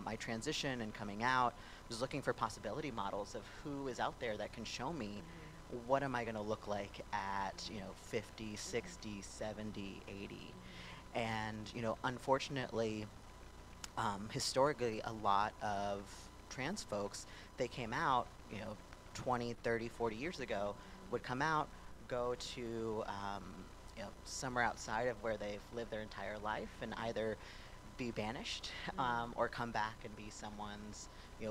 Speaker 6: my transition and coming out, I was looking for possibility models of who is out there that can show me what am I going to look like at, 50, 60, 70, 80? And, unfortunately, historically, a lot of trans folks, they came out, 20, 30, 40 years ago, would come out, go to, somewhere outside of where they've lived their entire life and either be banished or come back and be someone's,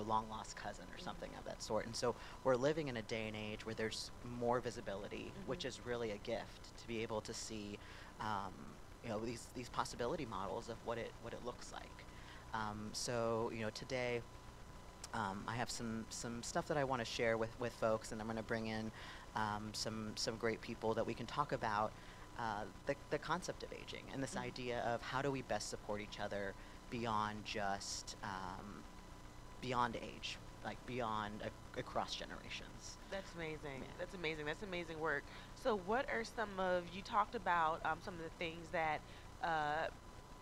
Speaker 6: long lost cousin or something of that sort. And so we're living in a day and age where there's more visibility, which is really a gift to be able to see, these possibility models of what it looks like. So today I have some stuff that I want to share with folks, and I'm going to bring in some great people that we can talk about the concept of aging and this idea of how do we best support each other beyond just beyond age, like beyond across generations.
Speaker 5: That's amazing.
Speaker 6: Yeah.
Speaker 5: That's amazing. That's amazing work. So what are you talked about some of the things that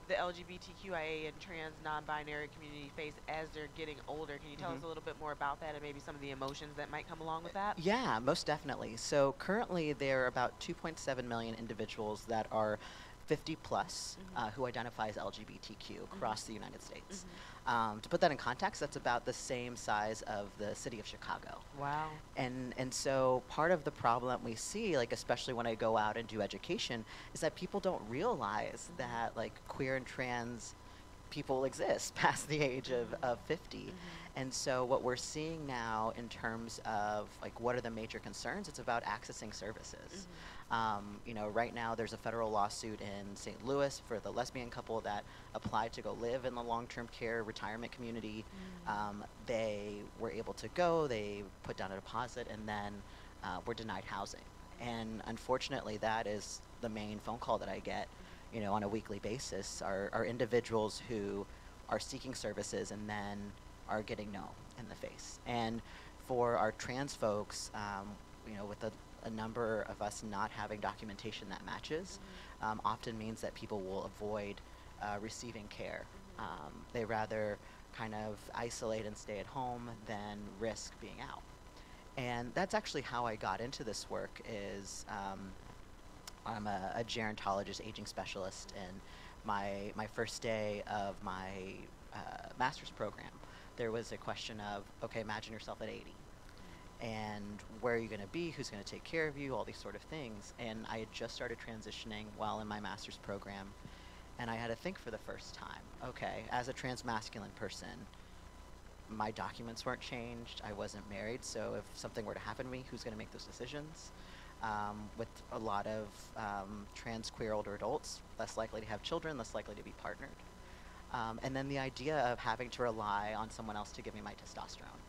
Speaker 5: the LGBTQIA and trans non-binary community face as they're getting older. Can you tell us a little bit more about that and maybe some of the emotions that might come along with that?
Speaker 6: Yeah, most definitely. So currently there are about 2.7 million individuals that are 50 plus who identify as LGBTQ across the United States. To put that in context, that's about the same size of the city of Chicago.
Speaker 5: Wow.
Speaker 6: And so part of the problem that we see, like especially when I go out and do education, is that people don't realize that like queer and trans people exist past the age of 50. And so what we're seeing now in terms of like what are the major concerns, it's about accessing services. Right now there's a federal lawsuit in St. Louis for the lesbian couple that applied to go live in the long-term care retirement community. They were able to go, they put down a deposit, and then were denied housing. And unfortunately, that is the main phone call that I get, on a weekly basis, are individuals who are seeking services and then are getting no in the face. And for our trans folks, with a number of us not having documentation that matches, often means that people will avoid receiving care. They rather kind of isolate and stay at home than risk being out. And that's actually how I got into this work is I'm a gerontologist, aging specialist, and my first day of my master's program, there was a question of, okay, imagine yourself at 80. And where are you going to be? Who's going to take care of you? All these sort of things. And I had just started transitioning while in my master's program. And I had to think for the first time, okay, as a trans masculine person, my documents weren't changed. I wasn't married. So if something were to happen to me, who's going to make those decisions? With a lot of trans queer older adults, less likely to have children, less likely to be partnered. And then the idea of having to rely on someone else to give me my testosterone.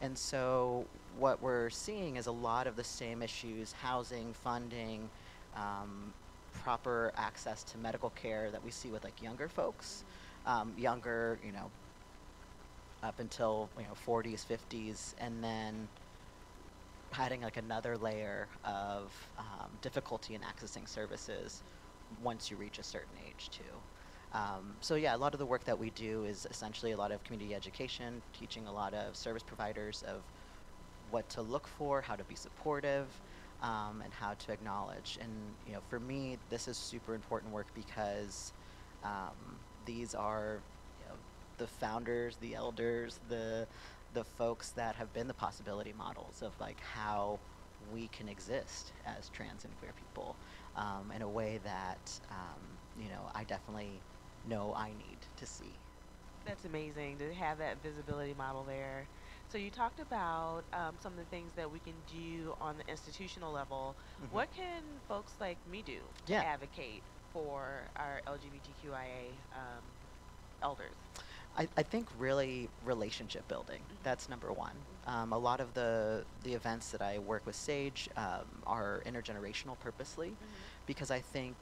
Speaker 6: And so what we're seeing is a lot of the same issues, housing, funding, proper access to medical care that we see with like younger folks, younger, up until, 40s, 50s, and then adding like another layer of difficulty in accessing services once you reach a certain age too. So yeah, a lot of the work that we do is essentially a lot of community education, teaching a lot of service providers of what to look for, how to be supportive, and how to acknowledge. And for me, this is super important work because these are the founders, the elders, the folks that have been the possibility models of like how we can exist as trans and queer people in a way that I definitely know I need to see.
Speaker 5: That's amazing to have that visibility model there. So you talked about some of the things that we can do on the institutional level. What can folks like me do to advocate for our LGBTQIA elders?
Speaker 6: I think really relationship building, that's number one. A lot of the events that I work with Sage are intergenerational purposely because I think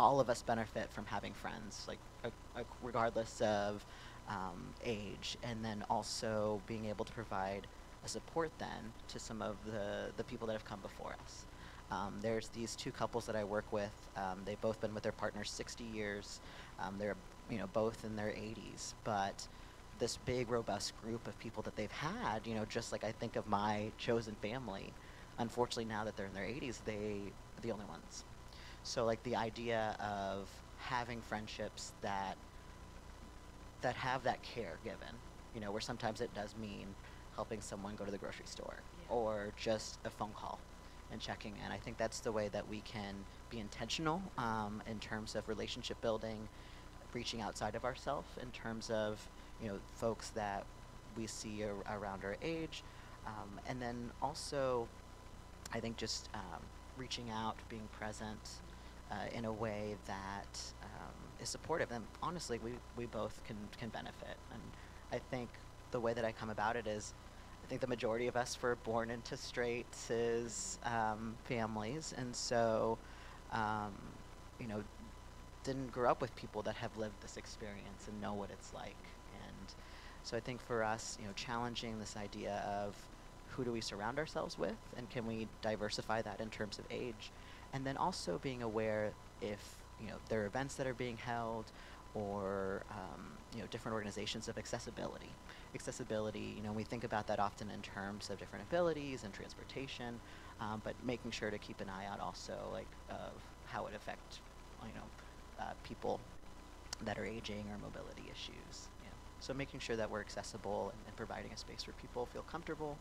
Speaker 6: all of us benefit from having friends, like regardless of age, and then also being able to provide a support then to some of the people that have come before us. There's these two couples that I work with. They've both been with their partners 60 years. They're both in their 80s, but this big robust group of people that they've had, just like I think of my chosen family, unfortunately, now that they're in their 80s, they are the only ones. So like the idea of having friendships that have that care given, you know, where sometimes it does mean helping someone go to the grocery store or just a phone call and checking in. I think that's the way that we can be intentional in terms of relationship building, reaching outside of ourselves in terms of, you know, folks that we see around our age. And then also, I think just reaching out, being present in a way that is supportive. And honestly, we both can benefit. And I think the way that I come about it is, I think the majority of us were born into straight cis families, and so you know, didn't grow up with people that have lived this experience and know what it's like. And so I think for us, you know, challenging this idea of who do we surround ourselves with, and can we diversify that in terms of age, and then also being aware if, you know, there are events that are being held, or you know, different organizations of accessibility. Accessibility, you know, we think about that often in terms of different abilities and transportation, but making sure to keep an eye out also, like, of how it affects, you know, people that are aging or mobility issues. You know. So making sure that we're accessible and providing a space where people feel comfortable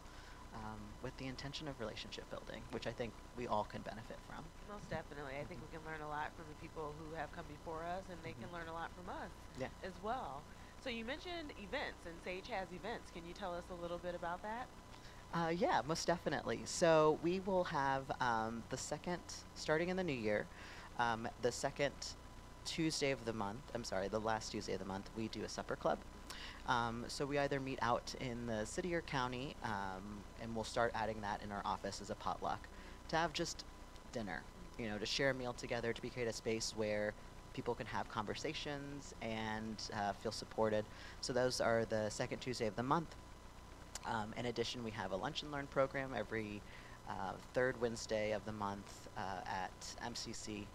Speaker 6: with the intention of relationship building, which I think we all can benefit from.
Speaker 5: Most definitely. I think we can learn a lot from the people who have come before us, and they can learn a lot from us as well. So you mentioned events, and Sage has events. Can you tell us a little bit about that?
Speaker 6: Yeah, most definitely. So we will have the second, starting in the new year, the second Tuesday of the month, the last Tuesday of the month, we do a supper club. So we either meet out in the city or county, and we'll start adding that in our office as a potluck, to have just dinner, you know, to share a meal together, to create a space where people can have conversations and feel supported. So those are the second Tuesday of the month. In addition, we have a lunch and learn program every third Wednesday of the month at MCC.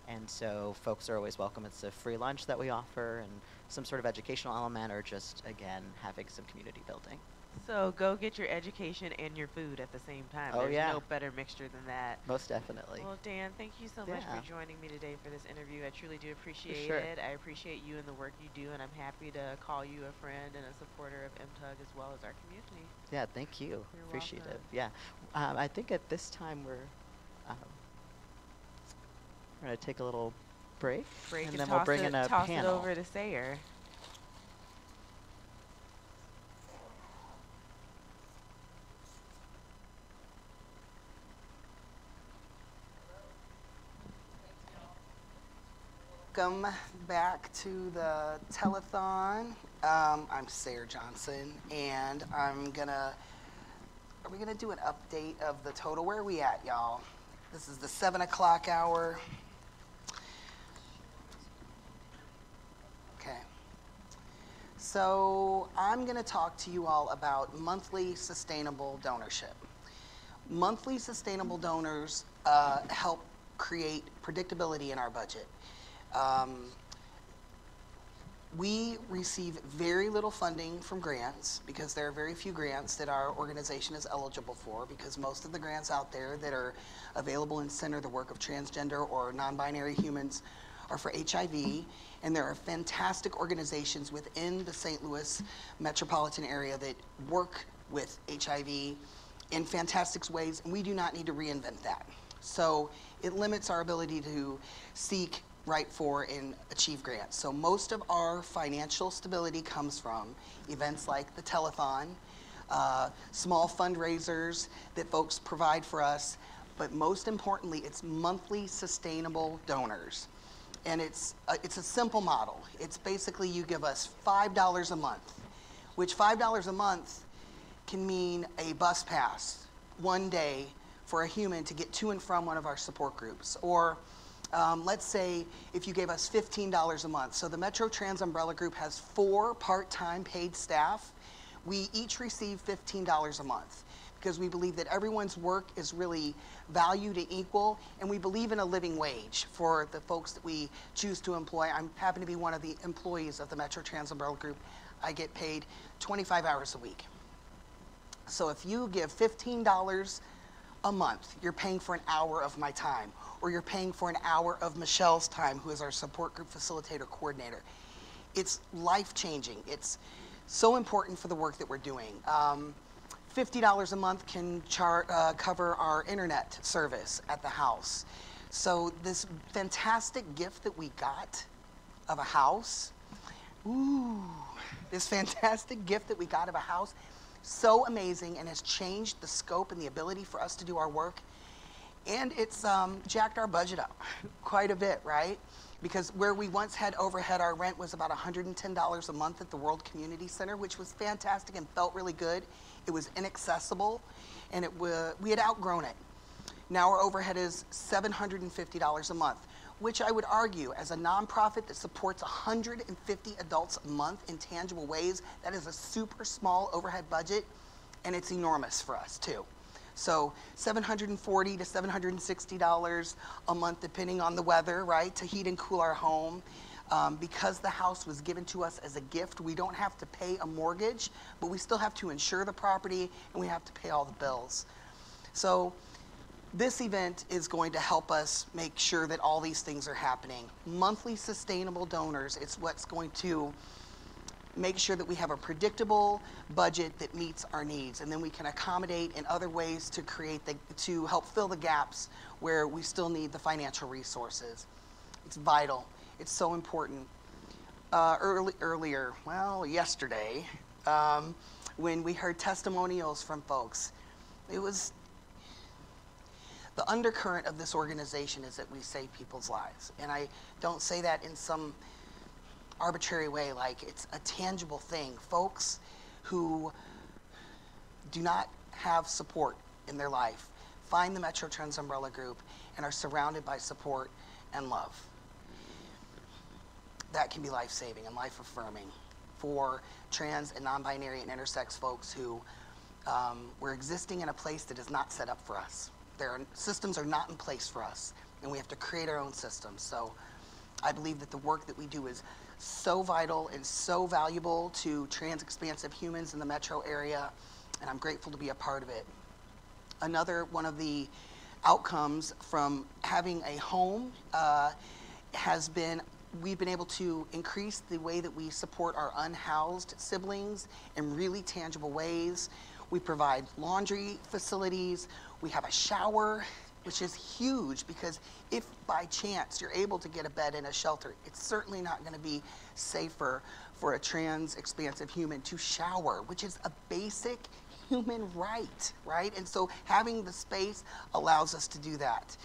Speaker 6: And so folks are always welcome. It's a free lunch that we offer, and some sort of educational element, or just, again, having some community building.
Speaker 5: So go get your education and your food at the same time.
Speaker 6: Oh,
Speaker 5: There's
Speaker 6: yeah.
Speaker 5: no better mixture than that.
Speaker 6: Most definitely.
Speaker 5: Well, Dan, thank you so much for joining me today for this interview. I truly do appreciate it. I appreciate you and the work you do, and I'm happy to call you a friend and a supporter of MTUG as well as our community.
Speaker 6: Yeah, thank you.
Speaker 5: You're
Speaker 6: Appreciate
Speaker 5: welcome.
Speaker 6: it. Yeah. I think at this time we're going to take a little break, and then we'll bring in a
Speaker 5: toss
Speaker 6: panel.
Speaker 5: it over to Sayer.
Speaker 4: Welcome back to the telethon. I'm Sayer Johnson, and are we gonna do an update of the total? Where are we at, y'all? This is the 7 o'clock hour. Okay. So I'm gonna talk to you all about monthly sustainable donorship. Monthly sustainable donors help create predictability in our budget. We receive very little funding from grants, because there are very few grants that our organization is eligible for, because most of the grants out there that are available and center the work of transgender or non-binary humans are for HIV, and there are fantastic organizations within the St. Louis metropolitan area that work with HIV in fantastic ways, and we do not need to reinvent that. So it limits our ability to seek, write for, and achieve grants. So most of our financial stability comes from events like the telethon, small fundraisers that folks provide for us, but most importantly, it's monthly sustainable donors. And it's a simple model. It's basically, you give us $5 a month, which $5 a month can mean a bus pass one day for a human to get to and from one of our support groups. Or let's say if you gave us $15 a month. So the Metro Trans Umbrella Group has 4 part-time paid staff. We each receive $15 a month, because we believe that everyone's work is really valued and equal, and we believe in a living wage for the folks that we choose to employ. I happen to be one of the employees of the Metro Trans Umbrella Group. I get paid 25 hours a week. So if you give $15 a month, you're paying for an hour of my time, or you're paying for an hour of Michelle's time, who is our support group facilitator coordinator. It's life-changing. It's so important for the work that we're doing. $50 a month can cover our internet service at the house. So this fantastic gift that we got of a house, this fantastic gift that we got of a house, so amazing, and has changed the scope and the ability for us to do our work. And it's jacked our budget up quite a bit, right? Because where we once had overhead, our rent was about $110 a month at the World Community Center, which was fantastic and felt really good. It was inaccessible, and we had outgrown it. Now our overhead is $750 a month, which I would argue, as a nonprofit that supports 150 adults a month in tangible ways, that is a super small overhead budget, and it's enormous for us too. So $740 to $760 a month, depending on the weather, right, to heat and cool our home. Because the house was given to us as a gift, we don't have to pay a mortgage, but we still have to insure the property, and we have to pay all the bills. So this event is going to help us make sure that all these things are happening. Monthly sustainable donors is what's going to make sure that we have a predictable budget that meets our needs, and then we can accommodate in other ways to to help fill the gaps where we still need the financial resources. It's vital. It's so important. Yesterday, when we heard testimonials from folks, it was the undercurrent of this organization is that we save people's lives. And I don't say that in some arbitrary way, like it's a tangible thing. Folks who do not have support in their life find the Metro Trans Umbrella Group and are surrounded by support and love. That can be life-saving and life-affirming for trans and non-binary and intersex folks who we're existing in a place that is not set up for us. Systems are not in place for us, and we have to create our own systems. So I believe that the work that we do is so vital and so valuable to trans expansive humans in the metro area, and I'm grateful to be a part of it. Another one of the outcomes from having a home has been we've been able to increase the way that we support our unhoused siblings in really tangible ways. We provide laundry facilities. We have a shower, which is huge, because if by chance you're able to get a bed in a shelter, it's certainly not going to be safer for a trans expansive human to shower, which is a basic human right, right? And so having the space allows us to do that.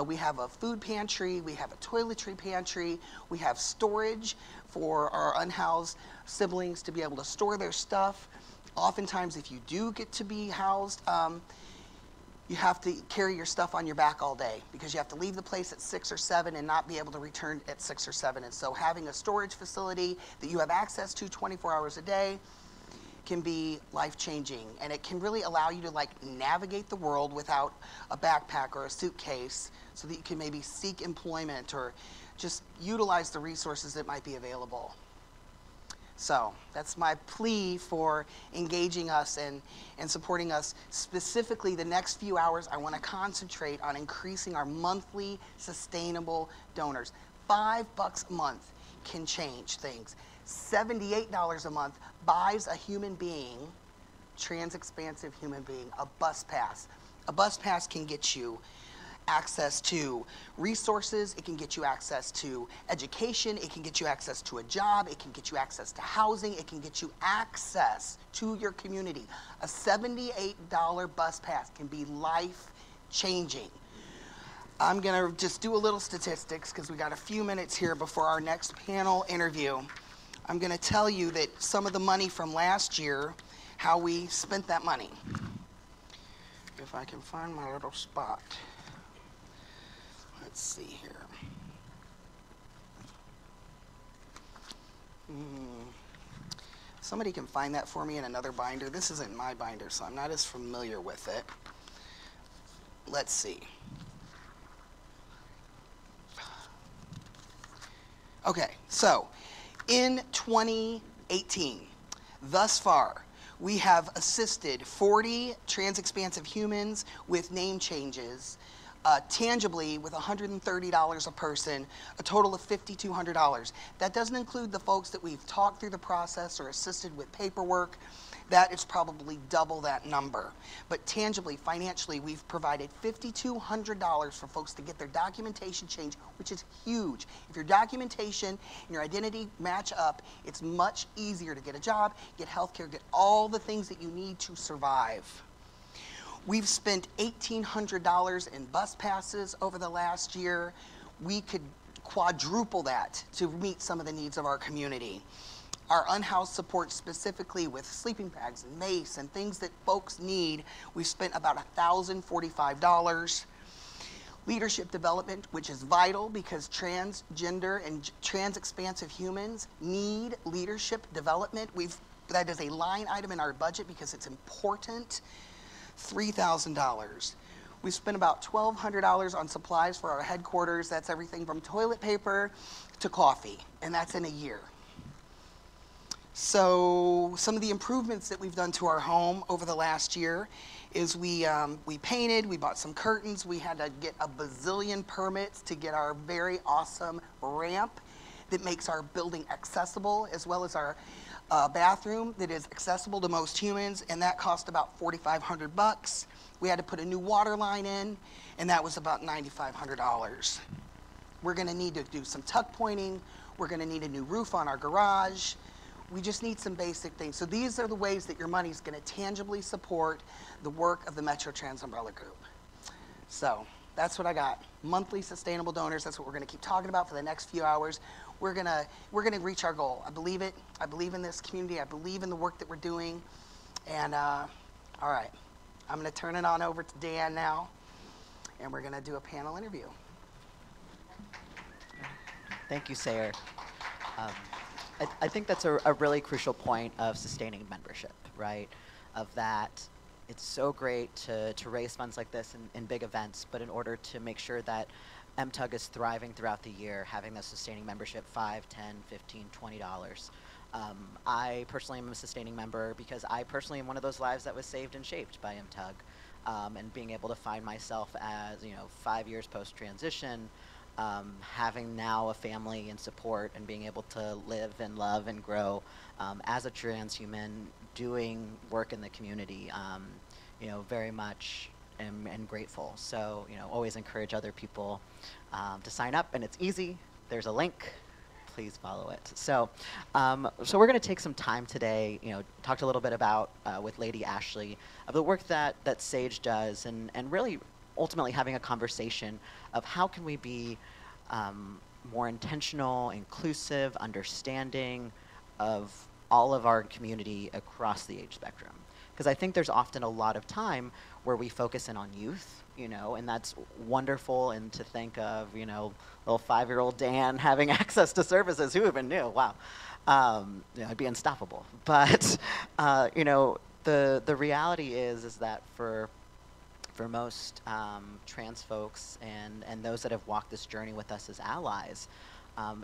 Speaker 4: We have a food pantry, we have a toiletry pantry, we have storage for our unhoused siblings to be able to store their stuff. Oftentimes, if you do get to be housed, you have to carry your stuff on your back all day because you have to leave the place at 6 or 7 and not be able to return at 6 or 7. And so having a storage facility that you have access to 24 hours a day can be life-changing, and it can really allow you to navigate the world without a backpack or a suitcase, so that you can maybe seek employment or just utilize the resources that might be available. So that's my plea for engaging us and supporting us. Specifically, the next few hours, I want to concentrate on increasing our monthly sustainable donors. $5 a month can change things. $78 a month buys a human being, trans expansive human being, a bus pass. A bus pass can get you access to resources, it can get you access to education, it can get you access to a job, it can get you access to housing, it can get you access to your community. A $78 bus pass can be life-changing. I'm gonna just do a little statistics because we got a few minutes here before our next panel interview. I'm gonna tell you that some of the money from last year, how we spent that money. If I can find my little spot. Let's see here. Somebody can find that for me in another binder. This isn't my binder, so I'm not as familiar with it. Let's see. Okay, so in 2018, thus far, We have assisted 40 trans-expansive humans with name changes, tangibly with $130 a person, a total of $5,200. That doesn't include the folks that we've talked through the process or assisted with paperwork. That is probably double that number. But tangibly, financially, we've provided $5,200 for folks to get their documentation changed, which is huge. If your documentation and your identity match up, it's much easier to get a job, get health care, get all the things that you need to survive. We've spent $1,800 in bus passes over the last year. We could quadruple that to meet some of the needs of our community. Our unhoused support, specifically with sleeping bags and mace and things that folks need, we've spent about $1,045. Leadership development, which is vital because transgender and trans-expansive humans need leadership development. That is a line item in our budget because it's important. $3,000. We've spent about $1,200 on supplies for our headquarters. That's everything from toilet paper to coffee, and that's in a year. So some of the improvements that we've done to our home over the last year is we painted, we bought some curtains, we had to get a bazillion permits to get our very awesome ramp that makes our building accessible, as well as our bathroom that is accessible to most humans, and that cost about $4,500. We had to put a new water line in, and that was about $9,500. We're gonna need to do some tuck pointing. We're gonna need a new roof on our garage. We just need some basic things. So these are the ways that your money's gonna tangibly support the work of the Metro Trans Umbrella Group. So that's what I got. Monthly sustainable donors, that's what we're gonna keep talking about for the next few hours. We're gonna reach our goal. I believe it. I believe in this community. I believe in the work that we're doing. And all right, I'm gonna turn it on over to Dan now, and we're gonna do a panel interview.
Speaker 6: Thank you, Sayer. I think that's a really crucial point of sustaining membership, right? Of that, it's so great to raise funds like this in big events, but in order to make sure that MTUG is thriving throughout the year, having the sustaining membership $5, $10, $15, $20. I personally am a sustaining member because I personally am one of those lives that was saved and shaped by MTUG, and being able to find myself as 5 years post-transition, having now a family and support, and being able to live and love and grow as a transhuman, doing work in the community, very much am grateful. So, always encourage other people to sign up, and it's easy. There's a link. Please follow it. So, so we're going to take some time today, talked a little bit about with Lady Ashley of the work that Sage does, and really ultimately having a conversation of how can we be more intentional, inclusive, understanding of all of our community across the age spectrum. Because I think there's often a lot of time where we focus in on youth, and that's wonderful, and to think of, little 5-year-old Dan having access to services, who even knew? Wow. I'd be unstoppable. But, the reality is that for most trans folks and those that have walked this journey with us as allies,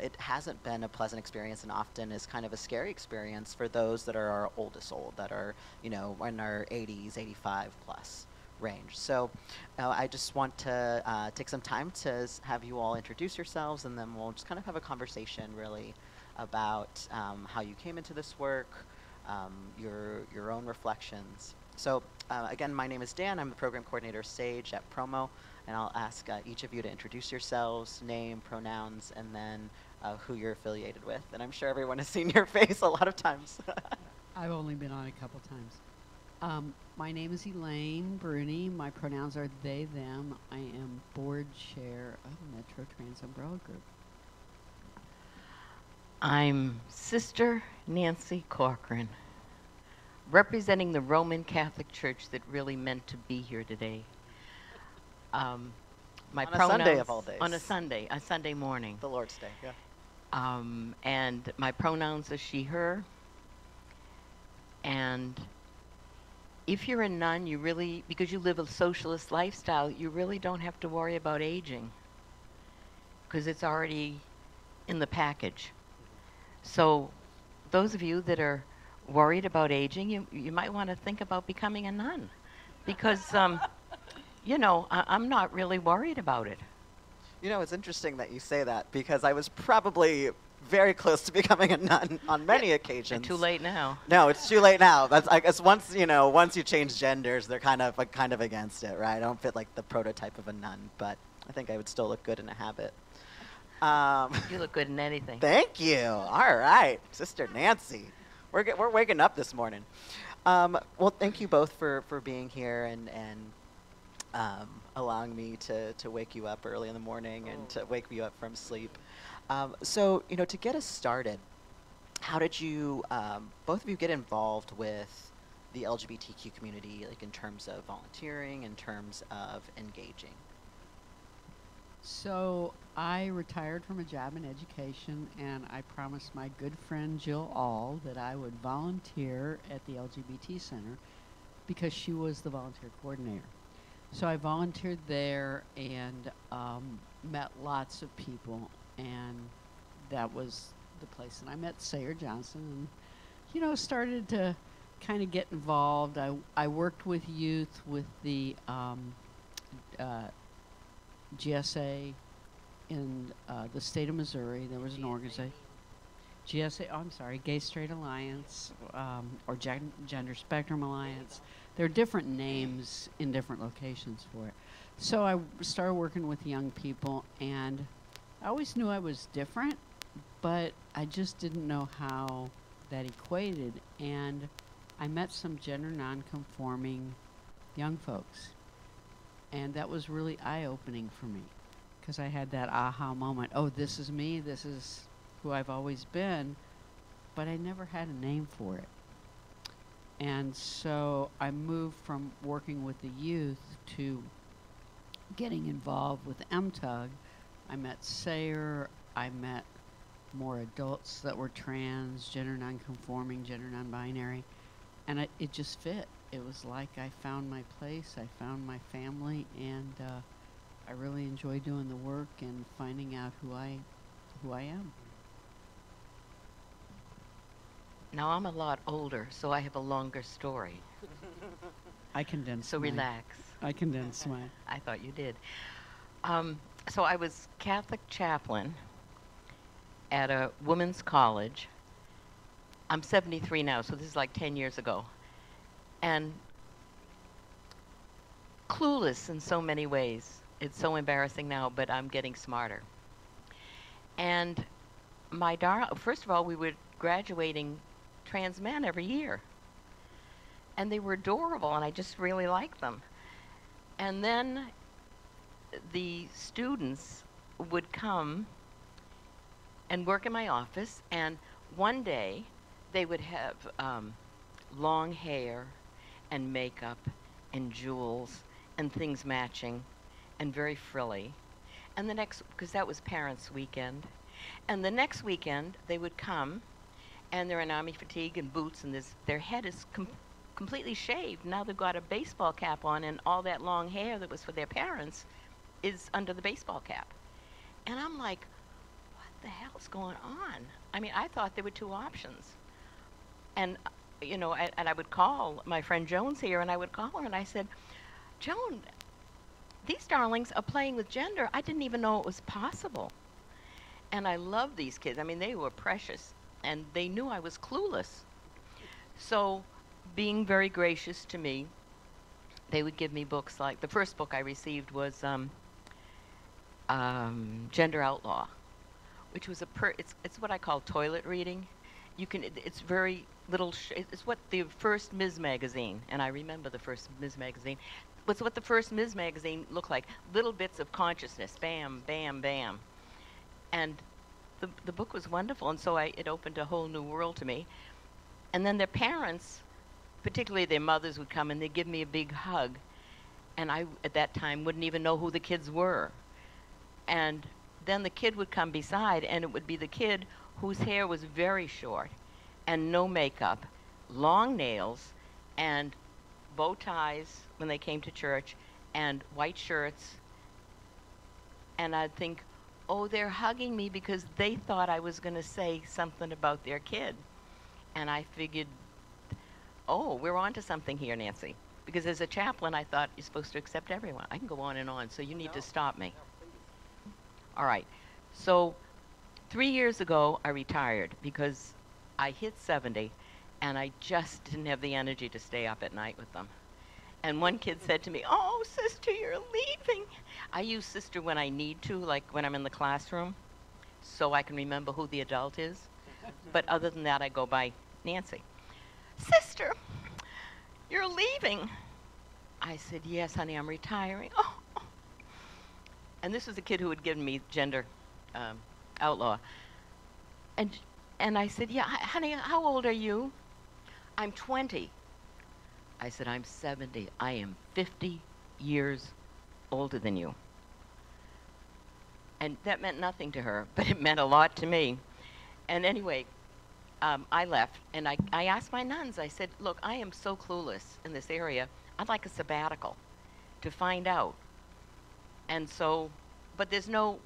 Speaker 6: it hasn't been a pleasant experience, and often is kind of a scary experience for those that are our oldest that are, in our 80s, 85 plus range. So I just want to take some time to have you all introduce yourselves, and then we'll just kind of have a conversation really about how you came into this work, your own reflections. So again, my name is Dan. I'm the program coordinator Sage at Promo, and I'll ask each of you to introduce yourselves, name, pronouns, and then who you're affiliated with. And I'm sure everyone has seen your face a lot of times.
Speaker 11: I've only been on a couple times. My name is Elaine Bruni. My pronouns are they, them. I am board chair of Metro Trans Umbrella Group.
Speaker 12: I'm Sister Nancy Corcoran, representing the Roman Catholic Church that really meant to be here today. My
Speaker 6: on
Speaker 12: pronouns,
Speaker 6: a Sunday of all days.
Speaker 12: On a Sunday morning.
Speaker 6: The Lord's Day, yeah.
Speaker 12: And my pronouns are she, her. And if you're a nun, you really, because you live a socialist lifestyle, you really don't have to worry about aging, because it's already in the package. So those of you that are worried about aging, you might want to think about becoming a nun, because you know, I'm not really worried about it.
Speaker 6: You know, it's interesting that you say that, because I was probably very close to becoming a nun on many occasions.
Speaker 12: Too late now.
Speaker 6: No, it's too late now. That's, I guess, once you change genders, they're kind of against it, right? I don't fit like the prototype of a nun, but I think I would still look good in a habit.
Speaker 12: You look good in anything.
Speaker 6: Thank you. All right, Sister Nancy, we're waking up this morning. Well, thank you both for being here and allowing me to wake you up early in the morning and to wake you up from sleep. So, to get us started, how did you, both of you, get involved with the LGBTQ community, like in terms of volunteering, in terms of engaging?
Speaker 11: So I retired from a job in education, and I promised my good friend Jill All that I would volunteer at the LGBT Center because she was the volunteer coordinator. So I volunteered there and met lots of people, and that was the place. And I met Sayer Johnson and, started to kind of get involved. I worked with youth with the GSA in the state of Missouri. There was an organization. Gay Straight Alliance, or Gender Spectrum Alliance. There are different names in different locations for it. So I started working with young people, and I always knew I was different, but I just didn't know how that equated. And I met some gender nonconforming young folks, and that was really eye-opening for me, because I had that aha moment. Oh, this is me. This is who I've always been, but I never had a name for it. And so I moved from working with the youth to getting involved with MTUG. I met Sayer. I met more adults that were trans, gender nonconforming, gender non-binary, and it just fit. It was like I found my place, I found my family, and I really enjoy doing the work and finding out who I am.
Speaker 12: Now, I'm a lot older, so I have a longer story.
Speaker 11: I condensed
Speaker 12: So
Speaker 11: mine.
Speaker 12: relax.
Speaker 11: I condensed mine.
Speaker 12: I thought you did. So I was Catholic chaplain at a women's college. I'm 73 now, so this is like 10 years ago. And clueless in so many ways. It's so embarrassing now, but I'm getting smarter. And first of all, we were graduating trans men every year. And they were adorable, and I just really liked them. And then the students would come and work in my office, and one day they would have long hair and makeup and jewels and things matching and very frilly. And the next, because that was parents' weekend, and the next weekend they would come and they're in army fatigue and boots, and their head is completely shaved. Now they've got a baseball cap on, and all that long hair that was for their parents is under the baseball cap. And I'm like, what the hell's going on? I mean, I thought there were two options. And, and I would call my friend Joan's here, and I would call her, and I said, Joan, these darlings are playing with gender. I didn't even know it was possible. And I love these kids. I mean, they were precious, and they knew I was clueless. So, being very gracious to me, they would give me books like, the first book I received was Gender Outlaw, which was it's what I call toilet reading. It's very little, it's what the first Ms. magazine, and I remember the first Ms. magazine, was what the first Ms. magazine looked like. Little bits of consciousness, bam, bam, bam. And the book was wonderful, and so it opened a whole new world to me. And then their parents, particularly their mothers, would come and they'd give me a big hug. And I, at that time, wouldn't even know who the kids were. And then the kid would come beside, and it would be the kid whose hair was very short and no makeup, long nails, and bow ties when they came to church, and white shirts. And I'd think, oh, they're hugging me because they thought I was going to say something about their kid. And I figured oh, we're on to something here, Nancy. Because as a chaplain, I thought you're supposed to accept everyone. I can go on and on, so you need to stop me. All right. So 3 years ago, I retired because I hit 70, and I just didn't have the energy to stay up at night with them. And one kid said to me, oh, sister, you're leaving. I use sister when I need to, like when I'm in the classroom, so I can remember who the adult is. But other than that, I go by Nancy. Sister, you're leaving. I said, yes, honey, I'm retiring. Oh. And this was a kid who had given me gender outlaw. And I said, yeah, honey, how old are you? I'm 20. I said, I'm 70. I am 50 years older than you. And that meant nothing to her, but it meant a lot to me. And anyway, I left, and I asked my nuns, I said, look, I am so clueless in this area. I'd like a sabbatical to find out. And so, but there's no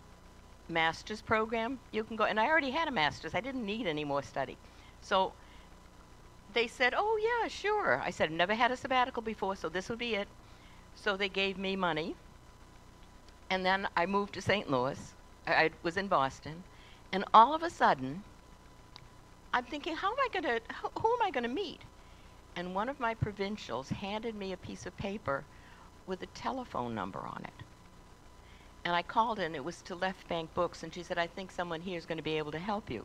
Speaker 12: master's program. You can go, and I already had a master's. I didn't need any more study. So they said, oh, yeah, sure. I said, I've never had a sabbatical before, so this would be it. So they gave me money. And then I moved to St. Louis. I was in Boston. And all of a sudden, I'm thinking, who am I going to meet? And one of my provincials handed me a piece of paper with a telephone number on it. And I called in. It was to Left Bank Books. And she said, I think someone here is going to be able to help you.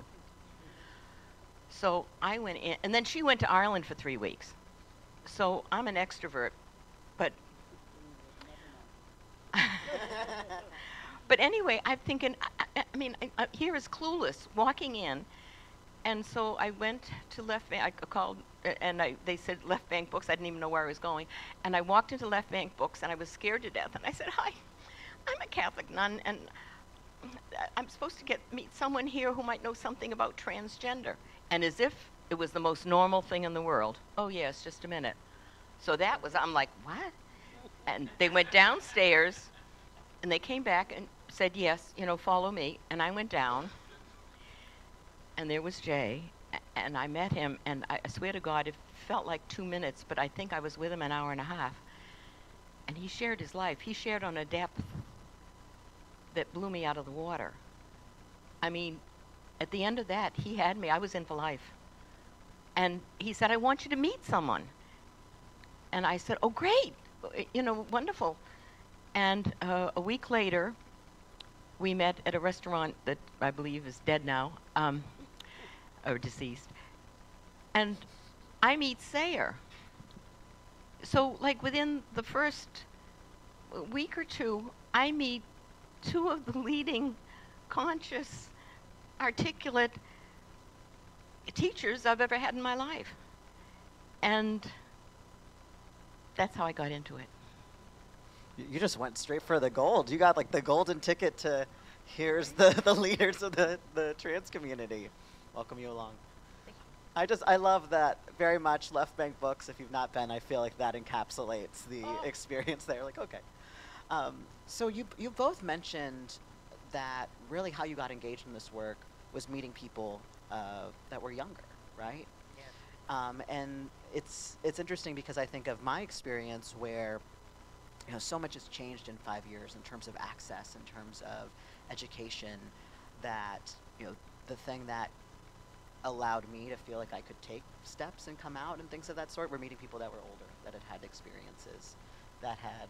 Speaker 12: So I went in, and then she went to Ireland for 3 weeks. So I'm an extrovert, but but anyway, I'm thinking, I here is clueless, walking in, and so I went to Left Bank. I called, and they said Left Bank Books. I didn't even know where I was going, and I walked into Left Bank Books, and I was scared to death. And I said, hi, I'm a Catholic nun, and I'm supposed to meet someone here who might know something about transgender. And as if it was the most normal thing in the world. Oh, yes, just a minute. So that was, I'm like, what? And they went downstairs, and they came back and said, yes, follow me. And I went down, and there was Jay, and I met him, and I swear to God, it felt like 2 minutes, but I think I was with him an hour and a half. And he shared his life. He shared on a depth that blew me out of the water. I mean, at the end of that, he had me. I was in for life. And he said, I want you to meet someone. And I said, oh, great. Wonderful. And a week later, we met at a restaurant that I believe is dead now, or deceased. And I meet Sayer. So, like, within the first week or two, I meet two of the leading conscious, articulate teachers I've ever had in my life. And that's how I got into it.
Speaker 6: You just went straight for the gold. You got like the golden ticket to here's the leaders of the trans community. Welcome you along. I love that very much. Left Bank Books, if you've not been, I feel like that encapsulates the experience there. Like, okay. So you both mentioned that really how you got engaged in this work was meeting people that were younger, right? Yes. And it's interesting because I think of my experience where so much has changed in 5 years in terms of access, in terms of education, that the thing that allowed me to feel like I could take steps and come out and things of that sort were meeting people that were older, that had experiences, that had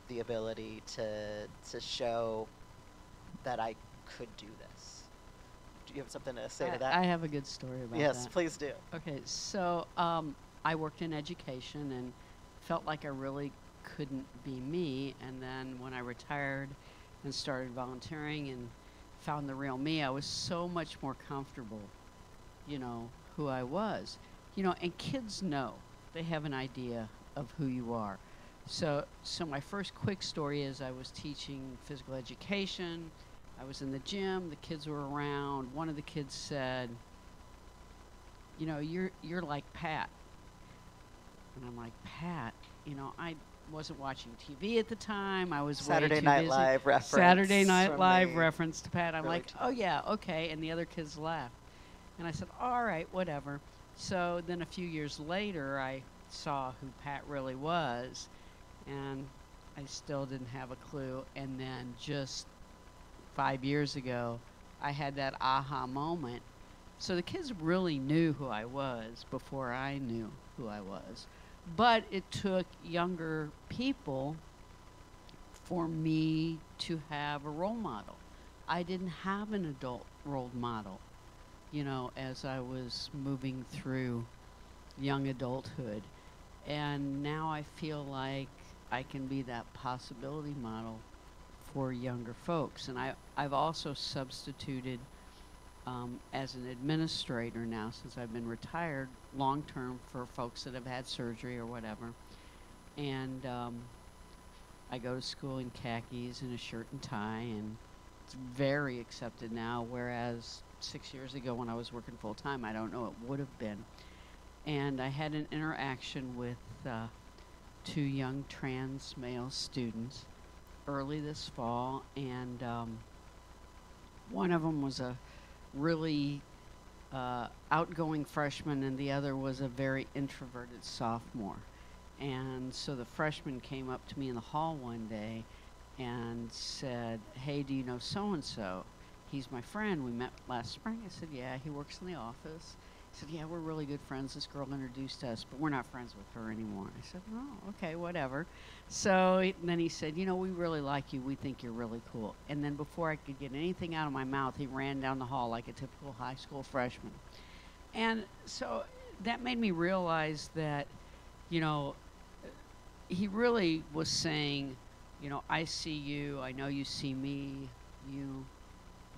Speaker 6: the ability to show that I could do this. Do you have something to say to that?
Speaker 11: I have a good story about that.
Speaker 6: Yes, please do.
Speaker 11: Okay, so I worked in education and felt like I really couldn't be me. And then when I retired and started volunteering and found the real me, I was so much more comfortable, who I was. And kids know. They have an idea of who you are. So my first quick story is I was teaching physical education. I was in the gym, the kids were around. One of the kids said, you're like Pat. And I'm like, Pat? I wasn't watching TV at the time. I was
Speaker 6: Saturday Night Live reference.
Speaker 11: Saturday Night Live reference to Pat. I'm
Speaker 6: Really
Speaker 11: like, oh yeah, okay. And the other kids laughed. And I said, all right, whatever. So then a few years later, I saw who Pat really was, and I still didn't have a clue. And then just 5 years ago, I had that aha moment. So the kids really knew who I was before I knew who I was. But it took younger people for me to have a role model. I didn't have an adult role model, you know, as I was moving through young adulthood. And now I feel like I can be that possibility model for younger folks. And I've also substituted as an administrator now, since I've been retired, long-term for folks that have had surgery or whatever. And I go to school in khakis and a shirt and tie, and it's very accepted now, whereas 6 years ago when I was working full-time, I don't know it would have been. And I had an interaction with 2 young trans male students early this fall, and one of them was a really outgoing freshman, and the other was a very introverted sophomore. And so the freshman came up to me in the hall one day and said, "Hey, do you know so-and-so? He's my friend. We met last spring." I said, "Yeah, he works in the office." He said, "Yeah, we're really good friends. This girl introduced us, but we're not friends with her anymore." I said, "Oh, okay, whatever." So then he said, "You know, we really like you. We think you're really cool." And then before I could get anything out of my mouth, he ran down the hall like a typical high school freshman. And so that made me realize that, you know, he really was saying, you know, I see you, I know you see me, you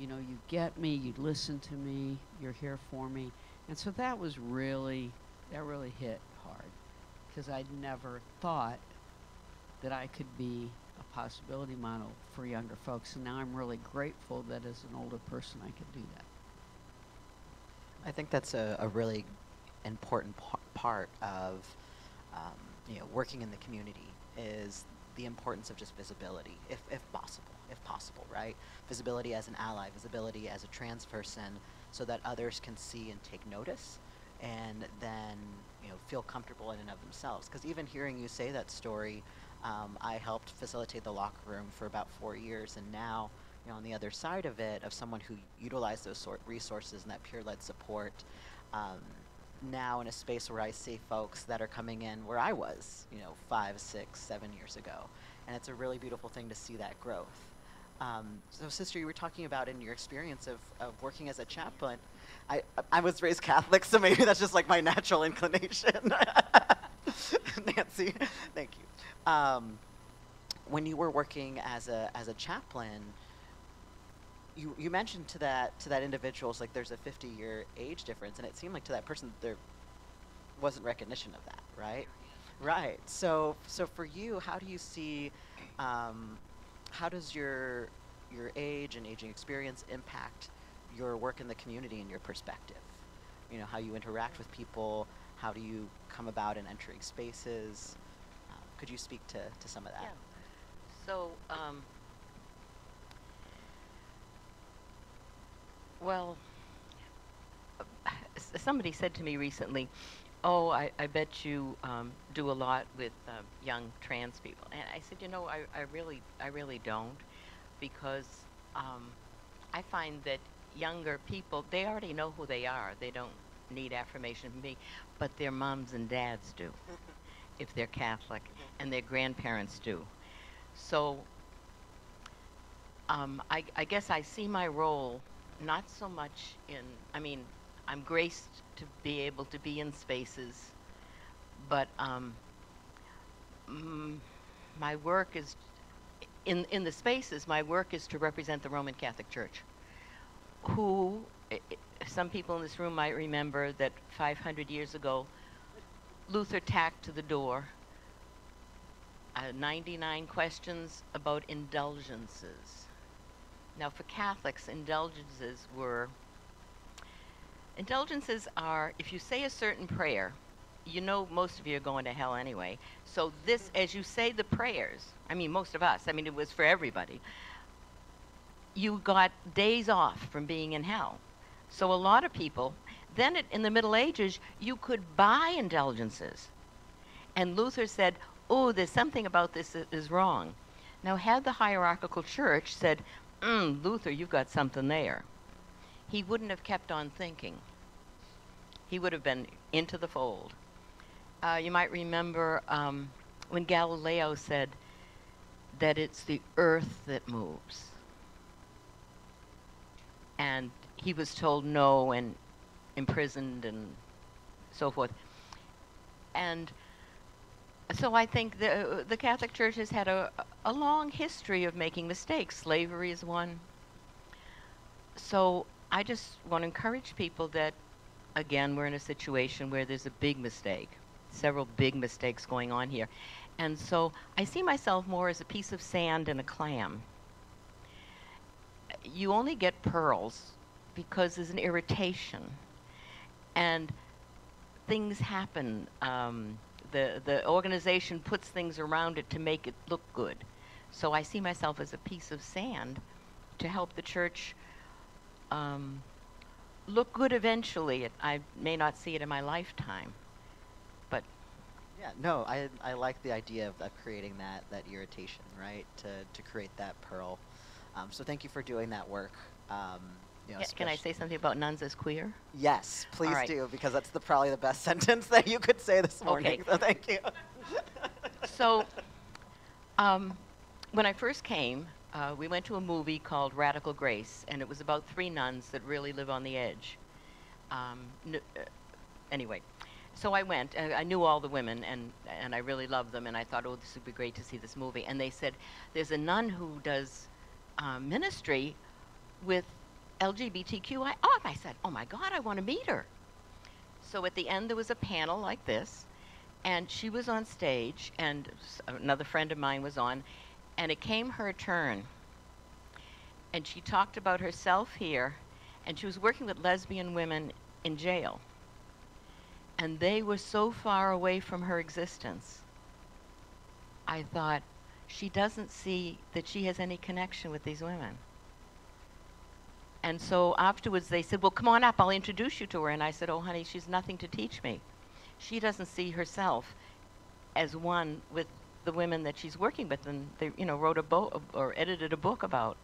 Speaker 11: know, you get me, you listen to me, you're here for me. And so that really hit hard, because I'd never thought that I could be a possibility model for younger folks. And now I'm really grateful that as an older person I could do that.
Speaker 6: I think that's a really important part of you know, working in the community, is the importance of just visibility, if possible, right? Visibility as an ally, visibility as a trans person, so that others can see and take notice, and then, you know, feel comfortable in and of themselves. Because even hearing you say that story, I helped facilitate the locker room for about 4 years, and now, you know, on the other side of it, of someone who utilized those resources and that peer-led support, now in a space where I see folks that are coming in where I was, you know, 5, 6, 7 years ago. And it's a really beautiful thing to see that growth. So sister, you were talking about in your experience of working as a chaplain. I was raised Catholic, so maybe that's just like my natural inclination. Nancy, thank you. When you were working as a chaplain, you mentioned to that individual, like there's a 50-year age difference, and it seemed like to that person there wasn't recognition of that, right? Right. So for you, how do you see, how does your age and aging experience impact your work in the community and your perspective? You know, how you interact with people, how do you come about in entering spaces? Could you speak to some of that?
Speaker 12: Yeah. So, well, somebody said to me recently, "Oh, I bet you do a lot with young trans people." And I said, "You know, I really don't, because I find that younger people, they already know who they are. They don't need affirmation from me, but their moms and dads do, if they're Catholic, and their grandparents do. So I guess I see my role not so much in, I mean, I'm graced to be able to be in spaces, but my work is, in the spaces, my work is to represent the Roman Catholic Church, who, some people in this room might remember that 500 years ago, Luther tacked to the door 99 questions about indulgences. Now, for Catholics, indulgences are, if you say a certain prayer, you know most of you are going to hell anyway. So this, as you say the prayers, I mean, most of us, I mean, it was for everybody, you got days off from being in hell. So a lot of people, Then in the Middle Ages, you could buy indulgences. And Luther said, oh, there's something about this that is wrong. Now, had the hierarchical church said, Luther, you've got something there, he wouldn't have kept on thinking. He would have been into the fold. You might remember when Galileo said that it's the earth that moves. And he was told no and imprisoned and so forth. And so I think the Catholic Church has had a long history of making mistakes. Slavery is one. So I just want to encourage people that, again, we're in a situation where there's a big mistake, several big mistakes going on here. And so I see myself more as a piece of sand and a clam. You only get pearls because there's an irritation. And things happen. The organization puts things around it to make it look good. So I see myself as a piece of sand to help the church look good eventually. I may not see it in my lifetime, but
Speaker 6: Yeah, no, I like the idea of creating that irritation, right? To create that pearl. So thank you for doing that work. You know,
Speaker 12: can I say something about nuns as queer?
Speaker 6: Yes, please
Speaker 12: right.
Speaker 6: do, because that's probably the best sentence that you could say this morning.
Speaker 12: Okay.
Speaker 6: So thank you.
Speaker 12: So when I first came, we went to a movie called Radical Grace, and it was about 3 nuns that really live on the edge. Anyway, so I went. I knew all the women, and I really loved them, and I thought, oh, this would be great to see this movie. And they said, there's a nun who does ministry with LGBTQI. Oh, and I said, oh my God, I want to meet her. So at the end, there was a panel like this, and she was on stage, and another friend of mine was on, and it came her turn. And she talked about herself here, and she was working with lesbian women in jail. And they were so far away from her existence. I thought, she doesn't see that she has any connection with these women. And so afterwards they said, well, come on up, I'll introduce you to her. And I said, oh, honey, she's nothing to teach me. She doesn't see herself as one with the women that she's working with, and they, wrote a book or edited a book about.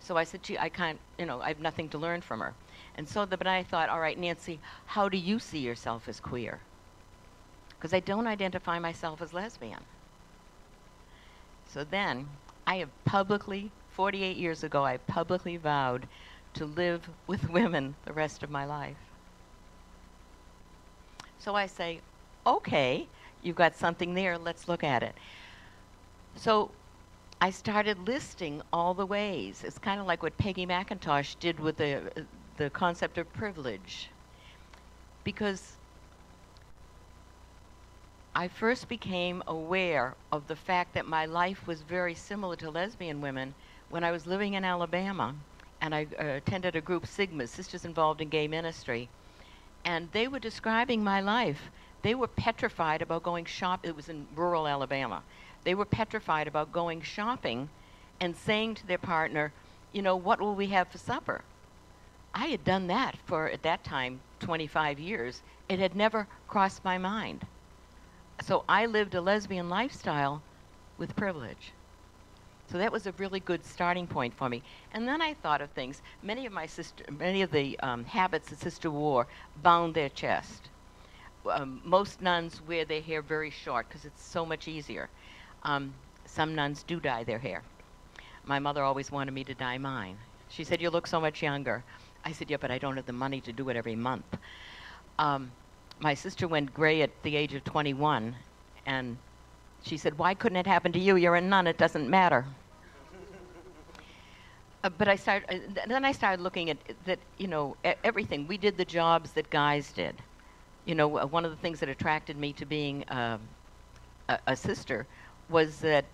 Speaker 12: So I said, I can't, I have nothing to learn from her. And so, but I thought, all right, Nancy, how do you see yourself as queer? Because I don't identify myself as lesbian. So then, I have publicly, 48 years ago, I publicly vowed to live with women the rest of my life. So I say, okay, you've got something there, let's look at it. So I started listing all the ways. It's kind of like what Peggy McIntosh did with the concept of privilege. Because I first became aware of the fact that my life was very similar to lesbian women when I was living in Alabama, and I attended a group, Sigma, Sisters Involved in Gay Ministry, and they were describing my life. They were petrified about going shopping. It was in rural Alabama. They were petrified about going shopping and saying to their partner, what will we have for supper? I had done that for, at that time, 25 years. It had never crossed my mind. So I lived a lesbian lifestyle with privilege. So that was a really good starting point for me. And then I thought of things. Many of the habits that Sister wore bound their chest. Most nuns wear their hair very short because it's so much easier. Some nuns do dye their hair. My mother always wanted me to dye mine. She said, you look so much younger. I said, yeah, but I don't have the money to do it every month. My sister went gray at the age of 21, and she said, why couldn't it happen to you? You're a nun, it doesn't matter. But then I started looking at that, everything. We did the jobs that guys did. One of the things that attracted me to being a sister was that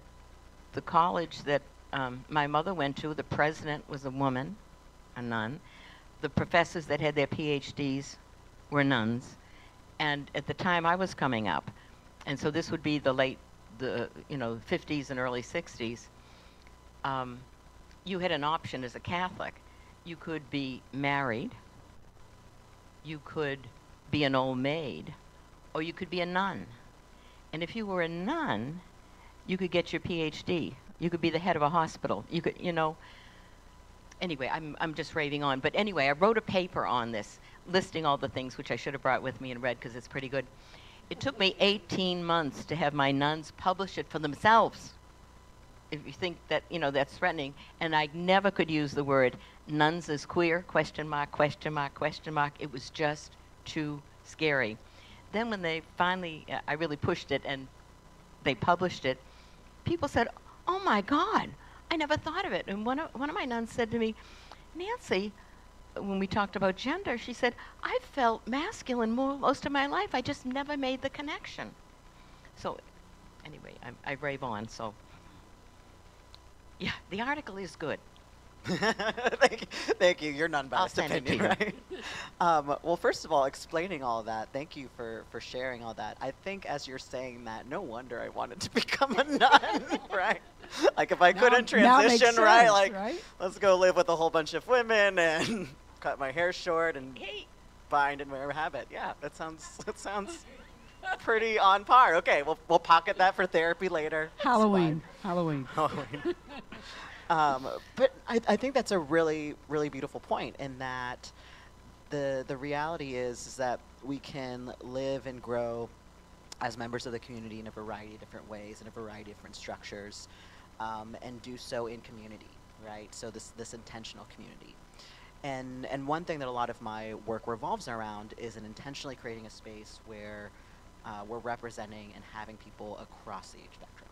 Speaker 12: the college that my mother went to, the president was a woman, a nun. The professors that had their PhDs were nuns. And at the time I was coming up, and so this would be the 50s and early 60s, you had an option as a Catholic. You could be married, you could be an old maid, or you could be a nun. And if you were a nun, you could get your PhD. You could be the head of a hospital. You could, you know. Anyway, I'm just raving on. But anyway, I wrote a paper on this, listing all the things, which I should have brought with me and read because it's pretty good. It took me 18 months to have my nuns publish it for themselves. If you think that, you know, that's threatening. And I never could use the word nuns as queer, question mark, question mark, question mark. It was just too scary. Then when they finally, I really pushed it and they published it, people said, oh my God, I never thought of it. And one of my nuns said to me, Nancy, when we talked about gender, she said, I felt masculine most of my life. I just never made the connection. So anyway, I rave on. So yeah, the article is good.
Speaker 6: Thank you. Your non-biased
Speaker 12: I'll send it to
Speaker 6: opinion,
Speaker 12: you.
Speaker 6: right? Well, first of all, explaining all that, thank you for sharing all that. I think as you're saying that, no wonder I wanted to become a nun, right? Like if I couldn't transition, right? Like, let's go live with a whole bunch of women and cut my hair short and bind and wear a habit. Yeah, that sounds pretty on par. Okay, we'll pocket that for therapy later.
Speaker 11: Halloween.
Speaker 6: But I think that's a really, really beautiful point in that the reality is that we can live and grow as members of the community in a variety of different ways, in a variety of different structures, and do so in community, right? So this intentional community. And one thing that a lot of my work revolves around is in intentionally creating a space where we're representing and having people across the age spectrum.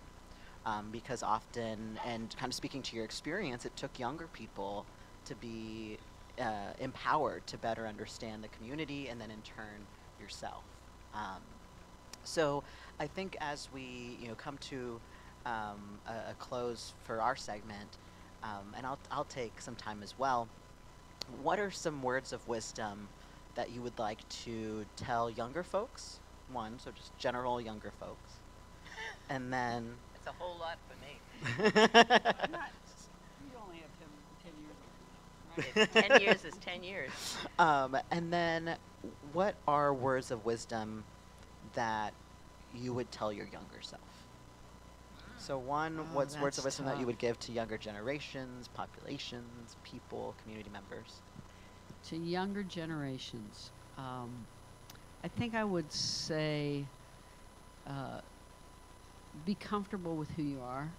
Speaker 6: Because often, and kind of speaking to your experience, it took younger people to be empowered to better understand the community and then in turn yourself. So I think as we come to a close for our segment, and I'll take some time as well, what are some words of wisdom that you would like to tell younger folks? One, so just general younger folks. And then
Speaker 12: It's a whole lot for me.
Speaker 11: You only have 10 years.
Speaker 12: Right? 10 years is 10 years.
Speaker 6: and then what are words of wisdom that you would tell your younger self? So one, what's words of wisdom that you would give to younger generations, populations, people, community members?
Speaker 11: To younger generations, I think I would say be comfortable with who you are.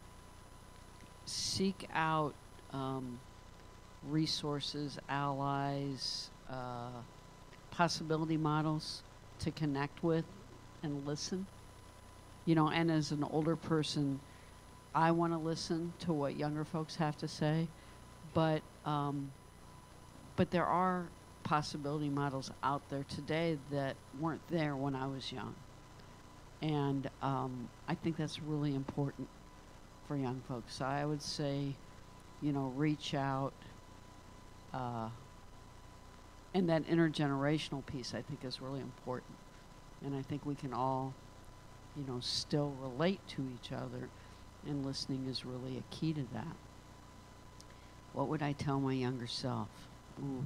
Speaker 11: Seek out resources, allies, possibility models to connect with and listen. And as an older person, I want to listen to what younger folks have to say, but there are possibility models out there today that weren't there when I was young. And I think that's really important for young folks. So I would say, reach out. And that intergenerational piece, I think, is really important. And I think we can all, still relate to each other. And listening is really a key to that. What would I tell my younger self? Ooh.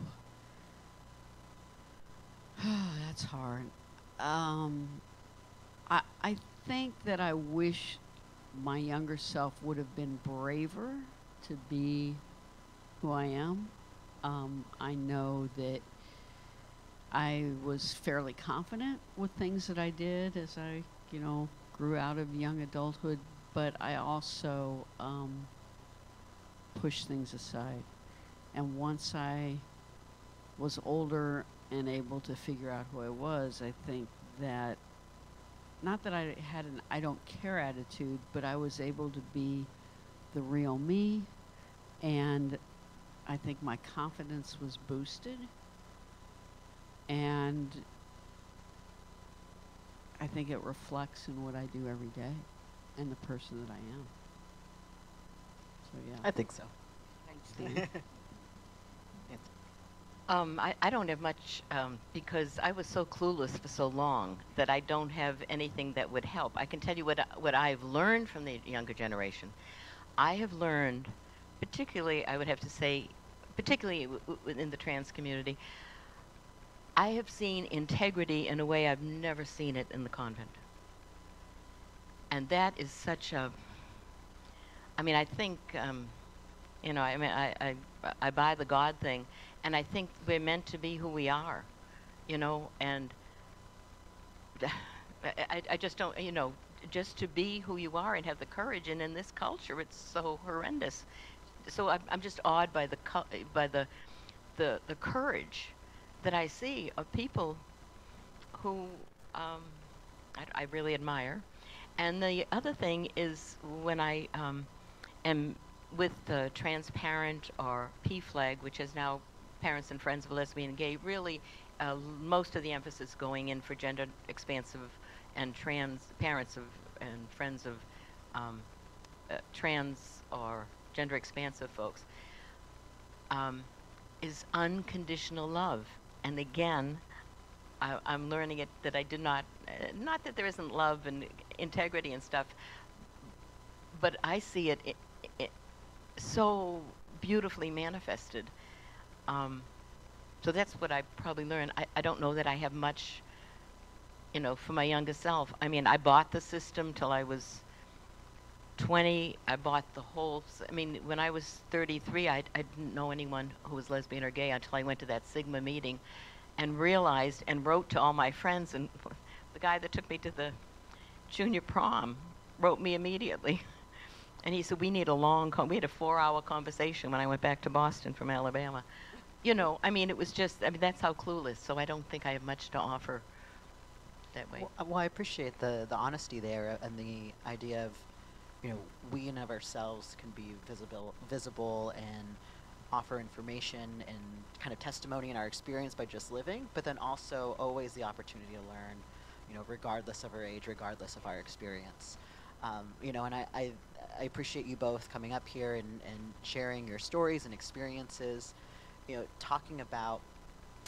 Speaker 11: That's hard. I think that I wish my younger self would have been braver to be who I am. I know that I was fairly confident with things that I did as I, grew out of young adulthood, but I also pushed things aside. And once I was older and able to figure out who I was, I think that, not that I had an I don't care attitude, but I was able to be the real me, and I think my confidence was boosted, and I think it reflects in what I do every day and the person that I am. So yeah.
Speaker 6: I think so.
Speaker 11: Thanks, Dan.
Speaker 12: I don't have much because I was so clueless for so long that I don't have anything that would help. I can tell you what I've learned from the younger generation. I have learned, particularly, I would have to say, particularly in the trans community, I have seen integrity in a way I've never seen it in the convent. And that is such a, I mean, I think, you know, I mean, I buy the God thing, and I think we're meant to be who we are, you know, and I just don't, you know, just to be who you are and have the courage, and in this culture, it's so horrendous. So I'm just awed by the courage that I see of people who I really admire. And the other thing is when I am with the Transparent or PFLAG, which is now Parents and Friends of Lesbian and Gay, really most of the emphasis going in for gender expansive and trans parents of and friends of trans or gender expansive folks, is unconditional love. And again, I'm learning it that I did not, not that there isn't love and integrity and stuff, but I see it so beautifully manifested. So that's what I probably learned. I don't know that I have much, you know, for my younger self. I mean, I bought the system till I was 20. I bought the whole, I mean, when I was 33, I didn't know anyone who was lesbian or gay until I went to that Sigma meeting and realized and wrote to all my friends. And the guy that took me to the junior prom wrote me immediately. And he said, we need a long, we had a 4-hour conversation when I went back to Boston from Alabama. You know, I mean, it was just, I mean, that's how clueless. So I don't think I have much to offer that way.
Speaker 6: Well, I appreciate the honesty there and the idea of, you know, we in of ourselves can be visible and offer information and kind of testimony in our experience by just living, but then also always the opportunity to learn, you know, regardless of our age, regardless of our experience. You know, and I appreciate you both coming up here and sharing your stories and experiences, you know, talking about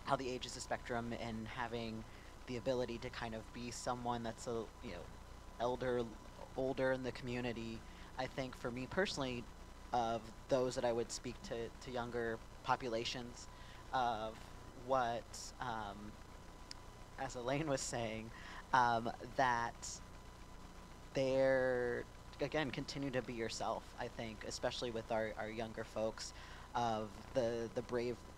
Speaker 6: how the age is a spectrum and having the ability to kind of be someone that's a, you know, older in the community. I think for me personally, of those that I would speak to younger populations, of what, as Elaine was saying, that they're, again, continue to be yourself, I think, especially with our younger folks, of the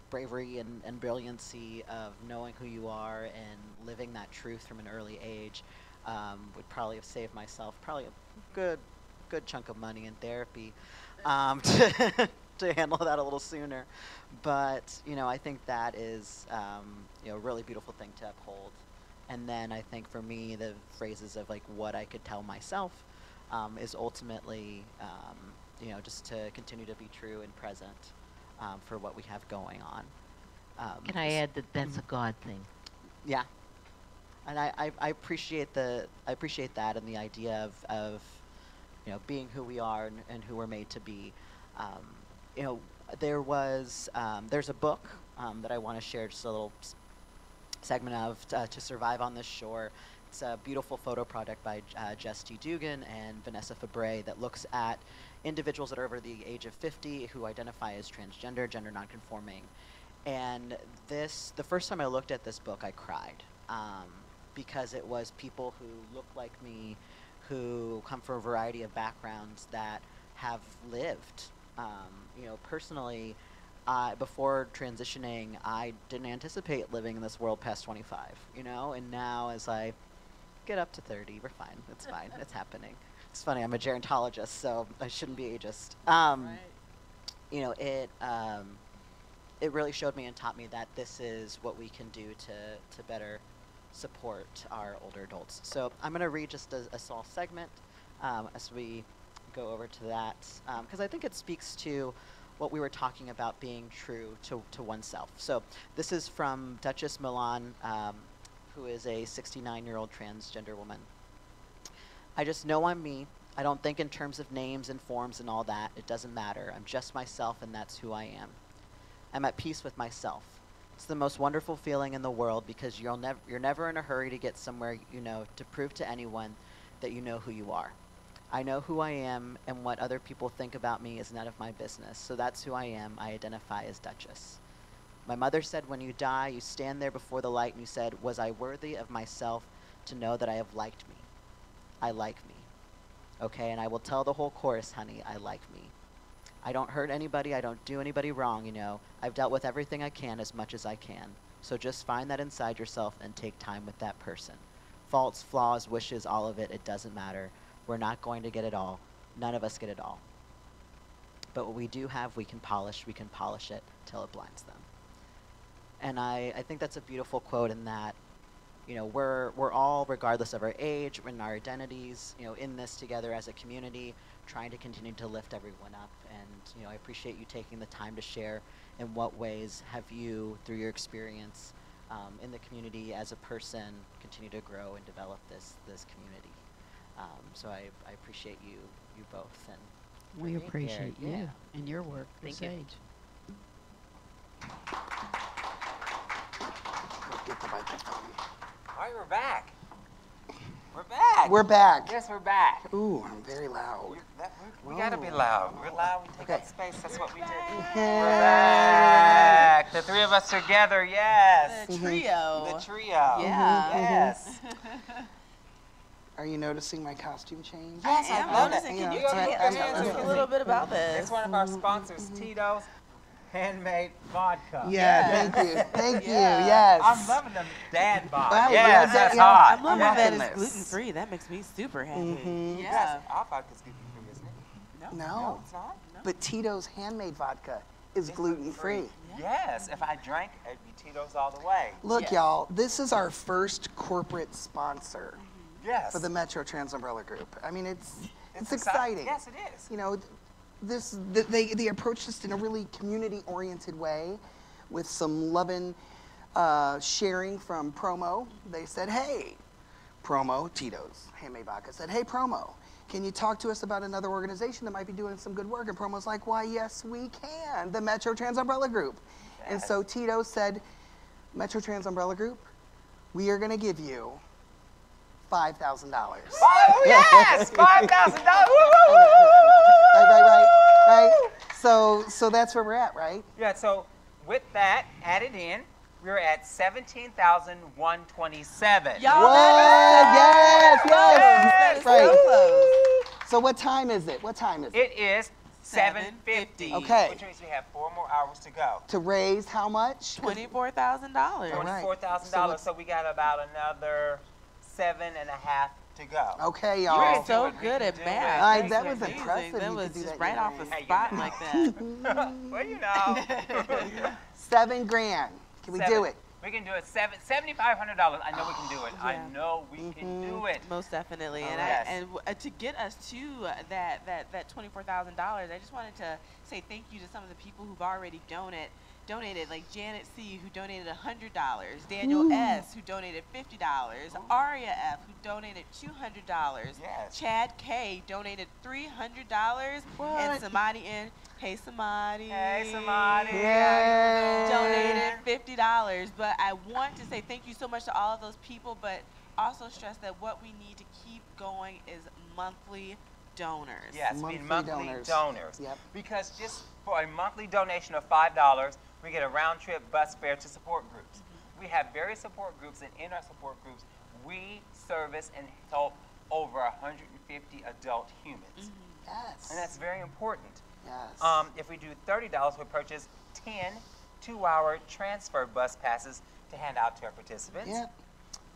Speaker 6: bravery and brilliancy of knowing who you are and living that truth from an early age. Would probably have saved myself probably a good chunk of money in therapy to handle that a little sooner. But, you know, I think that is, you know, a really beautiful thing to uphold. And then I think for me, the phrases of like what I could tell myself is ultimately, you know, just to continue to be true and present for what we have going on.
Speaker 12: Can I add that that's a God thing?
Speaker 6: Yeah. And I appreciate that and the idea of you know, being who we are and who we're made to be. You know, there's a book that I want to share just a little segment of, To Survive on This Shore. It's a beautiful photo project by Jess T. Dugan and Vanessa Fabre that looks at individuals that are over the age of 50 who identify as transgender, gender nonconforming. And the first time I looked at this book, I cried. Because it was people who look like me, who come from a variety of backgrounds that have lived. You know, personally, before transitioning, I didn't anticipate living in this world past 25, you know, and now as I get up to 30, we're fine. It's fine. It's happening. It's funny, I'm a gerontologist, so I shouldn't be ageist.
Speaker 11: Right.
Speaker 6: You know, it really showed me and taught me that this is what we can do to better support our older adults. So I'm going to read just a small segment as we go over to that, because I think it speaks to what we were talking about being true to oneself. So this is from Duchess Milan, who is a 69-year-old transgender woman. I just know I'm me. I don't think in terms of names and forms and all that. It doesn't matter. I'm just myself, and that's who I am. I'm at peace with myself. It's the most wonderful feeling in the world because you're never in a hurry to get somewhere, you know, to prove to anyone that you know who you are. I know who I am, and what other people think about me is none of my business. So that's who I am. I identify as Duchess. My mother said, when you die, you stand there before the light and you said, was I worthy of myself to know that I have liked me? I like me. Okay, and I will tell the whole chorus, honey, I like me. I don't hurt anybody, I don't do anybody wrong, you know. I've dealt with everything I can as much as I can. So just find that inside yourself and take time with that person. Faults, flaws, wishes, all of it, it doesn't matter. We're not going to get it all. None of us get it all. But what we do have, we can polish it till it blinds them. And I think that's a beautiful quote in that, you know, we're all, regardless of our age and our identities, you know, in this together as a community, trying to continue to lift everyone up. And, you know, I appreciate you taking the time to share in what ways have you, through your experience in the community as a person, continue to grow and develop this community. So I appreciate you both. And
Speaker 11: We
Speaker 6: for being
Speaker 11: appreciate
Speaker 6: here.
Speaker 11: you
Speaker 6: Yeah.
Speaker 11: and your work, the
Speaker 12: Thank you.
Speaker 11: Sage.
Speaker 4: Get the microphone.
Speaker 2: All right, we're back. We're back.
Speaker 4: We're back.
Speaker 2: Yes, we're back.
Speaker 4: Ooh, I'm very loud.
Speaker 2: We gotta be loud. We're loud. We take
Speaker 4: Okay.
Speaker 2: up space. That's what we do.
Speaker 4: Yeah.
Speaker 2: We're back. The three of us together. Yes.
Speaker 5: The trio.
Speaker 2: The trio.
Speaker 5: Yeah.
Speaker 2: Yes.
Speaker 4: Are you noticing my costume change?
Speaker 2: Yes,
Speaker 5: I am
Speaker 2: I love it.
Speaker 5: noticing. Can you
Speaker 2: Yeah.
Speaker 5: tell us a little bit about this?
Speaker 2: It's one of our sponsors, Tito's Handmade Vodka.
Speaker 4: Yeah, thank you. Thank you.
Speaker 5: Yeah.
Speaker 4: Yes.
Speaker 2: I'm loving them dad bod.
Speaker 4: Wow,
Speaker 2: Yes,
Speaker 4: yeah,
Speaker 2: that's
Speaker 4: yeah.
Speaker 2: hot.
Speaker 5: I'm loving
Speaker 4: I'm
Speaker 5: that
Speaker 4: loving
Speaker 5: it's
Speaker 4: this.
Speaker 5: gluten free. That makes me super happy.
Speaker 4: Mhm.
Speaker 5: Yeah.
Speaker 2: Yes, our vodka's gluten-free, isn't it?
Speaker 4: No.
Speaker 2: It's not.
Speaker 4: But Tito's handmade vodka is gluten-free.
Speaker 2: Yes, if I drank, it'd be Tito's all the way.
Speaker 4: Look,
Speaker 5: Yes.
Speaker 4: y'all, this is our first corporate sponsor
Speaker 2: Yes.
Speaker 4: for the Metro Trans Umbrella Group. I mean, it's
Speaker 2: It's
Speaker 4: exciting.
Speaker 2: Yes, it is.
Speaker 4: You know, they approached us in a really community-oriented way with some loving sharing from Promo. They said, hey, Promo, Tito's Handmade Vodka, said, hey, Promo, can you talk to us about another organization that might be doing some good work? And Promo's like, why, yes, we can, the Metro Trans Umbrella Group. And so Tito said, Metro Trans Umbrella Group, we are going to give you $5,000.
Speaker 2: Oh, yes! $5,000!
Speaker 4: Right. So that's where we're at, right?
Speaker 2: Yeah, so with that added in, we're at 17,127.
Speaker 5: Y'all,
Speaker 4: What?
Speaker 5: that
Speaker 4: Yes,
Speaker 5: is so
Speaker 4: yes.
Speaker 5: close. That is
Speaker 4: Right.
Speaker 5: so close.
Speaker 4: So what time is it? What time is it?
Speaker 2: It is 7:50.
Speaker 4: Okay.
Speaker 2: Which means we have 4 more hours to go.
Speaker 4: To raise how much?
Speaker 5: $24,000.
Speaker 4: Right.
Speaker 2: $24,000. So we got about another 7.5 to go.
Speaker 4: Okay,
Speaker 5: You
Speaker 4: y'all.
Speaker 5: are so
Speaker 2: We
Speaker 5: good
Speaker 2: can
Speaker 5: at
Speaker 2: do
Speaker 5: math.
Speaker 2: it.
Speaker 4: That
Speaker 5: That's
Speaker 4: was
Speaker 5: amazing.
Speaker 4: impressive.
Speaker 5: That
Speaker 4: You
Speaker 5: was
Speaker 4: could do
Speaker 5: just
Speaker 4: that,
Speaker 5: right
Speaker 4: yeah.
Speaker 5: off the
Speaker 2: Hey, you
Speaker 5: spot
Speaker 2: know.
Speaker 5: like that.
Speaker 2: Well, you know.
Speaker 4: $7 grand. Can we do it?
Speaker 2: We can do it. $7,500. I know we can do it. I
Speaker 5: Yeah.
Speaker 2: know we can do it.
Speaker 5: Most definitely.
Speaker 2: All
Speaker 5: And
Speaker 2: right.
Speaker 5: to get us to that $24,000, I just wanted to say thank you to some of the people who've already donated, like Janet C, who donated $100, Daniel S, who donated $50, Aria F, who donated $200,
Speaker 2: Yes.
Speaker 5: Chad K donated $300,
Speaker 4: What?
Speaker 5: and Samadi N, hey Samadi,
Speaker 2: Hey, Samadi.
Speaker 4: Yay.
Speaker 5: donated $50. But I want to say thank you so much to all of those people, but also stress that what we need to keep going is monthly donors.
Speaker 2: Yes,
Speaker 4: Monthly
Speaker 2: monthly
Speaker 4: donors.
Speaker 2: donors.
Speaker 4: Yep.
Speaker 2: Because just for a monthly donation of $5, we get a round-trip bus fare to support groups. We have various support groups, and in our support groups, we service and help over 150 adult humans.
Speaker 4: Yes.
Speaker 2: And that's very important.
Speaker 4: Yes.
Speaker 2: If we do $30, we purchase 10 two-hour transfer bus passes to hand out to our participants.
Speaker 4: Yep.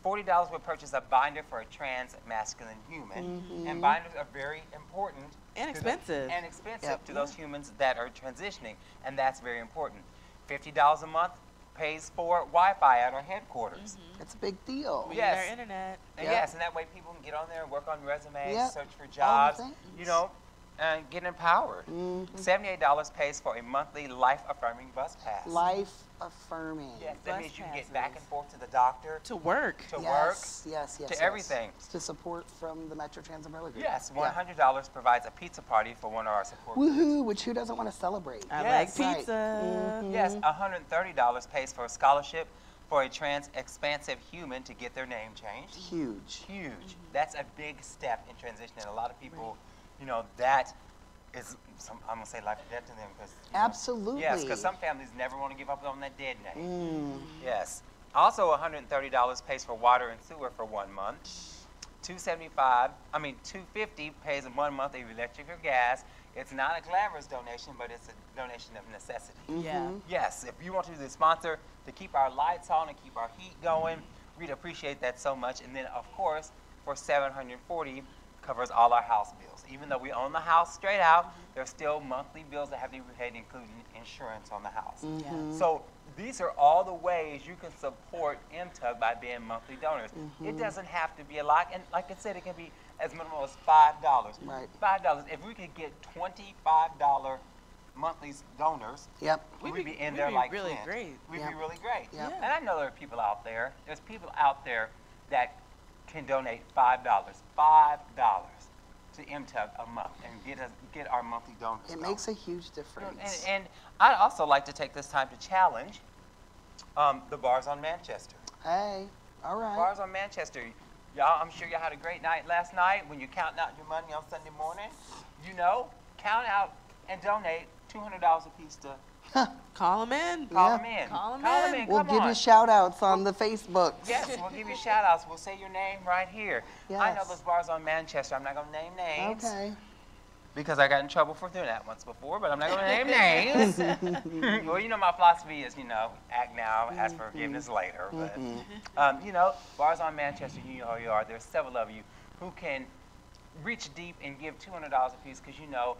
Speaker 2: $40 would purchase a binder for a trans masculine human, and binders are very important
Speaker 5: And
Speaker 2: to the-
Speaker 5: expensive.
Speaker 2: and expensive
Speaker 4: Yep.
Speaker 2: to those humans that are transitioning, and that's very important. $50 a month pays for Wi-Fi at our headquarters.
Speaker 4: That's a big deal.
Speaker 5: We
Speaker 2: Yes.
Speaker 5: need our internet.
Speaker 2: And
Speaker 4: Yep.
Speaker 2: yes, and that way people can get on there, work on resumes,
Speaker 4: Yep.
Speaker 2: search for
Speaker 4: All the
Speaker 2: jobs,
Speaker 4: things.
Speaker 2: you know, and get empowered. $78 pays for a monthly life-affirming bus pass.
Speaker 4: Life affirming.
Speaker 2: Yes, that
Speaker 5: Bus
Speaker 2: means you can get
Speaker 5: passes.
Speaker 2: back and forth to the doctor,
Speaker 5: To work.
Speaker 2: to work,
Speaker 4: Yes, yes, yes.
Speaker 2: to
Speaker 4: yes.
Speaker 2: everything.
Speaker 4: To support from the Metro Trans Umbrella Group.
Speaker 2: Yes,
Speaker 4: Yeah.
Speaker 2: $100 provides a pizza party for one of our support groups.
Speaker 4: Woohoo, which who doesn't want to celebrate?
Speaker 5: I
Speaker 2: Yes.
Speaker 5: like
Speaker 4: Right.
Speaker 5: pizza.
Speaker 2: Yes, $130 pays for a scholarship for a trans expansive human to get their name changed.
Speaker 4: Huge.
Speaker 2: Huge. That's a big step in transition, and a lot of people, you know, that is, I'm going to say life or death to them. Cause,
Speaker 4: Absolutely.
Speaker 2: Yes, because some families never want to give up on that dead name. Yes. Also, $130 pays for water and sewer for 1 month. $250 pays in 1 month of electric or gas. It's not a glamorous donation, but it's a donation of necessity.
Speaker 5: Yeah.
Speaker 2: Yes, if you want to be the sponsor to keep our lights on and keep our heat going, we'd appreciate that so much. And then, of course, for $740 covers all our house bills. Even though we own the house straight out, there's still monthly bills that have to be paid, including insurance on the house. So these are all the ways you can support MTUG by being monthly donors. It doesn't have to be a lot, and like I said, it can be as minimal as $5.
Speaker 4: Right.
Speaker 2: $5. If we could get $25 monthly donors, we'd be in there like
Speaker 5: really
Speaker 2: Flint.
Speaker 5: great.
Speaker 2: We'd be really great.
Speaker 4: Yep.
Speaker 2: And I know there are people out there. There's people out there that can donate $5 to MTUG a month and get our monthly donors.
Speaker 4: It makes a huge difference.
Speaker 2: And I'd also like to take this time to challenge the bars on Manchester.
Speaker 4: Hey, all right.
Speaker 2: Bars on Manchester. Y'all, I'm sure y'all had a great night last night when you're counting out your money on Sunday morning. You know, count out and donate $200 a piece to.
Speaker 5: Call them in.
Speaker 2: Call them in.
Speaker 5: Call them in.
Speaker 4: We'll give you shout outs on the Facebook.
Speaker 2: Yes, we'll give you shout outs. We'll say your name right here.
Speaker 4: Yes.
Speaker 2: I know those bars on Manchester. I'm not going to name names.
Speaker 4: Okay.
Speaker 2: Because I got in trouble for doing that once before, but I'm not going to name names. Well, you know, my philosophy is, you know, act now, ask for forgiveness later. But, you know, bars on Manchester, you know who you are. There's several of you who can reach deep and give $200 a piece because, you know,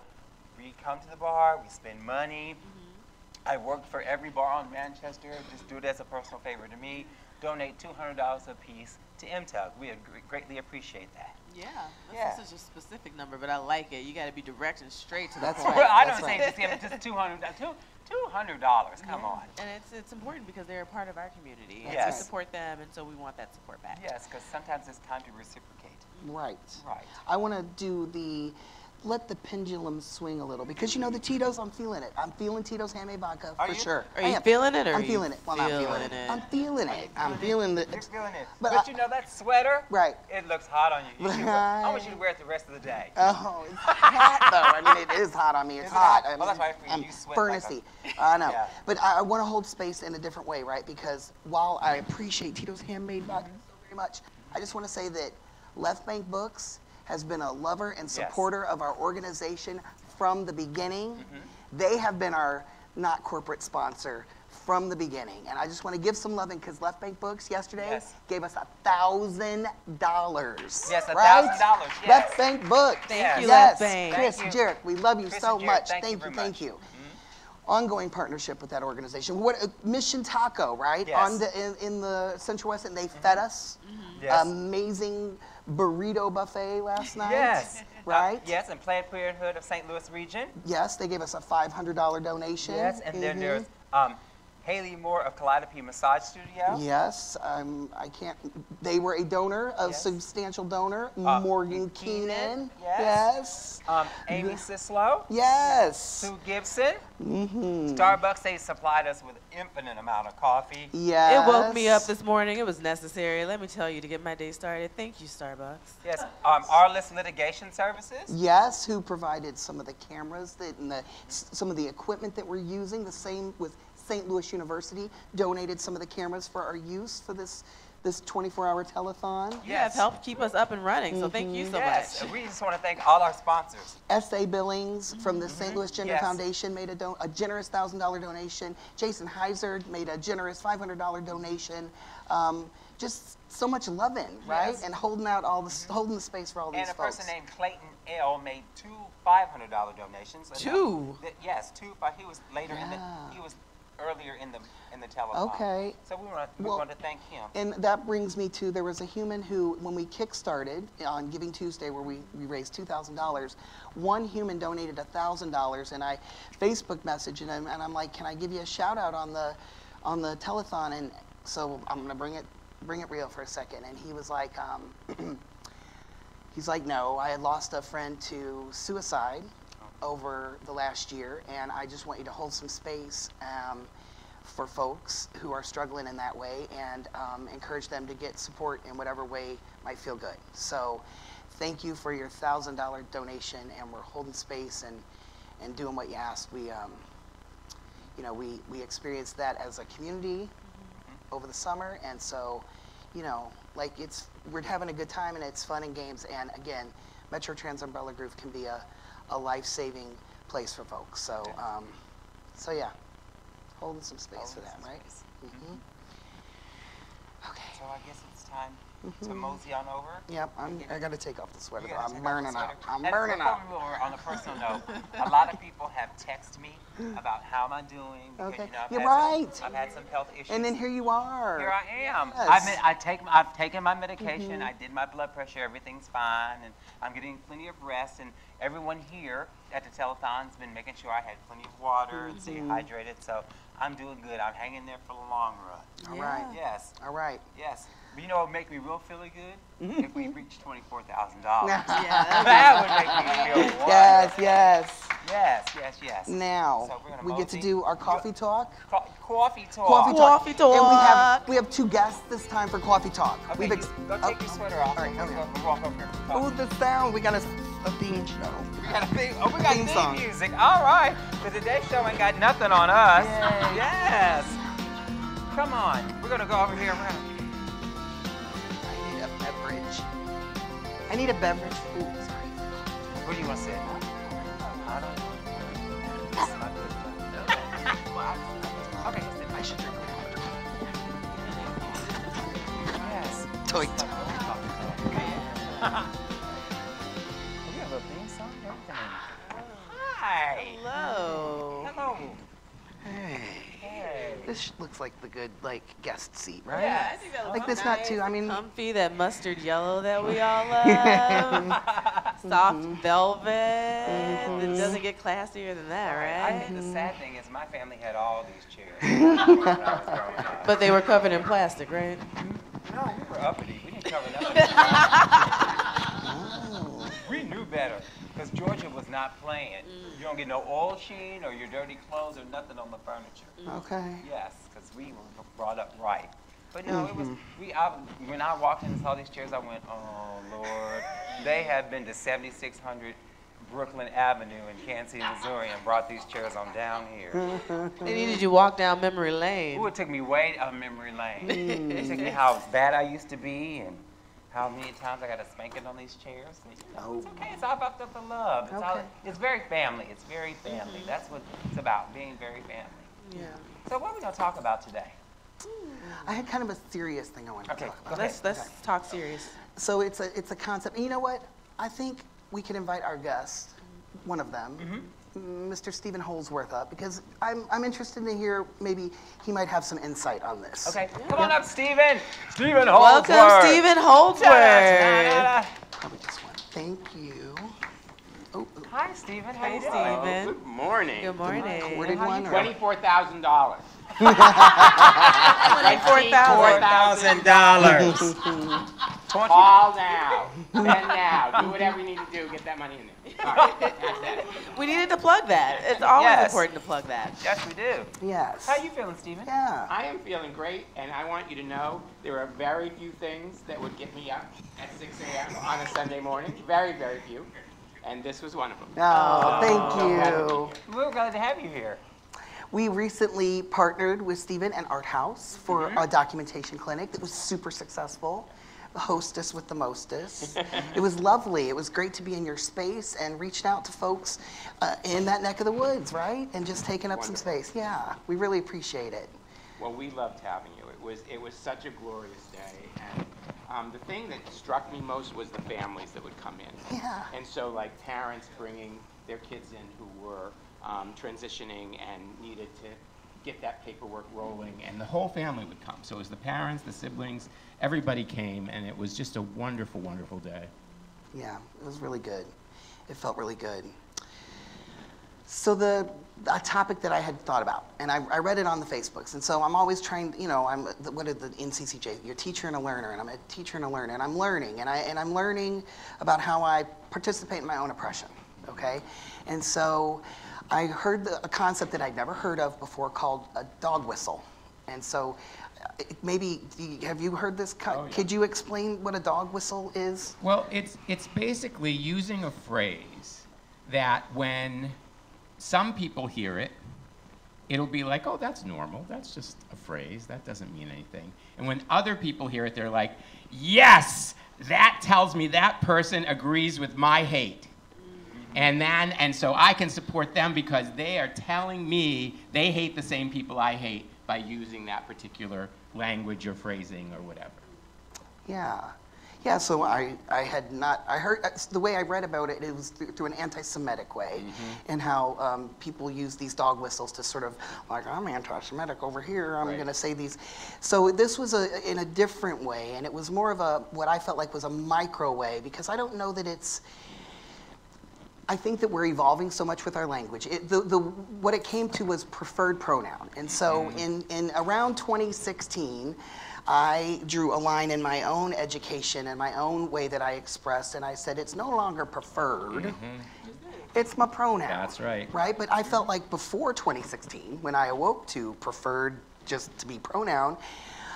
Speaker 2: we come to the bar, we spend money. I worked for every bar on Manchester. Just do it as a personal favor to me. Donate $200 a piece to MTUG. We greatly appreciate that.
Speaker 5: Yeah, that's such a specific number, but I like it. You got to be direct and straight to the
Speaker 4: That's
Speaker 5: point.
Speaker 4: right.
Speaker 2: Well, I don't say just give it just $200. $200. Come on.
Speaker 5: And it's important because they're a part of our community. And
Speaker 2: Yes.
Speaker 5: we support them, and so we want that support back.
Speaker 2: Yes, because sometimes it's time to reciprocate.
Speaker 4: Right.
Speaker 2: Right.
Speaker 4: I want to do let the pendulum swing a little because you know the Tito's, I'm feeling it. I'm feeling Tito's handmade vodka
Speaker 2: Are
Speaker 4: for
Speaker 2: you?
Speaker 4: sure.
Speaker 5: Are you feeling it? Or
Speaker 4: I'm
Speaker 5: are
Speaker 4: feeling
Speaker 5: you
Speaker 4: it. Well, not feeling
Speaker 5: feeling
Speaker 4: it.
Speaker 5: it?
Speaker 4: I'm feeling it. I'm feeling the.
Speaker 2: You're feeling it.
Speaker 4: But
Speaker 2: But you know that sweater?
Speaker 4: Right.
Speaker 2: It looks hot on you. I want you to
Speaker 4: Right.
Speaker 2: wear it the rest of the day.
Speaker 4: Oh, it's hot though. I mean, it is hot on me. It's
Speaker 2: Is it
Speaker 4: hot.
Speaker 2: hot?
Speaker 4: I
Speaker 2: Well, that's why
Speaker 4: I'm
Speaker 2: you sweat like a-
Speaker 4: furnacy. I know.
Speaker 2: Yeah.
Speaker 4: But I want to hold space in a different way, right? Because while I appreciate Tito's handmade vodka so very much, I just want to say that Left Bank Books has been a lover and supporter of our organization from the beginning. They have been our not corporate sponsor from the beginning. And I just want to give some loving because Left Bank Books yesterday gave us $1,000.
Speaker 2: Yes,
Speaker 4: right?
Speaker 2: $1,000. Yes.
Speaker 4: Left Bank Books.
Speaker 5: Thank you,
Speaker 4: yes.
Speaker 5: Left Bank.
Speaker 4: Chris,
Speaker 2: Thank you.
Speaker 4: Jarek, we love you
Speaker 2: Chris
Speaker 4: so
Speaker 2: and Jarek,
Speaker 4: much.
Speaker 2: thank you
Speaker 4: Thank
Speaker 2: very
Speaker 4: you, thank
Speaker 2: much.
Speaker 4: you. Ongoing partnership with that organization. What Mission Taco, right?
Speaker 2: Yes.
Speaker 4: On the in the Central West, and they fed us
Speaker 2: Yes.
Speaker 4: amazing burrito buffet last night.
Speaker 2: Yes.
Speaker 4: Right?
Speaker 2: Yes, and Planned Parenthood of St. Louis region.
Speaker 4: Yes, they gave us a $500 donation.
Speaker 2: Yes, and then there's Haley Moore of Kaleidopy Massage Studio.
Speaker 4: Yes, I can't. They were a donor, a
Speaker 2: Yes.
Speaker 4: substantial donor. Morgan
Speaker 2: Keenan,
Speaker 4: Keenan.
Speaker 2: yes.
Speaker 4: Yes.
Speaker 2: Amy Sislow.
Speaker 4: Yes.
Speaker 2: Sue Gibson. Starbucks, they supplied us with infinite amount of coffee.
Speaker 4: Yes.
Speaker 5: It woke me up this morning. It was necessary, let me tell you, to get my day started. Thank you, Starbucks.
Speaker 2: Yes, Arliss Litigation Services.
Speaker 4: Yes, who provided some of the cameras and some of the equipment that we're using. The same with St. Louis University donated some of the cameras for our use for this 24-hour telethon.
Speaker 5: You have helped keep us up and running, so thank you so
Speaker 2: Yes,
Speaker 5: much.
Speaker 2: we just want to thank all our sponsors.
Speaker 4: S.A. Billings from the St. Louis Gender
Speaker 2: Yes.
Speaker 4: Foundation made a generous $1,000 donation. Jason Heiser made a generous $500 donation. Just so much loving, right?
Speaker 2: Yes.
Speaker 4: And holding the space for all these
Speaker 2: And a
Speaker 4: folks.
Speaker 2: person named Clayton L. made two $500 donations.
Speaker 5: Two?
Speaker 2: Yes, two. But he was later he was earlier in the telethon.
Speaker 4: Okay.
Speaker 2: So we want to thank him.
Speaker 4: And that brings me to, there was a human who, when we kick-started on Giving Tuesday, where we raised $2,000, one human donated $1,000, and I Facebook messaged him, and I'm like, can I give you a shout out on the telethon? And so I'm gonna bring it real for a second. And he was like, he's like, no, I had lost a friend to suicide over the last year, and I just want you to hold some space for folks who are struggling in that way, and encourage them to get support in whatever way might feel good. So thank you for your $1,000 donation, and we're holding space, and and doing what you asked. We, you know, we experienced that as a community over the summer, and so, you know, like we're having a good time and it's fun and games, and again, Metro Trans Umbrella Group can be a life-saving place for folks. So, so yeah, holding some space for that, right? Mm-hmm. Okay.
Speaker 2: So I guess it's time to mosey on over.
Speaker 4: Yep, I got to take off the sweater.
Speaker 2: You gotta
Speaker 4: I'm
Speaker 2: take off the
Speaker 4: burning
Speaker 2: sweater.
Speaker 4: up. I'm
Speaker 2: And
Speaker 4: burning
Speaker 2: before
Speaker 4: up.
Speaker 2: we move on a personal note, a lot of people have texted me about how am I doing because
Speaker 4: Okay.
Speaker 2: you know
Speaker 4: You're right.
Speaker 2: I've had some health issues.
Speaker 4: And then here you are.
Speaker 2: Here I am.
Speaker 4: Yes.
Speaker 2: I've taken my medication. I did my blood pressure. Everything's fine, and I'm getting plenty of rest. And everyone here at the Telethon's been making sure I had plenty of water and stay hydrated. So I'm doing good. I'm hanging there for the long run.
Speaker 4: All right.
Speaker 2: Yes.
Speaker 4: All right.
Speaker 2: Yes. But you know what would make me real feely good? If we reached $24,000.
Speaker 4: Yeah.
Speaker 2: That would make me feel wonderful.
Speaker 4: Yes, yes.
Speaker 2: Yes, yes, yes.
Speaker 4: Now,
Speaker 2: So we're gonna
Speaker 4: we get to
Speaker 2: mosey.
Speaker 4: do our coffee talk.
Speaker 2: Coffee talk.
Speaker 4: Coffee talk.
Speaker 5: Coffee talk.
Speaker 4: And we have two guests this time for coffee talk.
Speaker 2: Okay, go take your sweater off.
Speaker 4: All right,
Speaker 2: We'll
Speaker 4: okay.
Speaker 2: go- we'll walk over here.
Speaker 4: Oh, the sound. We got a theme show.
Speaker 2: We got we got
Speaker 4: Theme
Speaker 2: theme
Speaker 4: song.
Speaker 2: music. All right. Because today's show ain't got nothing on us.
Speaker 4: Yay.
Speaker 2: Yes. Come on. We're going to go over here.
Speaker 4: I need a beverage. I need a beverage. Ooh, sorry.
Speaker 2: Where do you want to sit? I don't know. Okay.
Speaker 4: I should drink water.
Speaker 2: Yes.
Speaker 4: Toy.
Speaker 2: We have a theme song and everything. Hi.
Speaker 5: Hello.
Speaker 2: Hello.
Speaker 4: Hey.
Speaker 2: Hey.
Speaker 4: This looks like the good, like, guest seat, right?
Speaker 5: Yeah, I think that looks
Speaker 4: Like this, not too, I mean,
Speaker 5: comfy, that mustard yellow that we all love. Soft velvet. It doesn't get classier than that, right?
Speaker 2: The sad thing is my family had all these chairs when I was growing up.
Speaker 5: But they were covered in plastic, right?
Speaker 2: No, we were uppity. We didn't cover nothing. We knew better because Georgia was not playing. You don't get no oil sheen or your dirty clothes or nothing on the furniture.
Speaker 4: okay.
Speaker 2: Yes, because we were brought up right. But no, it was, when I walked in and saw these chairs, I went, oh, Lord. They have been to 7600 Brooklyn Avenue in Kansas City, Missouri, and brought these chairs on down here.
Speaker 5: They needed you to walk down memory lane.
Speaker 2: Ooh, it took me way down memory lane. It took me how bad I used to be and how many times I got a spanking on these chairs. And, you know, it's okay. It's all about the love. It's, all, it's very family. It's very family. That's what it's about, being very family.
Speaker 5: Yeah.
Speaker 2: So what are we going to talk about today?
Speaker 4: I had kind of a serious thing I wanted to talk about.
Speaker 5: Let's talk serious.
Speaker 4: So it's a concept. And you know what? I think we could invite our guest, one of them, Mr. Stephen Holdsworth, up because I'm interested to hear maybe he might have some insight on this.
Speaker 2: Okay, come on up, Stephen. Stephen Holdsworth.
Speaker 5: Welcome, Stephen Holdsworth.
Speaker 4: Probably just one. Thank you. Oh,
Speaker 2: Hi, Stephen. How you doing?
Speaker 5: Stephen.
Speaker 13: Good morning.
Speaker 5: Good morning.
Speaker 4: recorded one or?
Speaker 13: $24,000.
Speaker 2: $24,000.
Speaker 13: Call now. Send now. Do whatever you need to do. Get that money in there. All right. That's that.
Speaker 5: We needed to plug that. It's always
Speaker 2: Yes.
Speaker 5: important to plug that.
Speaker 2: Yes, we do.
Speaker 4: Yes.
Speaker 2: How you feeling, Stephen?
Speaker 4: Yeah.
Speaker 13: I am feeling great, and I want you to know there are very few things that would get me up at 6 a.m. on a Sunday morning. Very, very few. And this was one of them.
Speaker 4: Oh, thank
Speaker 13: So glad to be
Speaker 4: you.
Speaker 13: here.
Speaker 2: We're glad to have you here.
Speaker 4: We recently partnered with Stephen and Art House for a documentation clinic that was super successful. The hostess with the mostest. It was lovely. It was great to be in your space and reaching out to folks in that neck of the woods, right? And just taking up some space. Yeah, we really appreciate it.
Speaker 13: Well, we loved having you. It was such a glorious day. And the thing that struck me most was the families that would come in.
Speaker 4: Yeah.
Speaker 13: And so, like, parents bringing their kids in who were transitioning and needed to get that paperwork rolling, and the whole family would come. So it was the parents, the siblings, everybody came, and it was just a wonderful, wonderful day.
Speaker 4: Yeah, it was really good. It felt really good. So a topic that I had thought about, and I read it on the Facebooks, and so I'm always trying, you know, what are the NCCJ? You're a teacher and a learner, and I'm a teacher and a learner, and I'm learning, and I'm learning about how I participate in my own oppression, okay? And so I heard a concept that I'd never heard of before called a dog whistle. And so maybe, have you heard this?
Speaker 13: Oh, yeah.
Speaker 4: Could you explain what a dog whistle is?
Speaker 13: Well, it's basically using a phrase that when some people hear it, it'll be like, oh, that's normal. That's just a phrase. That doesn't mean anything. And when other people hear it, they're like, yes, that tells me that person agrees with my hate. And so I can support them because they are telling me they hate the same people I hate by using that particular language or phrasing or whatever.
Speaker 4: Yeah. Yeah, so I heard, the way I read about it, it was through an anti-Semitic way, and how people use these dog whistles to sort of, like, I'm anti-Semitic over here, I'm going to say these. So this was in a different way, and it was more of what I felt like was a micro way, because I don't know that it's, I think that we're evolving so much with our language. What it came to was preferred pronoun, and so in around 2016, I drew a line in my own education and my own way that I expressed, and I said, it's no longer preferred, it's my pronoun.
Speaker 13: That's right.
Speaker 4: Right, but I felt like before 2016, when I awoke to preferred just to be pronoun,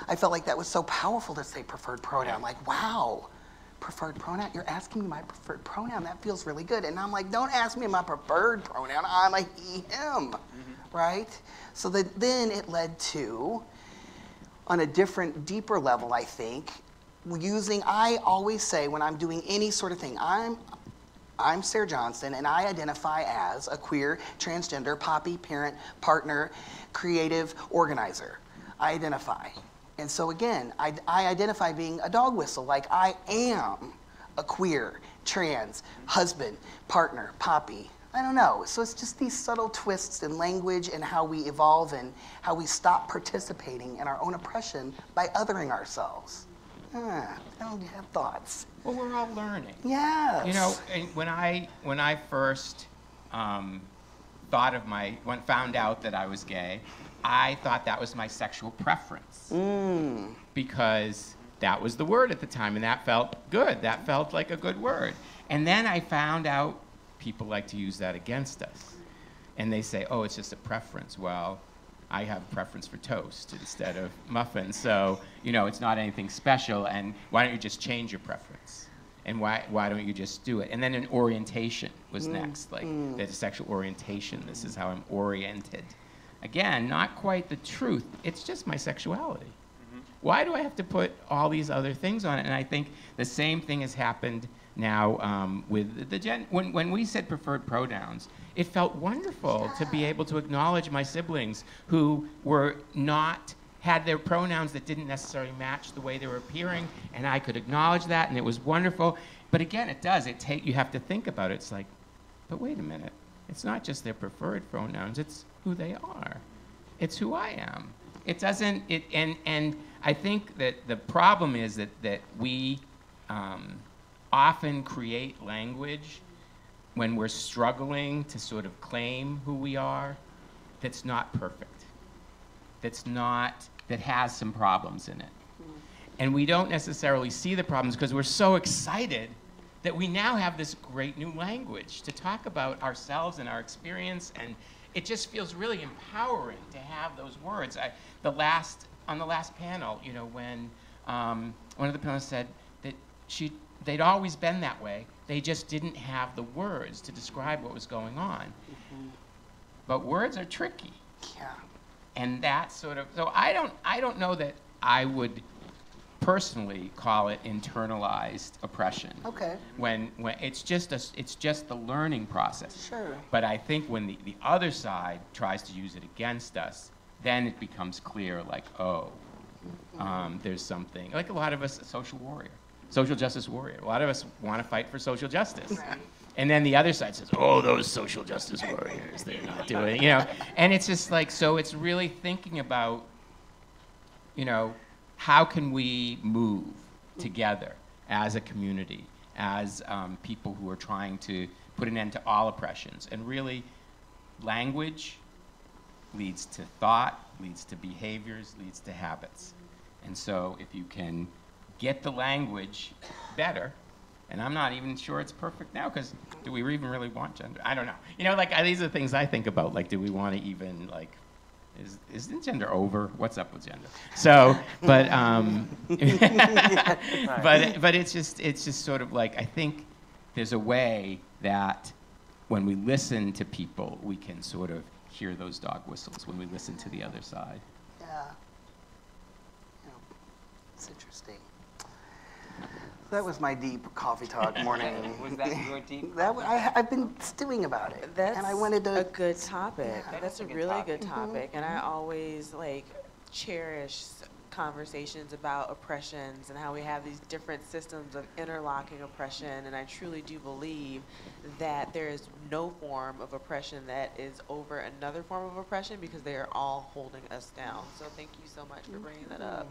Speaker 4: I felt like that was so powerful to say preferred pronoun, like, wow, preferred pronoun, you're asking me my preferred pronoun, that feels really good. And I'm like, don't ask me my preferred pronoun, I'm a he, him, right? So then it led to, on a different, deeper level, I think, I always say when I'm doing any sort of thing, I'm Sarah Johnson, and I identify as a queer, transgender, poppy, parent, partner, creative organizer. I identify. And so again, I identify being a dog whistle, like I am a queer, trans, husband, partner, poppy. I don't know. So it's just these subtle twists in language and how we evolve and how we stop participating in our own oppression by othering ourselves. I don't have thoughts.
Speaker 13: Well, we're all learning.
Speaker 4: Yes.
Speaker 13: You know, and when I first found out that I was gay, I thought that was my sexual preference. Because that was the word at the time, and that felt good. That felt like a good word. And then I found out people like to use that against us. And they say, oh, it's just a preference. Well, I have a preference for toast instead of muffins, so, you know, it's not anything special, and why don't you just change your preference? And why don't you just do it? And then an orientation was next, like the sexual orientation. This is how I'm oriented. Again, not quite the truth. It's just my sexuality. Why do I have to put all these other things on it? And I think the same thing has happened now with when we said preferred pronouns, it felt wonderful to be able to acknowledge my siblings who had their pronouns that didn't necessarily match the way they were appearing, and I could acknowledge that, and it was wonderful. But again, you have to think about it. It's like, but wait a minute. It's not just their preferred pronouns, it's who they are. It's who I am. It doesn't, and I think that the problem is that we often create language when we're struggling to sort of claim who we are that's not perfect, that has some problems in it. And we don't necessarily see the problems because we're so excited that we now have this great new language to talk about ourselves and our experience, and it just feels really empowering to have those words. On the last panel, you know, when one of the panelists said that they'd always been that way, they just didn't have the words to describe what was going on. But words are tricky.
Speaker 4: Yeah.
Speaker 13: And that sort of, so I don't know that I would personally call it internalized oppression.
Speaker 4: Okay.
Speaker 13: When it's just the learning process.
Speaker 4: Sure.
Speaker 13: But I think when the other side tries to use it against us, then it becomes clear, like, there's something, like a lot of us, a social justice warrior. A lot of us want to fight for social justice.
Speaker 4: Right.
Speaker 13: And then the other side says, oh, those social justice warriors, they're not doing it, you know. And it's just like, so it's really thinking about, you know, how can we move together as a community, as people who are trying to put an end to all oppressions. And really, language leads to thought, leads to behaviors, leads to habits. And so if you can get the language better, and I'm not even sure it's perfect now, because do we even really want gender? I don't know. You know, like, these are things I think about, like, do we want to even, like, isn't gender over? What's up with gender? So, but but it's just sort of like, I think there's a way that when we listen to people, we can sort of hear those dog whistles when we listen to the other side.
Speaker 4: Yeah. It's interesting. That was my deep coffee talk morning.
Speaker 2: Was that your deep?
Speaker 4: I've been stewing about it.
Speaker 5: That's
Speaker 4: and I wanted to,
Speaker 5: a good topic.
Speaker 4: Yeah.
Speaker 5: That's a really good topic. And I always cherish conversations about oppressions and how we have these different systems of interlocking oppression. And I truly do believe that there is no form of oppression that is over another form of oppression, because they are all holding us down. So thank you so much for bringing that up.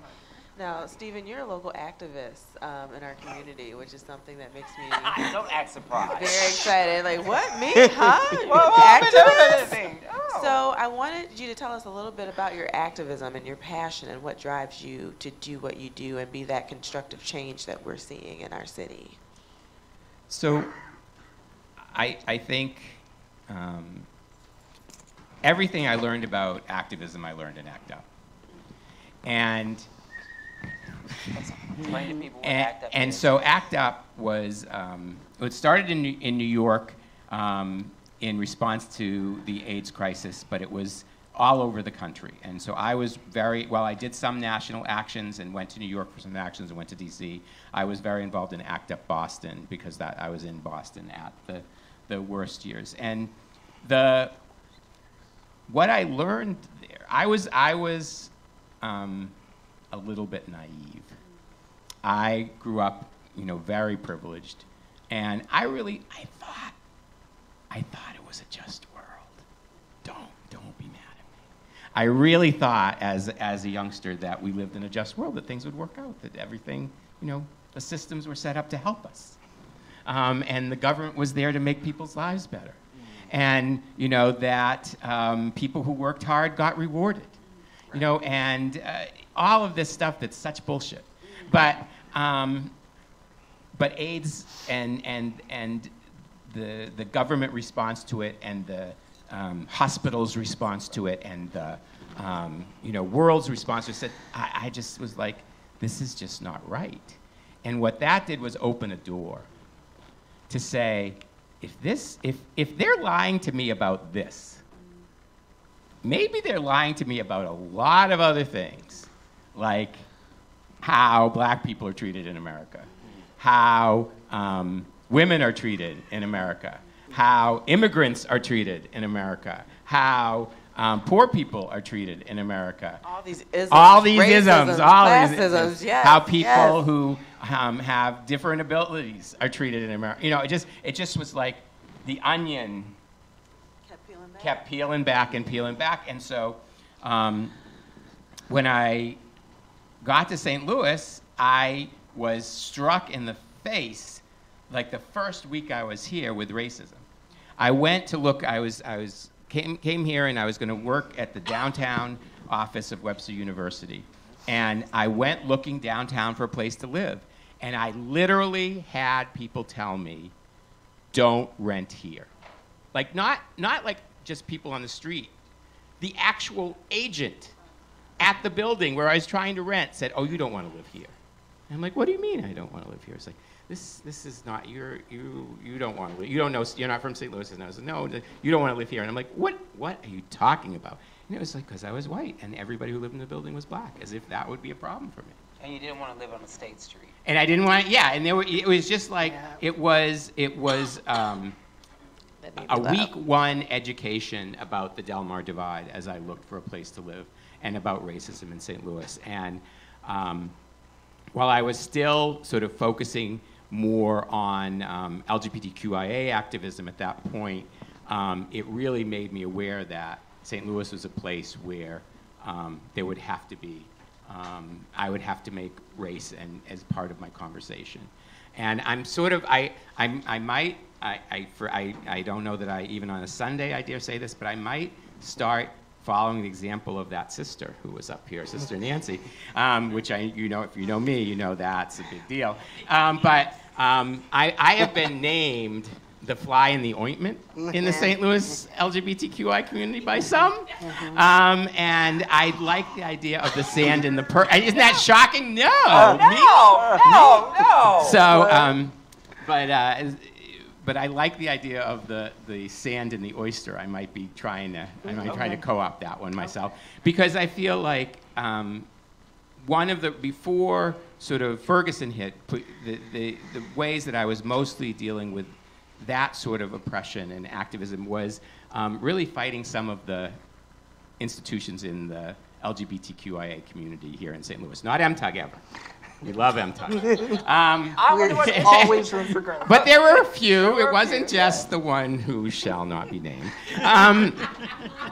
Speaker 5: Now, Stephen, you're a local activist in our community, which is something that makes me
Speaker 2: Don't act surprised.
Speaker 5: very excited. Like, what, me, huh?
Speaker 2: Activist?
Speaker 5: So I wanted you to tell us a little bit about your activism and your passion and what drives you to do what you do and be that constructive change that we're seeing in our city.
Speaker 13: So I think everything I learned about activism, I learned in ACT UP. And
Speaker 2: Explain to people what ACT UP
Speaker 13: and
Speaker 2: is.
Speaker 13: so ACT UP was, it started in New York in response to the AIDS crisis, but it was all over the country. And so I was I did some national actions and went to New York for some actions and went to DC. I was very involved in ACT UP Boston, because I was in Boston at the worst years. And what I learned there, I was a little bit naive. I grew up, very privileged, and I thought it was a just world. Don't be mad at me. I really thought, as a youngster, that we lived in a just world, that things would work out, that everything, the systems were set up to help us, and the government was there to make people's lives better, and that people who worked hard got rewarded. And all of this stuff that's such bullshit. But AIDS and the government response to it, and the hospitals' response to it, and the world's response to it, I just was like, this is just not right. And what that did was open a door to say, if they're lying to me about this, maybe they're lying to me about a lot of other things, like how black people are treated in America, how women are treated in America, how immigrants are treated in America, how poor people are treated in America.
Speaker 5: All these isms,
Speaker 13: classisms,
Speaker 5: yes,
Speaker 13: how people who have different abilities are treated in America. It just was like the onion kept peeling back and peeling back. And so when I got to St. Louis, I was struck in the face, like the first week I was here, with racism. I went to look, came here, and I was going to work at the downtown office of Webster University. And I went looking downtown for a place to live. And I literally had people tell me, don't rent here. Like, not like just people on the street. The actual agent at the building where I was trying to rent said, oh, you don't want to live here. And I'm like, what do you mean I don't want to live here? It's like, this is not, you don't want to live, you don't know, you're not from St. Louis. And I was like, no, you don't want to live here. And I'm like, what are you talking about? And it was like, because I was white, and everybody who lived in the building was black, as if that would be a problem for me.
Speaker 2: And you didn't want to live on a state street.
Speaker 13: And I didn't want, and it was just like, it was a week one education about the Del Mar Divide as I looked for a place to live, and about racism in St. Louis. And while I was still sort of focusing more on LGBTQIA activism at that point, it really made me aware that St. Louis was a place where there would have to be, I would have to make race as part of my conversation. And I'm sort of, I don't know that I, even on a Sunday, I dare say this, but I might start following the example of that sister who was up here, Sister Nancy, which if you know me, that's a big deal. But I have been named the fly in the ointment in the St. Louis LGBTQI community by some. And I like the idea of the sand in the Isn't that shocking? No.
Speaker 2: No.
Speaker 13: So, but I like the idea of the sand and the oyster. I might be trying to co-opt that one myself, because I feel like one of the, before sort of Ferguson hit, the ways that I was mostly dealing with that sort of oppression and activism was really fighting some of the institutions in the LGBTQIA community here in St. Louis. Not MTUG ever. We love MTUG.
Speaker 4: We're always room for growth.
Speaker 13: But there were a few. It wasn't just the one who shall not be named.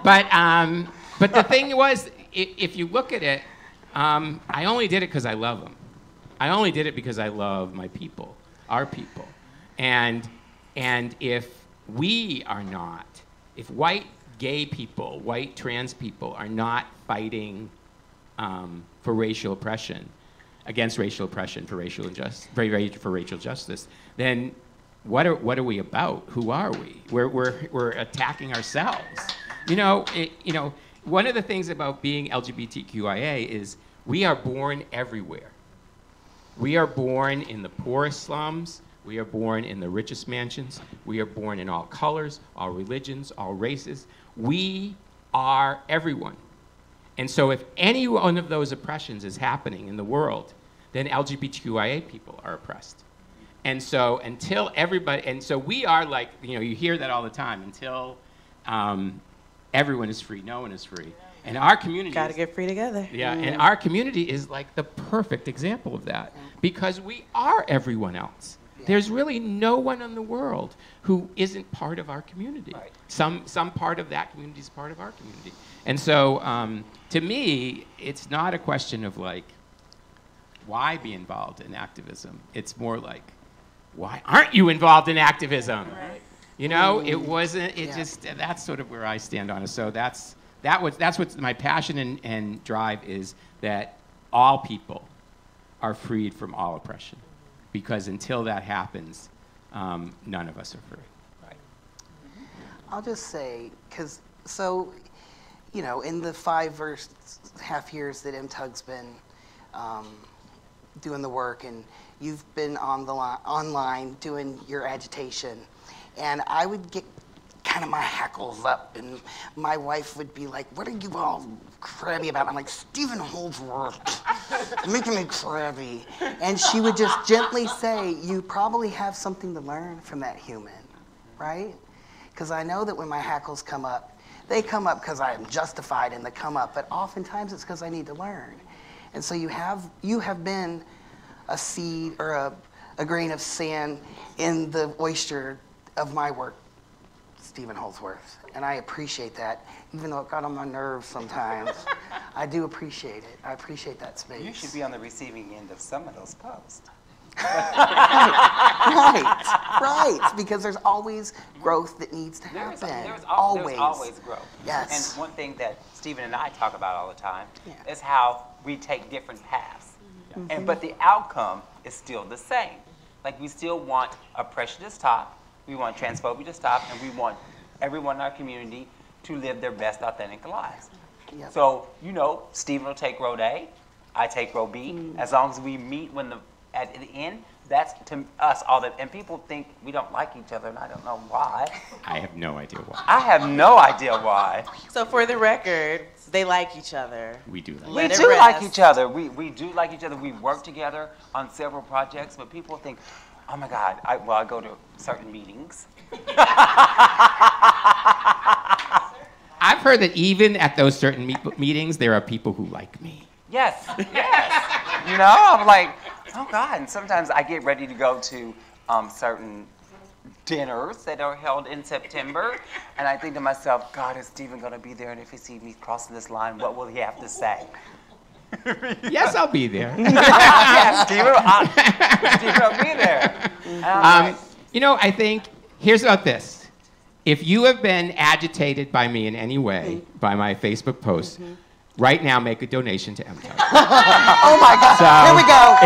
Speaker 13: But the thing was, if you look at it, I only did it because I love them. I only did it because I love my people, our people. And if we are not, if white gay people, white trans people are not fighting for racial oppression, against racial oppression, for racial injustice, for racial justice, then what are we about? Who are we? We're attacking ourselves. One of the things about being LGBTQIA is we are born everywhere. We are born in the poorest slums. We are born in the richest mansions. We are born in all colors, all religions, all races. We are everyone. And so if any one of those oppressions is happening in the world, then LGBTQIA people are oppressed. And so until everybody, and so we are like, you hear that all the time, until everyone is free, no one is free. And our community
Speaker 5: Gotta get free together.
Speaker 13: Yeah, and our community is like the perfect example of that, because we are everyone else. There's really no one in the world who isn't part of our community. Right. Some part of that community is part of our community. And so to me, it's not a question of like, why be involved in activism? It's more like, why aren't you involved in activism? Right. It wasn't, just, that's sort of where I stand on it. So that's what my passion and drive is, that all people are freed from all oppression. Because until that happens, none of us are free. Right.
Speaker 4: I'll just say, in the 5.5 years that MTUG's been doing the work, and you've been online doing your agitation, and I would get kind of my hackles up, and my wife would be like, "What are you all crabby about?" I'm like, "Stephen Holdsworth, making me crabby." And she would just gently say, "You probably have something to learn from that human, right?" Because I know that when my hackles come up, they come up because I am justified in the come up, but oftentimes it's because I need to learn. And so you have been a seed or a grain of sand in the oyster of my work, Stephen Holdsworth, and I appreciate that, even though it got on my nerves sometimes. I do appreciate it. I appreciate that space.
Speaker 2: You should be on the receiving end of some of those posts.
Speaker 4: Right, because there's always growth that needs to happen.
Speaker 2: There's always growth.
Speaker 4: Yes.
Speaker 2: And one thing that Stephen and I talk about all the time is how we take different paths, but the outcome is still the same. Like, we still want oppression to stop. We want transphobia to stop, and we want everyone in our community to live their best authentic lives. Yep. So, Stephen will take road A, I take road B. As long as we meet at the end, that's to us all that. And people think we don't like each other, and I don't know why.
Speaker 13: I have no idea why.
Speaker 2: I have no idea why.
Speaker 5: So for the record, they like each other.
Speaker 13: We do.
Speaker 2: We do like each other. We do like each other. We work together on several projects, but people think, oh my God, I go to certain meetings.
Speaker 13: I've heard that even at those certain meetings, there are people who like me.
Speaker 2: Yes. I'm like, oh God. And sometimes I get ready to go to certain dinners that are held in September, and I think to myself, God, is Stephen going to be there? And if he sees me crossing this line, what will he have to say?
Speaker 13: Yes, I'll be there.
Speaker 2: Yes, Stephen will be there.
Speaker 13: I think, here's about this. If you have been agitated by me in any way, by my Facebook posts, right now make a donation to MTUG.
Speaker 4: Oh my God, here we go,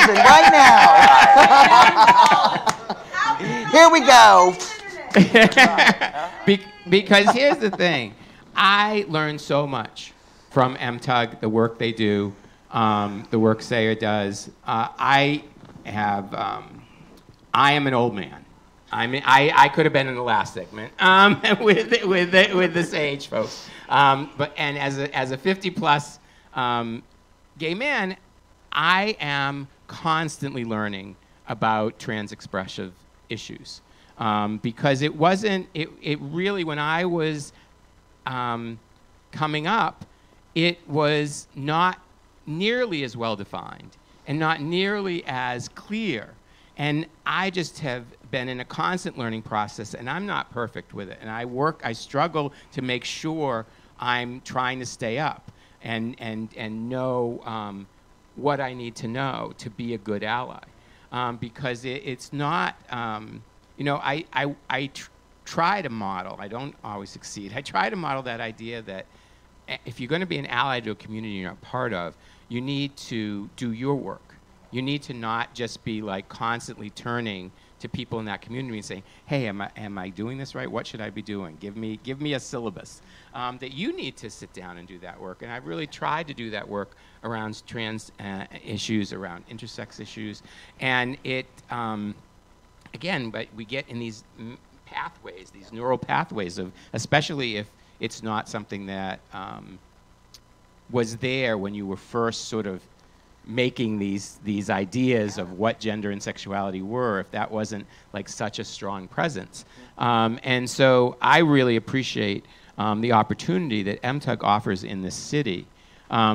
Speaker 4: 24,000 right now. Here we go.
Speaker 13: Because here's the thing. I learned so much from MTUG, the work they do, the work Sayer does. I am an old man. I mean, I could have been in the last segment with the Sage folks. And as a 50-plus gay man, I am constantly learning about trans-expressive issues because it really, when I was coming up, it was not nearly as well defined and not nearly as clear. And I just have been in a constant learning process, and I'm not perfect with it. And I struggle to make sure I'm trying to stay up and know what I need to know to be a good ally. Because it's not, I try to model, I don't always succeed. I try to model that idea that if you're going to be an ally to a community you're not part of, you need to do your work. You need to not just be like constantly turning to people in that community and saying, hey, am I doing this right? What should I be doing? Give me a syllabus. That you need to sit down and do that work. And I've really tried to do that work around trans issues, around intersex issues. And it, again, but we get in these pathways, these neural pathways of, especially if it's not something that was there when you were first sort of making these ideas of what gender and sexuality were, if that wasn't like such a strong presence. And so I really appreciate the opportunity that MTUG offers in this city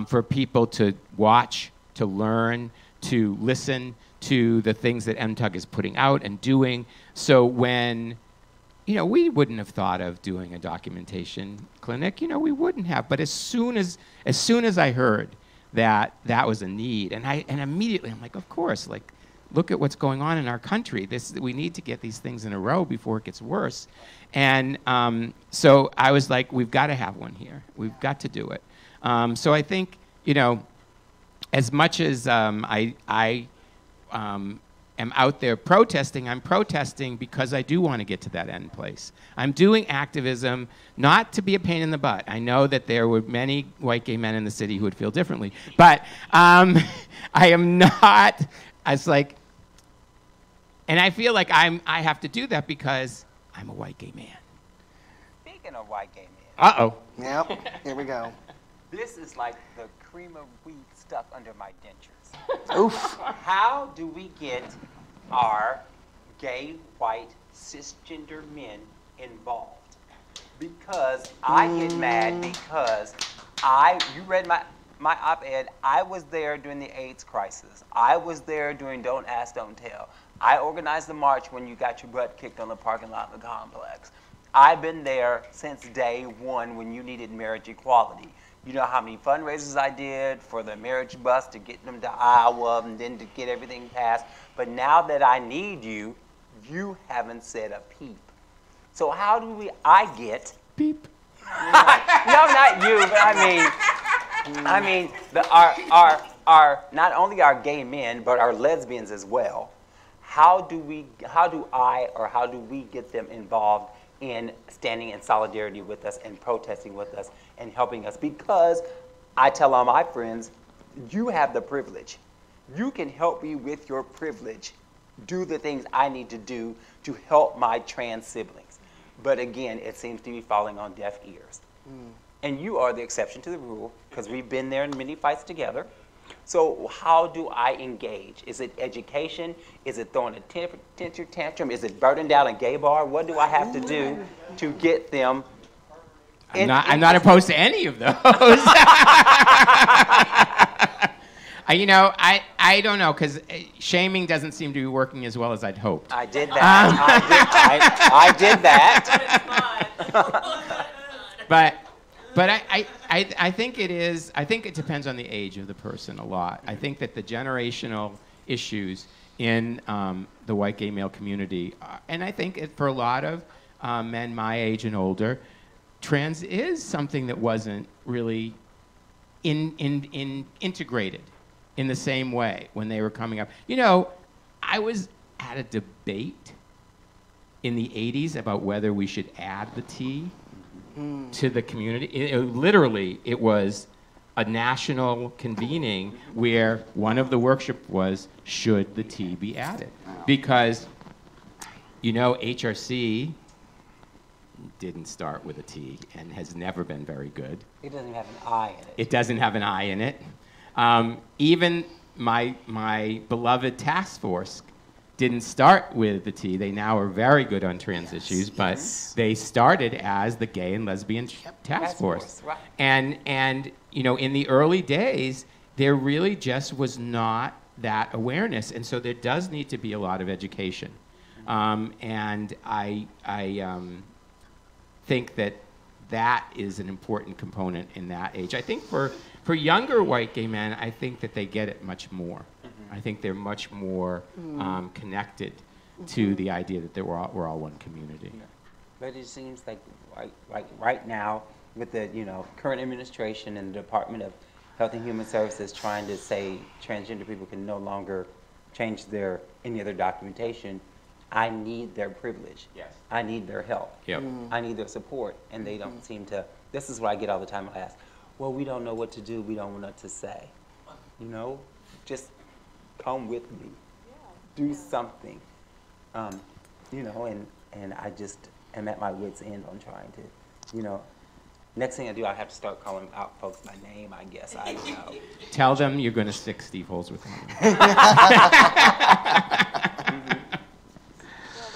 Speaker 13: for people to watch, to learn, to listen to the things that MTUG is putting out and doing. So when, we wouldn't have thought of doing a documentation clinic, we wouldn't have. But as soon as I heard that was a need, and immediately I'm like, of course, like, look at what's going on in our country. We need to get these things in a row before it gets worse. And so I was like, we've got to have one here. We've got to do it. So I think, as much as I am out there protesting, I'm protesting because I do want to get to that end place. I'm doing activism not to be a pain in the butt. I know that there were many white gay men in the city who would feel differently, but I am not. It's like, and I feel like I have to do that because I'm a white gay man.
Speaker 2: Speaking of white gay men.
Speaker 13: Uh-oh.
Speaker 4: Yep, here we go.
Speaker 2: This is like the cream of wheat stuck under my dentures.
Speaker 4: Oof.
Speaker 2: How do we get our gay, white, cisgender men involved? Because I get mad because you read my op-ed, I was there during the AIDS crisis. I was there during Don't Ask, Don't Tell. I organized the march when you got your butt kicked on the parking lot of the complex. I've been there since day one when you needed marriage equality. You know how many fundraisers I did for the marriage bus to get them to Iowa and then to get everything passed. But now that I need you, you haven't said a peep. So how do I get...
Speaker 13: Peep.
Speaker 2: No, not you, but I mean, our not only our gay men, but our lesbians as well. How do we get them involved in standing in solidarity with us and protesting with us and helping us? Because I tell all my friends, you have the privilege. You can help me with your privilege, do the things I need to do to help my trans siblings. But again, it seems to be falling on deaf ears. And you are the exception to the rule because we've been there in many fights together. So how do I engage? Is it education? Is it throwing a temper tantrum? Is it burning down a gay bar? What do I have to do to get them?
Speaker 13: I'm not opposed to any of those. I don't know, because shaming doesn't seem to be working as well as I'd hoped.
Speaker 2: I did that. I did that.
Speaker 13: But I think it is. I think it depends on the age of the person a lot. I think that the generational issues in the white gay male community, and I think for a lot of men my age and older, trans is something that wasn't really integrated in the same way when they were coming up. I was at a debate in the 80s about whether we should add the T to the community. Literally, it was a national convening where one of the workshops was, should the T be added? Because You know, HRC didn't start with a T and has never been very good.
Speaker 2: It doesn't have an I in it.
Speaker 13: It doesn't have an I in it. Even my beloved task force didn't start with the T. They now are very good on trans issues, but they started as the Gay and Lesbian Task Force.
Speaker 2: Right.
Speaker 13: And you know, in the early days, there really just was not that awareness, and so there does need to be a lot of education. And I think that is an important component in that age. I think for younger white gay men, I think that they get it much more. I think they're much more connected to the idea that we're all one community.
Speaker 2: Yeah. But it seems like right now, with the current administration and the Department of Health and Human Services trying to say transgender people can no longer change any of their documentation, I need their privilege.
Speaker 13: Yes.
Speaker 2: I need their help.
Speaker 13: Yep.
Speaker 2: I need their support, and they don't seem to. This is what I get all the time. I ask, well, we don't know what to do. We don't know what to say. Just come with me. Do something. And I just am at my wit's end on trying to, Next thing I do, I have to start calling out folks by name, I guess. I don't know.
Speaker 13: Tell them you're going to stick Steve Holes with them.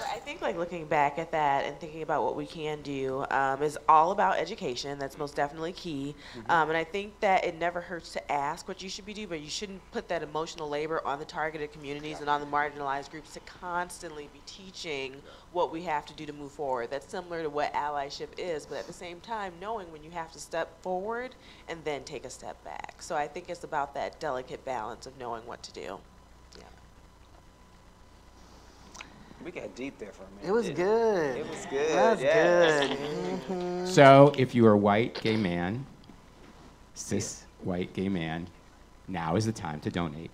Speaker 5: I think like looking back at that and thinking about what we can do is all about education. That's most definitely key. And I think that it never hurts to ask what you should be doing, but you shouldn't put that emotional labor on the targeted communities and on the marginalized groups to constantly be teaching what we have to do to move forward. That's similar to what allyship is, but at the same time, knowing when you have to step forward and then take a step back. So I think it's about that delicate balance of knowing what to do.
Speaker 2: We got deep there for a minute.
Speaker 4: It was good.
Speaker 2: It was good.
Speaker 4: That's
Speaker 2: good.
Speaker 4: Mm-hmm.
Speaker 13: So if you are a white gay man, cis white gay man, now is the time to donate.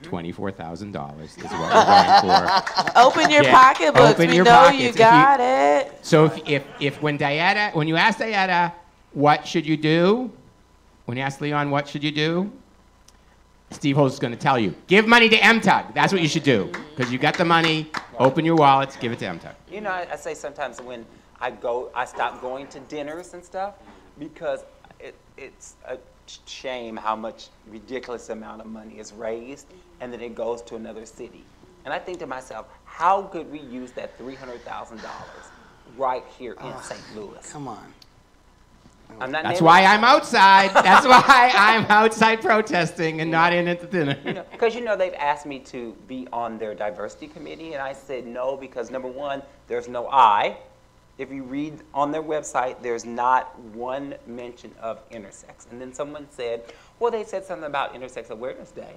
Speaker 13: $24,000 is what we're going for.
Speaker 5: Open your pocketbooks. We know you got it.
Speaker 13: So when you ask Diana, what should you do? When you ask Leon, what should you do? Steve Holes is going to tell you, give money to MTUG. That's what you should do. Because you got the money, open your wallets, give it to MTUG.
Speaker 2: I say sometimes when I stop going to dinners and stuff because it's a shame how much ridiculous amount of money is raised and then it goes to another city. And I think to myself, how could we use that $300,000 right here in St. Louis?
Speaker 4: Come on.
Speaker 13: That's why I'm outside. That's why I'm outside protesting and not in at the dinner.
Speaker 2: Because they've asked me to be on their diversity committee, and I said no because number one, there's no I. If you read on their website, there's not one mention of intersex. And then someone said, well, they said something about Intersex Awareness Day.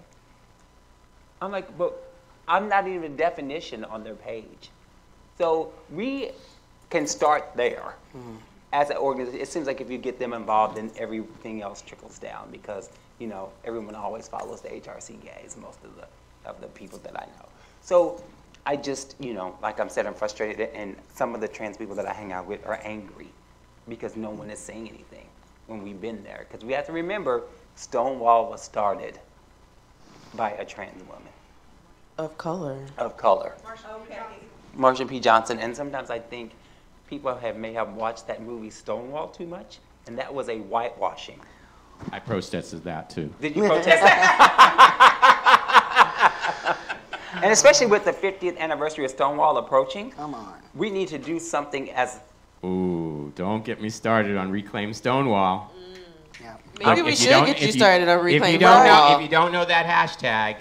Speaker 2: I'm like, but I'm not even a definition on their page. So we can start there. As an organization, it seems like if you get them involved, then everything else trickles down because, everyone always follows the HRC gays, most of the people that I know. So I just, like I said, I'm frustrated, and some of the trans people that I hang out with are angry because no one is saying anything when we've been there. Because we have to remember, Stonewall was started by a trans woman.
Speaker 5: Of color.
Speaker 2: Of color. Marsha P. Johnson. And sometimes I think people may have watched that movie Stonewall too much, and that was a whitewashing.
Speaker 13: I protested that too.
Speaker 2: Did you protest that? And especially with the 50th anniversary of Stonewall approaching,
Speaker 4: come on,
Speaker 2: we need to do something as.
Speaker 13: Ooh, don't get me started on Reclaim Stonewall.
Speaker 4: Yeah.
Speaker 5: Maybe we should get you started on Reclaim
Speaker 13: Stonewall. If you don't know that hashtag,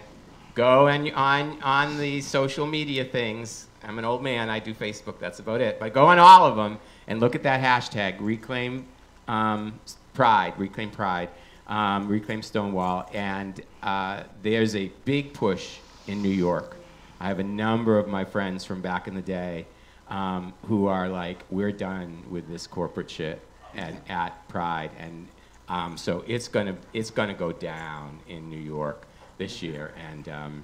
Speaker 13: go on the social media things. I'm an old man, I do Facebook, that's about it. But go on all of them and look at that hashtag, Reclaim Pride, Reclaim Pride, Reclaim Stonewall. And there's a big push in New York. I have a number of my friends from back in the day who are like, we're done with this corporate shit at Pride. And so it's gonna go down in New York this year. And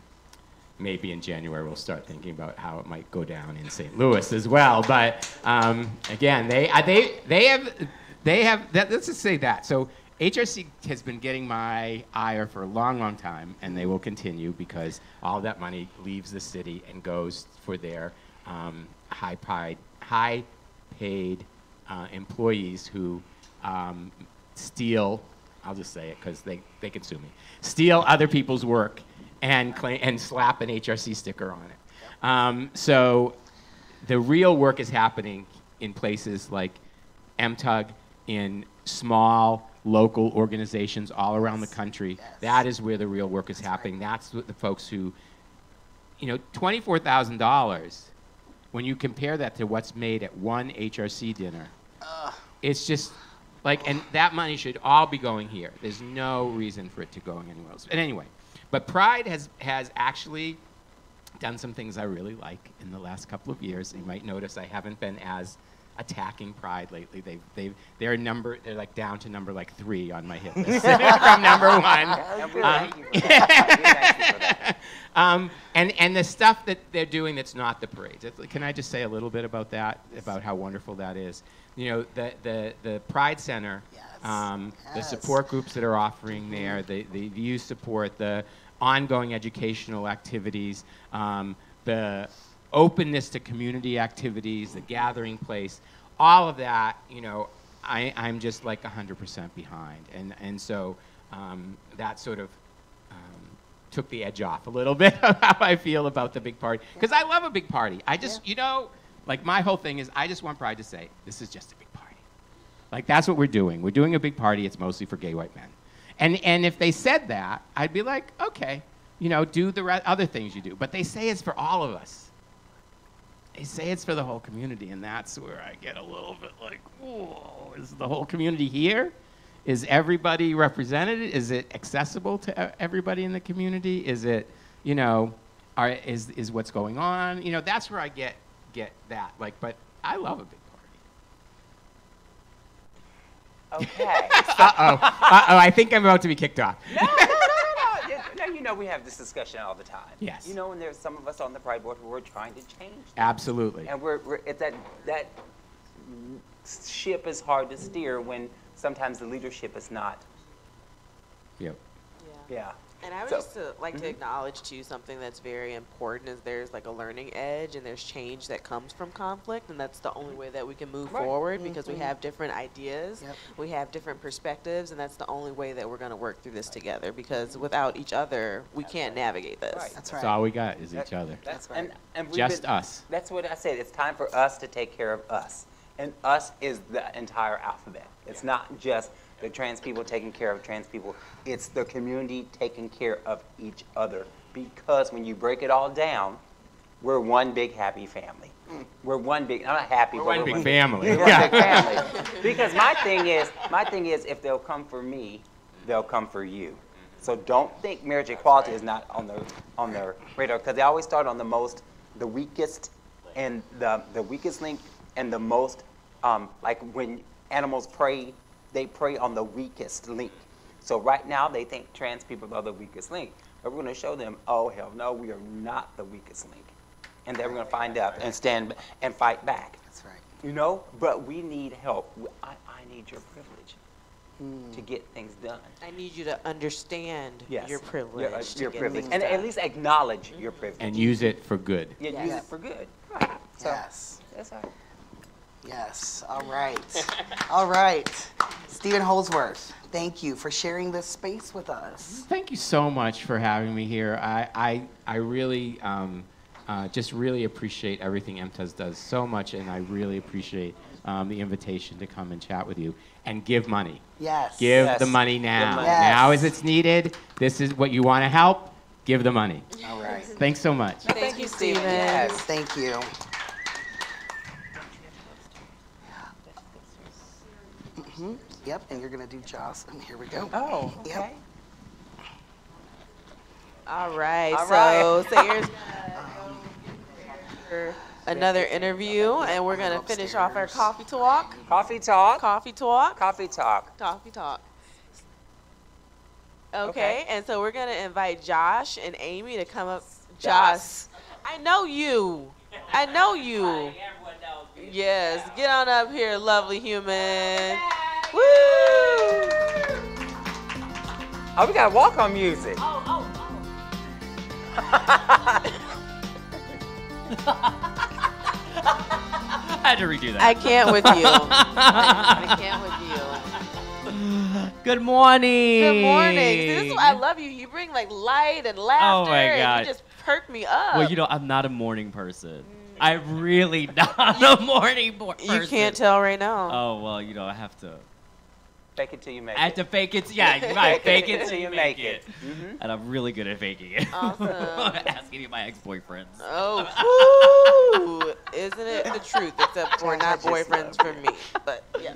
Speaker 13: maybe in January we'll start thinking about how it might go down in St. Louis as well. But again, they have. Let's just say that. So HRC has been getting my ire for a long, long time, and they will continue because all that money leaves the city and goes for their high-paid employees who steal. I'll just say it because they can sue me. Steal other people's work and slap an HRC sticker on it. So the real work is happening in places like MTUG, in small local organizations all around the country.
Speaker 4: Yes.
Speaker 13: That is where the real work is happening. That's what the folks who, $24,000, when you compare that to what's made at one HRC dinner, it's just like, and that money should all be going here. There's no reason for it to go anywhere else. But anyway, but Pride has actually done some things I really like in the last couple of years. You might notice I haven't been as attacking Pride lately. They're like down to number like 3 on my hit list from number 1. And the stuff that they're doing that's not the parades. Can I just say a little bit about that? About how wonderful that is. The Pride Center, the support groups that are offering there, the youth support, the ongoing educational activities, the openness to community activities, the gathering place, all of that, I'm just like 100% behind. And so that sort of took the edge off a little bit of how I feel about the big party. Because I love a big party. I just, like my whole thing is I just want Pride to say, this is just a big party. Like that's what we're doing. We're doing a big party. It's mostly for gay white men. And if they said that, I'd be like, okay, do the other things you do. But they say it's for all of us. They say it's for the whole community, and that's where I get a little bit like, whoa, is the whole community here? Is everybody represented? Is it accessible to everybody in the community? Is it, is what's going on? That's where I get that. Like, but I love a big party.
Speaker 2: Okay.
Speaker 13: I think I'm about to be kicked off.
Speaker 2: No, we have this discussion all the time.
Speaker 13: Yes.
Speaker 2: And there's some of us on the Pride Board who are trying to change things.
Speaker 13: Absolutely.
Speaker 2: And we're it's that ship is hard to steer when sometimes the leadership is not.
Speaker 13: Yep.
Speaker 2: Yeah.
Speaker 5: And I would just like to acknowledge too something that's very important is there's like a learning edge and there's change that comes from conflict, and that's the only way that we can move forward because we have different ideas, we have different perspectives, and that's the only way that we're going to work through this together, because without each other we can't navigate this.
Speaker 2: Right.
Speaker 4: That's right.
Speaker 13: That's all we got is each other.
Speaker 2: That's right. And
Speaker 13: just us.
Speaker 2: That's what I said. It's time for us to take care of us. And us is the entire alphabet. It's not just the trans people taking care of trans people. It's the community taking care of each other. Because when you break it all down, we're one big happy family. We're one big, I'm not happy,
Speaker 13: we're
Speaker 2: but
Speaker 13: one big family.
Speaker 2: We're one big family. Because my thing is, if they'll come for me, they'll come for you. So don't think marriage equality is not on their radar, because they always start on the weakest, and the weakest link, and the most, like when animals prey, they prey on the weakest link. So right now they think trans people are the weakest link. But we're going to show them, oh, hell no, we are not the weakest link. And then we're going to find out and stand and fight back.
Speaker 4: That's right.
Speaker 2: But we need help. I need your privilege to get things done.
Speaker 5: I need you to understand your privilege.
Speaker 2: Your privilege. And at least acknowledge your privilege.
Speaker 13: And use it for good.
Speaker 2: Yeah, use it for good. Right. So,
Speaker 4: Yes.
Speaker 2: that's all right.
Speaker 4: Yes. All right. All right. Stephen Holsworth, thank you for sharing this space with us.
Speaker 13: Thank you so much for having me here. I really just really appreciate everything MTUG does so much, and I really appreciate the invitation to come and chat with you and give money.
Speaker 4: Yes.
Speaker 13: Give the money now.
Speaker 2: money.
Speaker 4: Yes.
Speaker 13: Now as it's needed. This is what you want to help. Give the money.
Speaker 4: All right.
Speaker 13: Thanks so much.
Speaker 5: Thank you, Stephen.
Speaker 2: Yes.
Speaker 4: Thank you. Yep, and you're going to do Joss, and here we go.
Speaker 2: Oh, okay.
Speaker 4: Yep.
Speaker 5: All right.
Speaker 2: All
Speaker 5: So Sayers for another interview, and we're gonna finish off our coffee talk.
Speaker 2: Coffee talk.
Speaker 5: Coffee talk.
Speaker 2: Coffee talk.
Speaker 5: Coffee talk. Okay, and so we're gonna invite Josh and Amy to come up. Josh, I know you. I know you. Yes, get on up here, lovely human. Woo!
Speaker 2: Oh, we got walk-on music.
Speaker 5: Oh.
Speaker 14: had to redo that.
Speaker 5: I can't with you. I can't with you.
Speaker 14: Good morning.
Speaker 5: Good morning. See, this is why I love you. You bring like light and laughter.
Speaker 14: Oh my
Speaker 5: And
Speaker 14: God.
Speaker 5: you just perk me up.
Speaker 14: Well, you know, I'm not a morning person. I'm really not a morning person.
Speaker 5: You can't tell right now.
Speaker 14: Oh, well, you know, I have to.
Speaker 2: Fake it till you make it.
Speaker 14: I have to fake it. Yeah, you're right. Fake it till you make it.
Speaker 2: Mm-hmm.
Speaker 14: And I'm really good at faking it.
Speaker 5: Awesome.
Speaker 14: Ask any of my ex-boyfriends.
Speaker 5: Oh, woo. Isn't it the truth? Except for not boyfriends for me. But yeah.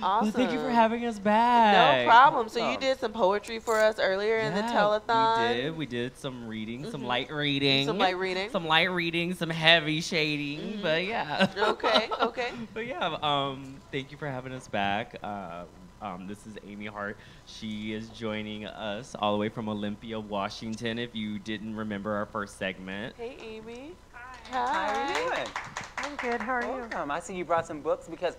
Speaker 5: Awesome.
Speaker 14: Well, thank you for having us back.
Speaker 5: No problem. So you did some poetry for us earlier in the telethon.
Speaker 14: We did some reading, some light reading.
Speaker 5: Some light reading.
Speaker 14: Some light reading, some heavy shading. But yeah.
Speaker 5: Okay.
Speaker 14: But yeah, thank you for having us back. This is Amy Hart. She is joining us all the way from Olympia, Washington, if you didn't remember our first segment.
Speaker 5: Hey, Amy.
Speaker 2: How are you doing?
Speaker 10: I'm good. How are you?
Speaker 2: Welcome. I see you brought some books because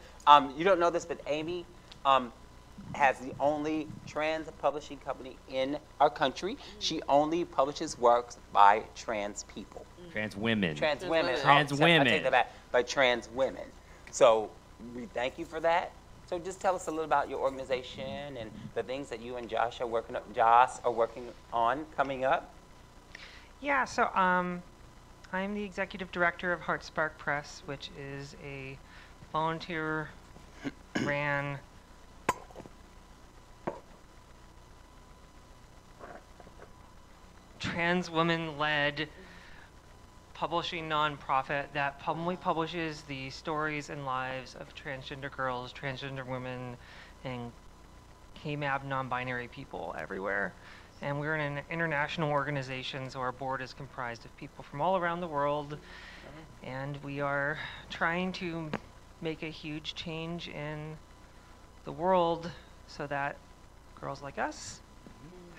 Speaker 2: you don't know this, but Amy has the only trans publishing company in our country. She only publishes works by trans people.
Speaker 14: Trans women.
Speaker 2: Trans women.
Speaker 14: Trans women.
Speaker 2: I take that back. By trans women. So we thank you for that. So just tell us a little about your organization and the things that you and Josh are working on coming up.
Speaker 15: Yeah, so I'm the executive director of Heart Spark Press, which is a volunteer-ran trans woman-led publishing nonprofit that publicly publishes the stories and lives of transgender girls, transgender women, and KMAB non-binary people everywhere. And we're an international organization, so our board is comprised of people from all around the world. And we are trying to make a huge change in the world so that girls like us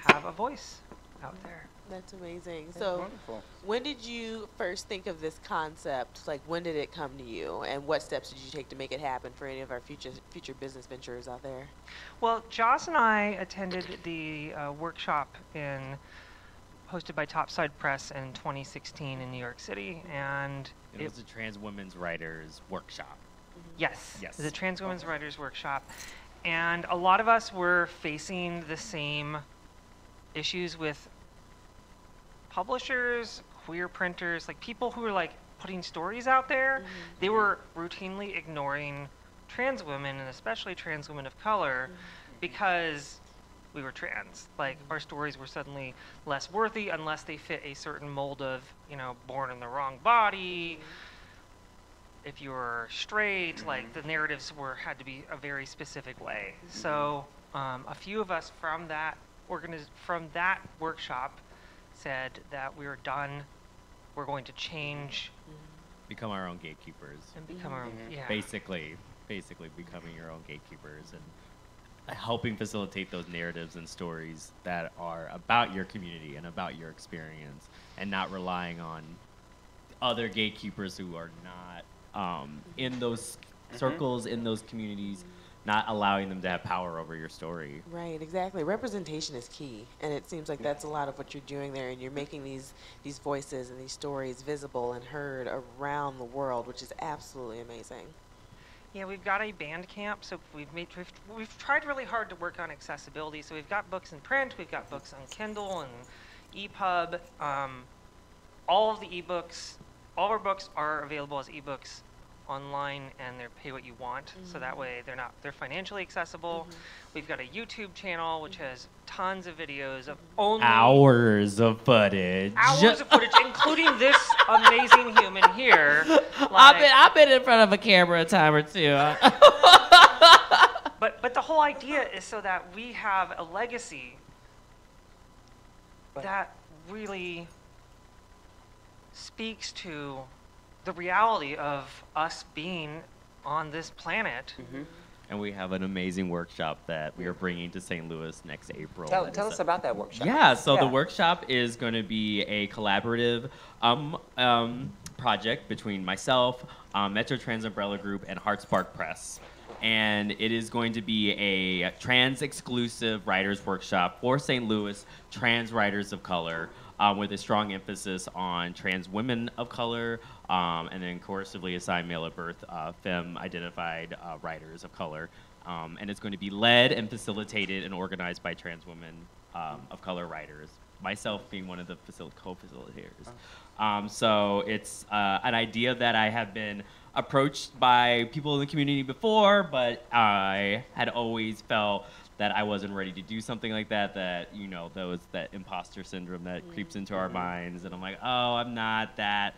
Speaker 15: have a voice out there.
Speaker 5: That's amazing.
Speaker 2: That's
Speaker 5: So
Speaker 2: wonderful.
Speaker 5: when did you first think of this concept? Like, when did it come to you? And what steps did you take to make it happen for any of our future business ventures out there?
Speaker 15: Well, Joss and I attended the workshop hosted by Topside Press in 2016 in New York City, and
Speaker 14: It was a trans women's writers workshop.
Speaker 15: Yes,
Speaker 14: Yes.
Speaker 15: the Trans Women's Writers Workshop. And a lot of us were facing the same issues with publishers, queer printers, like people who were like putting stories out there. They were routinely ignoring trans women, and especially trans women of color, because we were trans. Like, our stories were suddenly less worthy unless they fit a certain mold of, you know, born in the wrong body. If you were straight, like, the narratives had to be a very specific way. So a few of us from that workshop said that we were done. We're going to change.
Speaker 14: Become our own gatekeepers.
Speaker 15: And become our own, yeah.
Speaker 14: Basically becoming your own gatekeepers and helping facilitate those narratives and stories that are about your community and about your experience, and not relying on other gatekeepers who are not in those circles, in those communities, not allowing them to have power over your story.
Speaker 5: Right, exactly. Representation is key, and it seems like that's a lot of what you're doing there, and you're making these voices and these stories visible and heard around the world, which is absolutely amazing.
Speaker 15: Yeah, we've got a Bandcamp, so we've tried really hard to work on accessibility. So we've got books in print, we've got books on Kindle and EPUB. All of the ebooks, all of our books are available as ebooks online, and they're pay what you want. So that way they're financially accessible. We've got a YouTube channel which has tons of videos of only
Speaker 14: Hours of footage.
Speaker 15: hours of footage, including this amazing human here.
Speaker 14: I've been in front of a camera a time or two.
Speaker 15: But the whole idea is so that we have a legacy that really speaks to the reality of us being on this planet.
Speaker 14: And we have an amazing workshop that we are bringing to St. Louis next April.
Speaker 2: Tell us about that workshop.
Speaker 14: Yeah, so the workshop is going to be a collaborative project between myself, Metro Trans Umbrella Group, and Heart Spark Press. And it is going to be a trans-exclusive writers workshop for St. Louis trans writers of color, with a strong emphasis on trans women of color, and then coercively assigned male at birth femme-identified writers of color. And it's going to be led and facilitated and organized by trans women of color writers, myself being one of the co-facilitators. So it's an idea that I have been approached by people in the community before, but I had always felt that I wasn't ready to do something like that, that, you know, there was that imposter syndrome that creeps into our minds, and I'm like, oh, I'm not that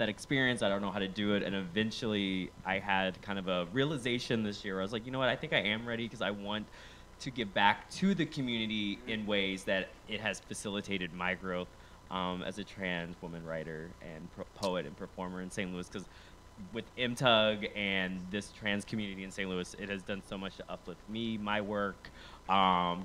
Speaker 14: experienced, I don't know how to do it, and eventually I had kind of a realization this year. I was like, you know what, I think I am ready, because I want to give back to the community in ways that it has facilitated my growth as a trans woman writer and poet and performer in St. Louis, because with MTUG and this trans community in St. Louis, it has done so much to uplift me, my work,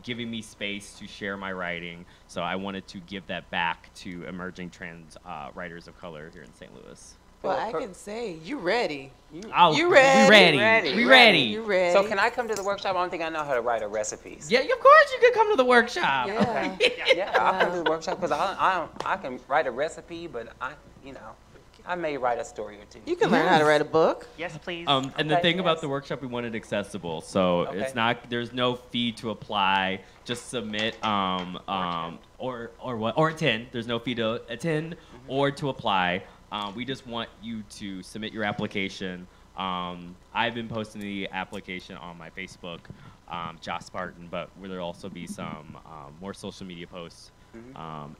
Speaker 14: giving me space to share my writing. So I wanted to give that back to emerging trans writers of color here in St. Louis.
Speaker 5: Well, I can say, you ready.
Speaker 2: You ready.
Speaker 14: We ready.
Speaker 5: You ready.
Speaker 2: So can I come to the workshop? I don't think I know how to write a recipes.
Speaker 14: Yeah, of course you can come to the workshop.
Speaker 5: Yeah.
Speaker 2: Yeah, I'll come to the workshop because I can write a recipe, but I may write a story or two.
Speaker 5: You can learn how to write a book.
Speaker 15: Yes, please.
Speaker 14: And the thing about the workshop, we want it accessible, so it's not. There's no fee to apply. Just submit, or attend. There's no fee to attend or to apply. We just want you to submit your application. I've been posting the application on my Facebook, Josh Spartan, but there'll also be some more social media posts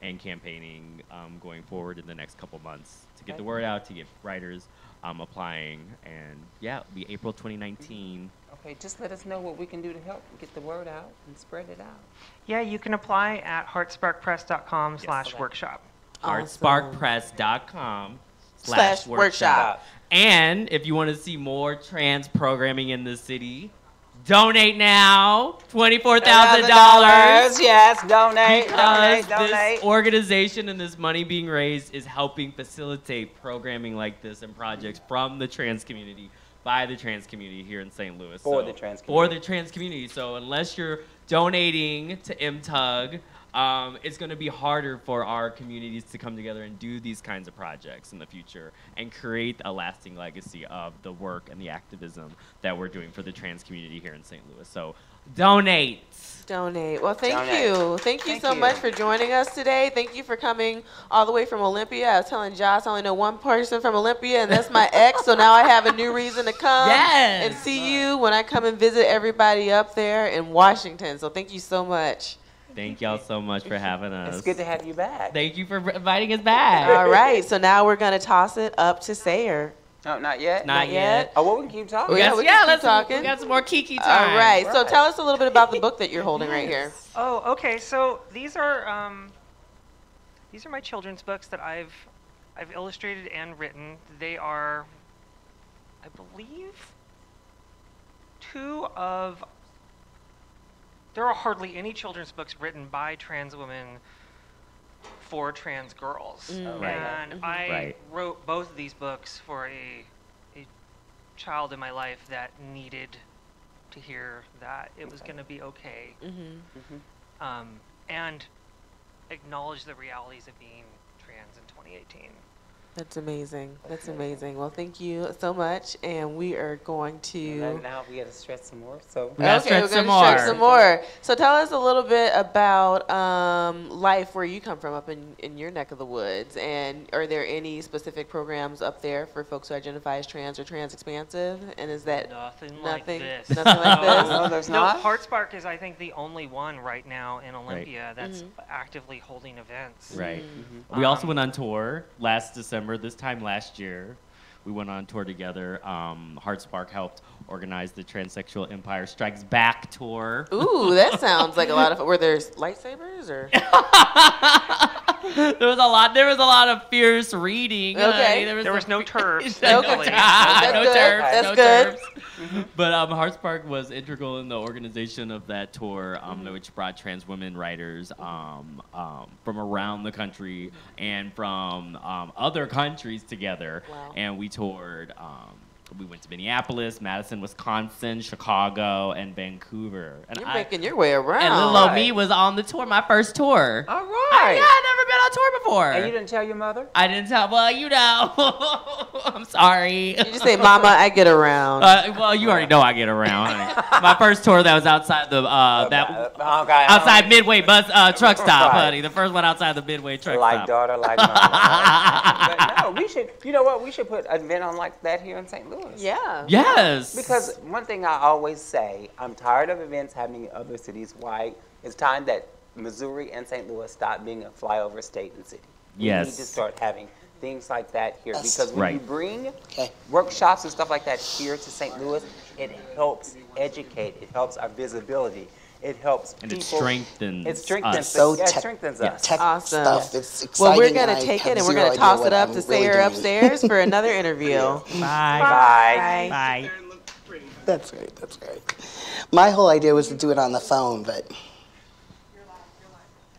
Speaker 14: and campaigning going forward in the next couple months to get the word out, to get writers applying, and yeah, it'll be April 2019.
Speaker 2: Okay, just let us know what we can do to help get the word out and spread it out.
Speaker 15: Yeah, you can apply at heartsparkpress.com/workshop.
Speaker 14: heartsparkpress.com/workshop. And if you want to see more trans programming in the city, donate now, $24,000.
Speaker 2: Yes, donate,
Speaker 14: because
Speaker 2: donate.
Speaker 14: This organization and this money being raised is helping facilitate programming like this and projects from the trans community, by the trans community here in St. Louis.
Speaker 2: For the trans community.
Speaker 14: For the trans community. So unless you're donating to MTUG, it's going to be harder for our communities to come together and do these kinds of projects in the future and create a lasting legacy of the work and the activism that we're doing for the trans community here in St. Louis. So donate.
Speaker 5: Donate. Well, thank you. Thank you so much for joining us today. Thank you for coming all the way from Olympia. I was telling Josh I only know one person from Olympia, and that's my ex, so now I have a new reason to come and see you when I come and visit everybody up there in Washington. So thank you so much.
Speaker 14: Thank y'all so much for having us.
Speaker 2: It's good to have you back.
Speaker 14: Thank you for inviting us back.
Speaker 5: All right, so now we're going to toss it up to Sayer.
Speaker 2: No, not yet.
Speaker 14: Not yet.
Speaker 2: Oh, well, we can keep talking.
Speaker 5: Yeah,
Speaker 14: let's keep talking. We got some more kiki time.
Speaker 5: All right, so tell us a little bit about the book that you're holding right here.
Speaker 15: Oh, okay. So these are my children's books that I've illustrated and written. They are, I believe, there are hardly any children's books written by trans women for trans girls. And I wrote both of these books for a child in my life that needed to hear that it was going to be okay. And acknowledge the realities of being trans in 2018.
Speaker 5: That's amazing. That's amazing. Well, thank you so much, and we are going to.
Speaker 2: Now we got to stretch some more. So
Speaker 5: we're going to stretch some more. So tell us a little bit about life where you come from, up in your neck of the woods, and are there any specific programs up there for folks who identify as trans or trans expansive? And is that
Speaker 15: nothing like this?
Speaker 5: Nothing like this.
Speaker 2: No, there's not.
Speaker 15: Heartspark is, I think, the only one right now in Olympia that's actively holding events.
Speaker 14: Right. We also went on tour last December. This time last year, we went on tour together. Heartspark helped organize the Transsexual Empire Strikes Back tour.
Speaker 5: Ooh, that sounds like a lot of fun. Were there lightsabers or?
Speaker 14: There was a lot of fierce reading.
Speaker 15: Okay. There was no turfs.
Speaker 5: No turfs. That's good.
Speaker 14: But Heartspark was integral in the organization of that tour, which brought trans women writers from around the country and from other countries together. Wow. And we toured we went to Minneapolis, Madison, Wisconsin, Chicago, and Vancouver. And
Speaker 5: You're making your way around.
Speaker 14: And little old me was on the tour, my first tour.
Speaker 2: All right.
Speaker 14: I'd never been on tour before.
Speaker 2: And you didn't tell your mother?
Speaker 14: I didn't tell. Well, you know. I'm sorry.
Speaker 5: You just say, "Mama, I get around."
Speaker 14: Well, you already know I get around. Honey. My first tour that was outside the outside Midway bus truck stop, honey. The first one outside the Midway truck stop.
Speaker 2: Like daughter, like mama. But no, we should. You know what? We should put an event on like that here in St. Louis.
Speaker 5: Yeah.
Speaker 14: Yes.
Speaker 2: Because one thing I always say, I'm tired of events happening in other cities. Why? It's time that Missouri and St. Louis stop being a flyover state and city.
Speaker 14: Yes.
Speaker 2: We need to start having things like that here.
Speaker 4: Yes.
Speaker 2: Because when you bring workshops and stuff like that here to St. Louis, it helps educate. It helps our visibility. It helps
Speaker 14: and
Speaker 2: people.
Speaker 14: It strengthens
Speaker 2: us.
Speaker 4: So
Speaker 2: strengthens us.
Speaker 4: Tech
Speaker 5: awesome
Speaker 4: stuff. It's exciting.
Speaker 5: Well, we're going to take it and we're going to toss it up to Sayer upstairs for another interview.
Speaker 14: Bye. Bye.
Speaker 4: That's right. That's right. My whole idea was to do it on the phone, but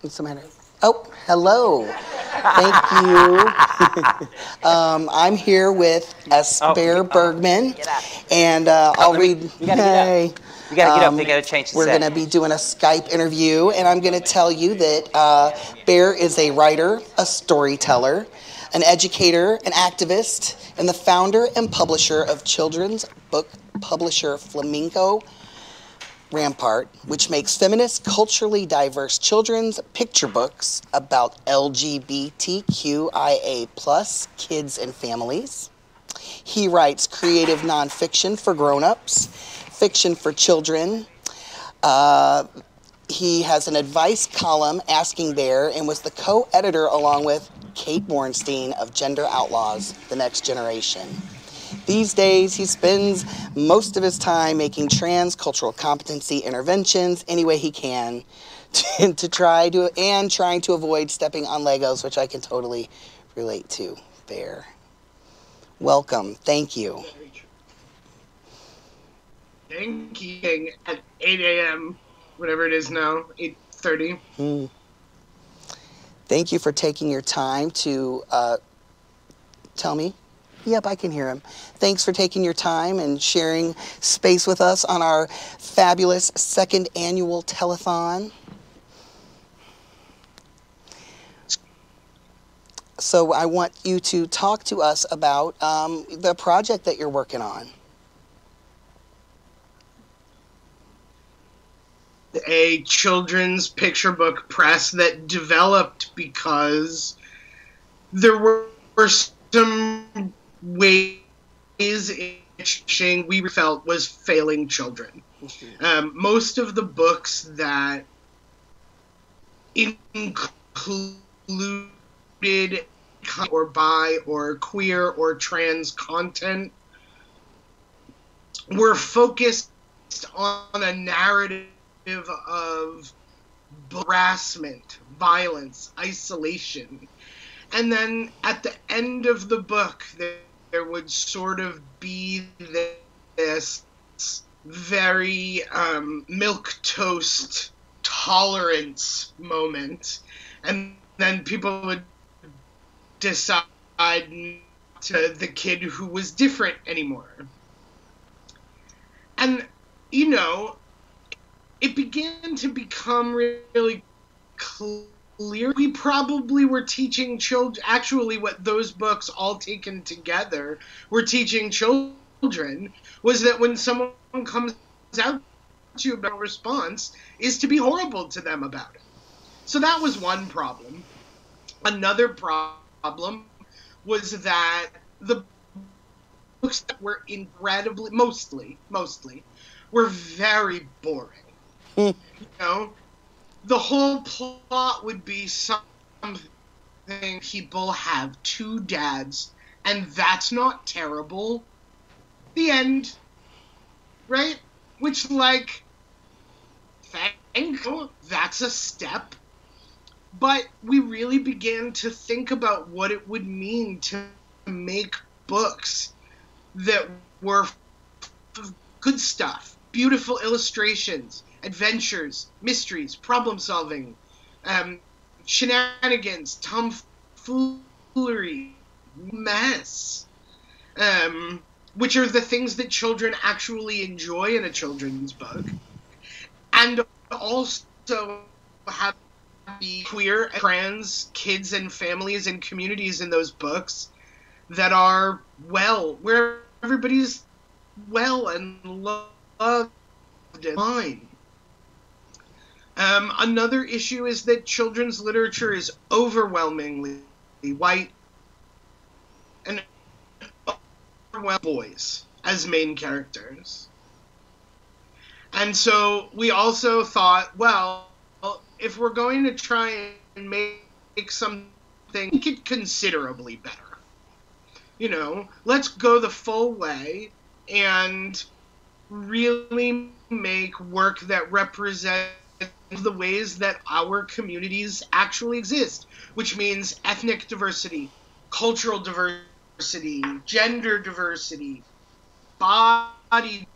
Speaker 4: what's the matter? Oh, hello. Thank you. I'm here with Bear Bergman, and I'll read. Hey.
Speaker 2: You gotta get up. They gotta change the
Speaker 4: We're
Speaker 2: set.
Speaker 4: going to be doing a Skype interview, and I'm going to tell you that Bear is a writer, a storyteller, an educator, an activist, and the founder and publisher of children's book publisher Flamingo Rampart, which makes feminist, culturally diverse children's picture books about LGBTQIA+ kids and families. He writes creative nonfiction for grown-ups, fiction for children. He has an advice column, Asking Bear, and was the co-editor along with Kate Bornstein of Gender Outlaws, The Next Generation. These days, he spends most of his time making trans cultural competency interventions any way he can trying to avoid stepping on Legos, which I can totally relate to. Bear. Welcome. Thank you.
Speaker 16: Thanking at 8 a.m., whatever it is now, 8:30.
Speaker 4: Thank you for taking your time to tell me. Yep, I can hear him. Thanks for taking your time and sharing space with us on our fabulous second annual telethon. So I want you to talk to us about the project that you're working on.
Speaker 16: A children's picture book press that developed because there were some ways in which we felt was failing children. Most of the books that included or bi or queer or trans content were focused on a narrative of harassment, violence, isolation. And then at the end of the book, there would sort of be this very milquetoast tolerance moment. And then people would decide not to the kid who was different anymore. And, you know, it began to become really clear. We probably were teaching children, actually what those books all taken together were teaching children, was that when someone comes out to you about a response, is to be horrible to them about it. So that was one problem. Another problem was that the books that were incredibly, mostly, were very boring. You know, the whole plot would be something, people have two dads, and that's not terrible. The end. Right? Which, like, thank you, that's a step. But we really began to think about what it would mean to make books that were good stuff, beautiful illustrations, adventures, mysteries, problem solving, shenanigans, tomfoolery, mess. which are the things that children actually enjoy in a children's book, and also have the queer and trans kids and families and communities in those books that are well, where everybody's well and loved and fine. Another issue is that children's literature is overwhelmingly white and overwhelming boys as main characters. And so we also thought, well, if we're going to try and make something, make it considerably better. You know, let's go the full way and really make work that represents the ways that our communities actually exist, which means ethnic diversity, cultural diversity, gender diversity, body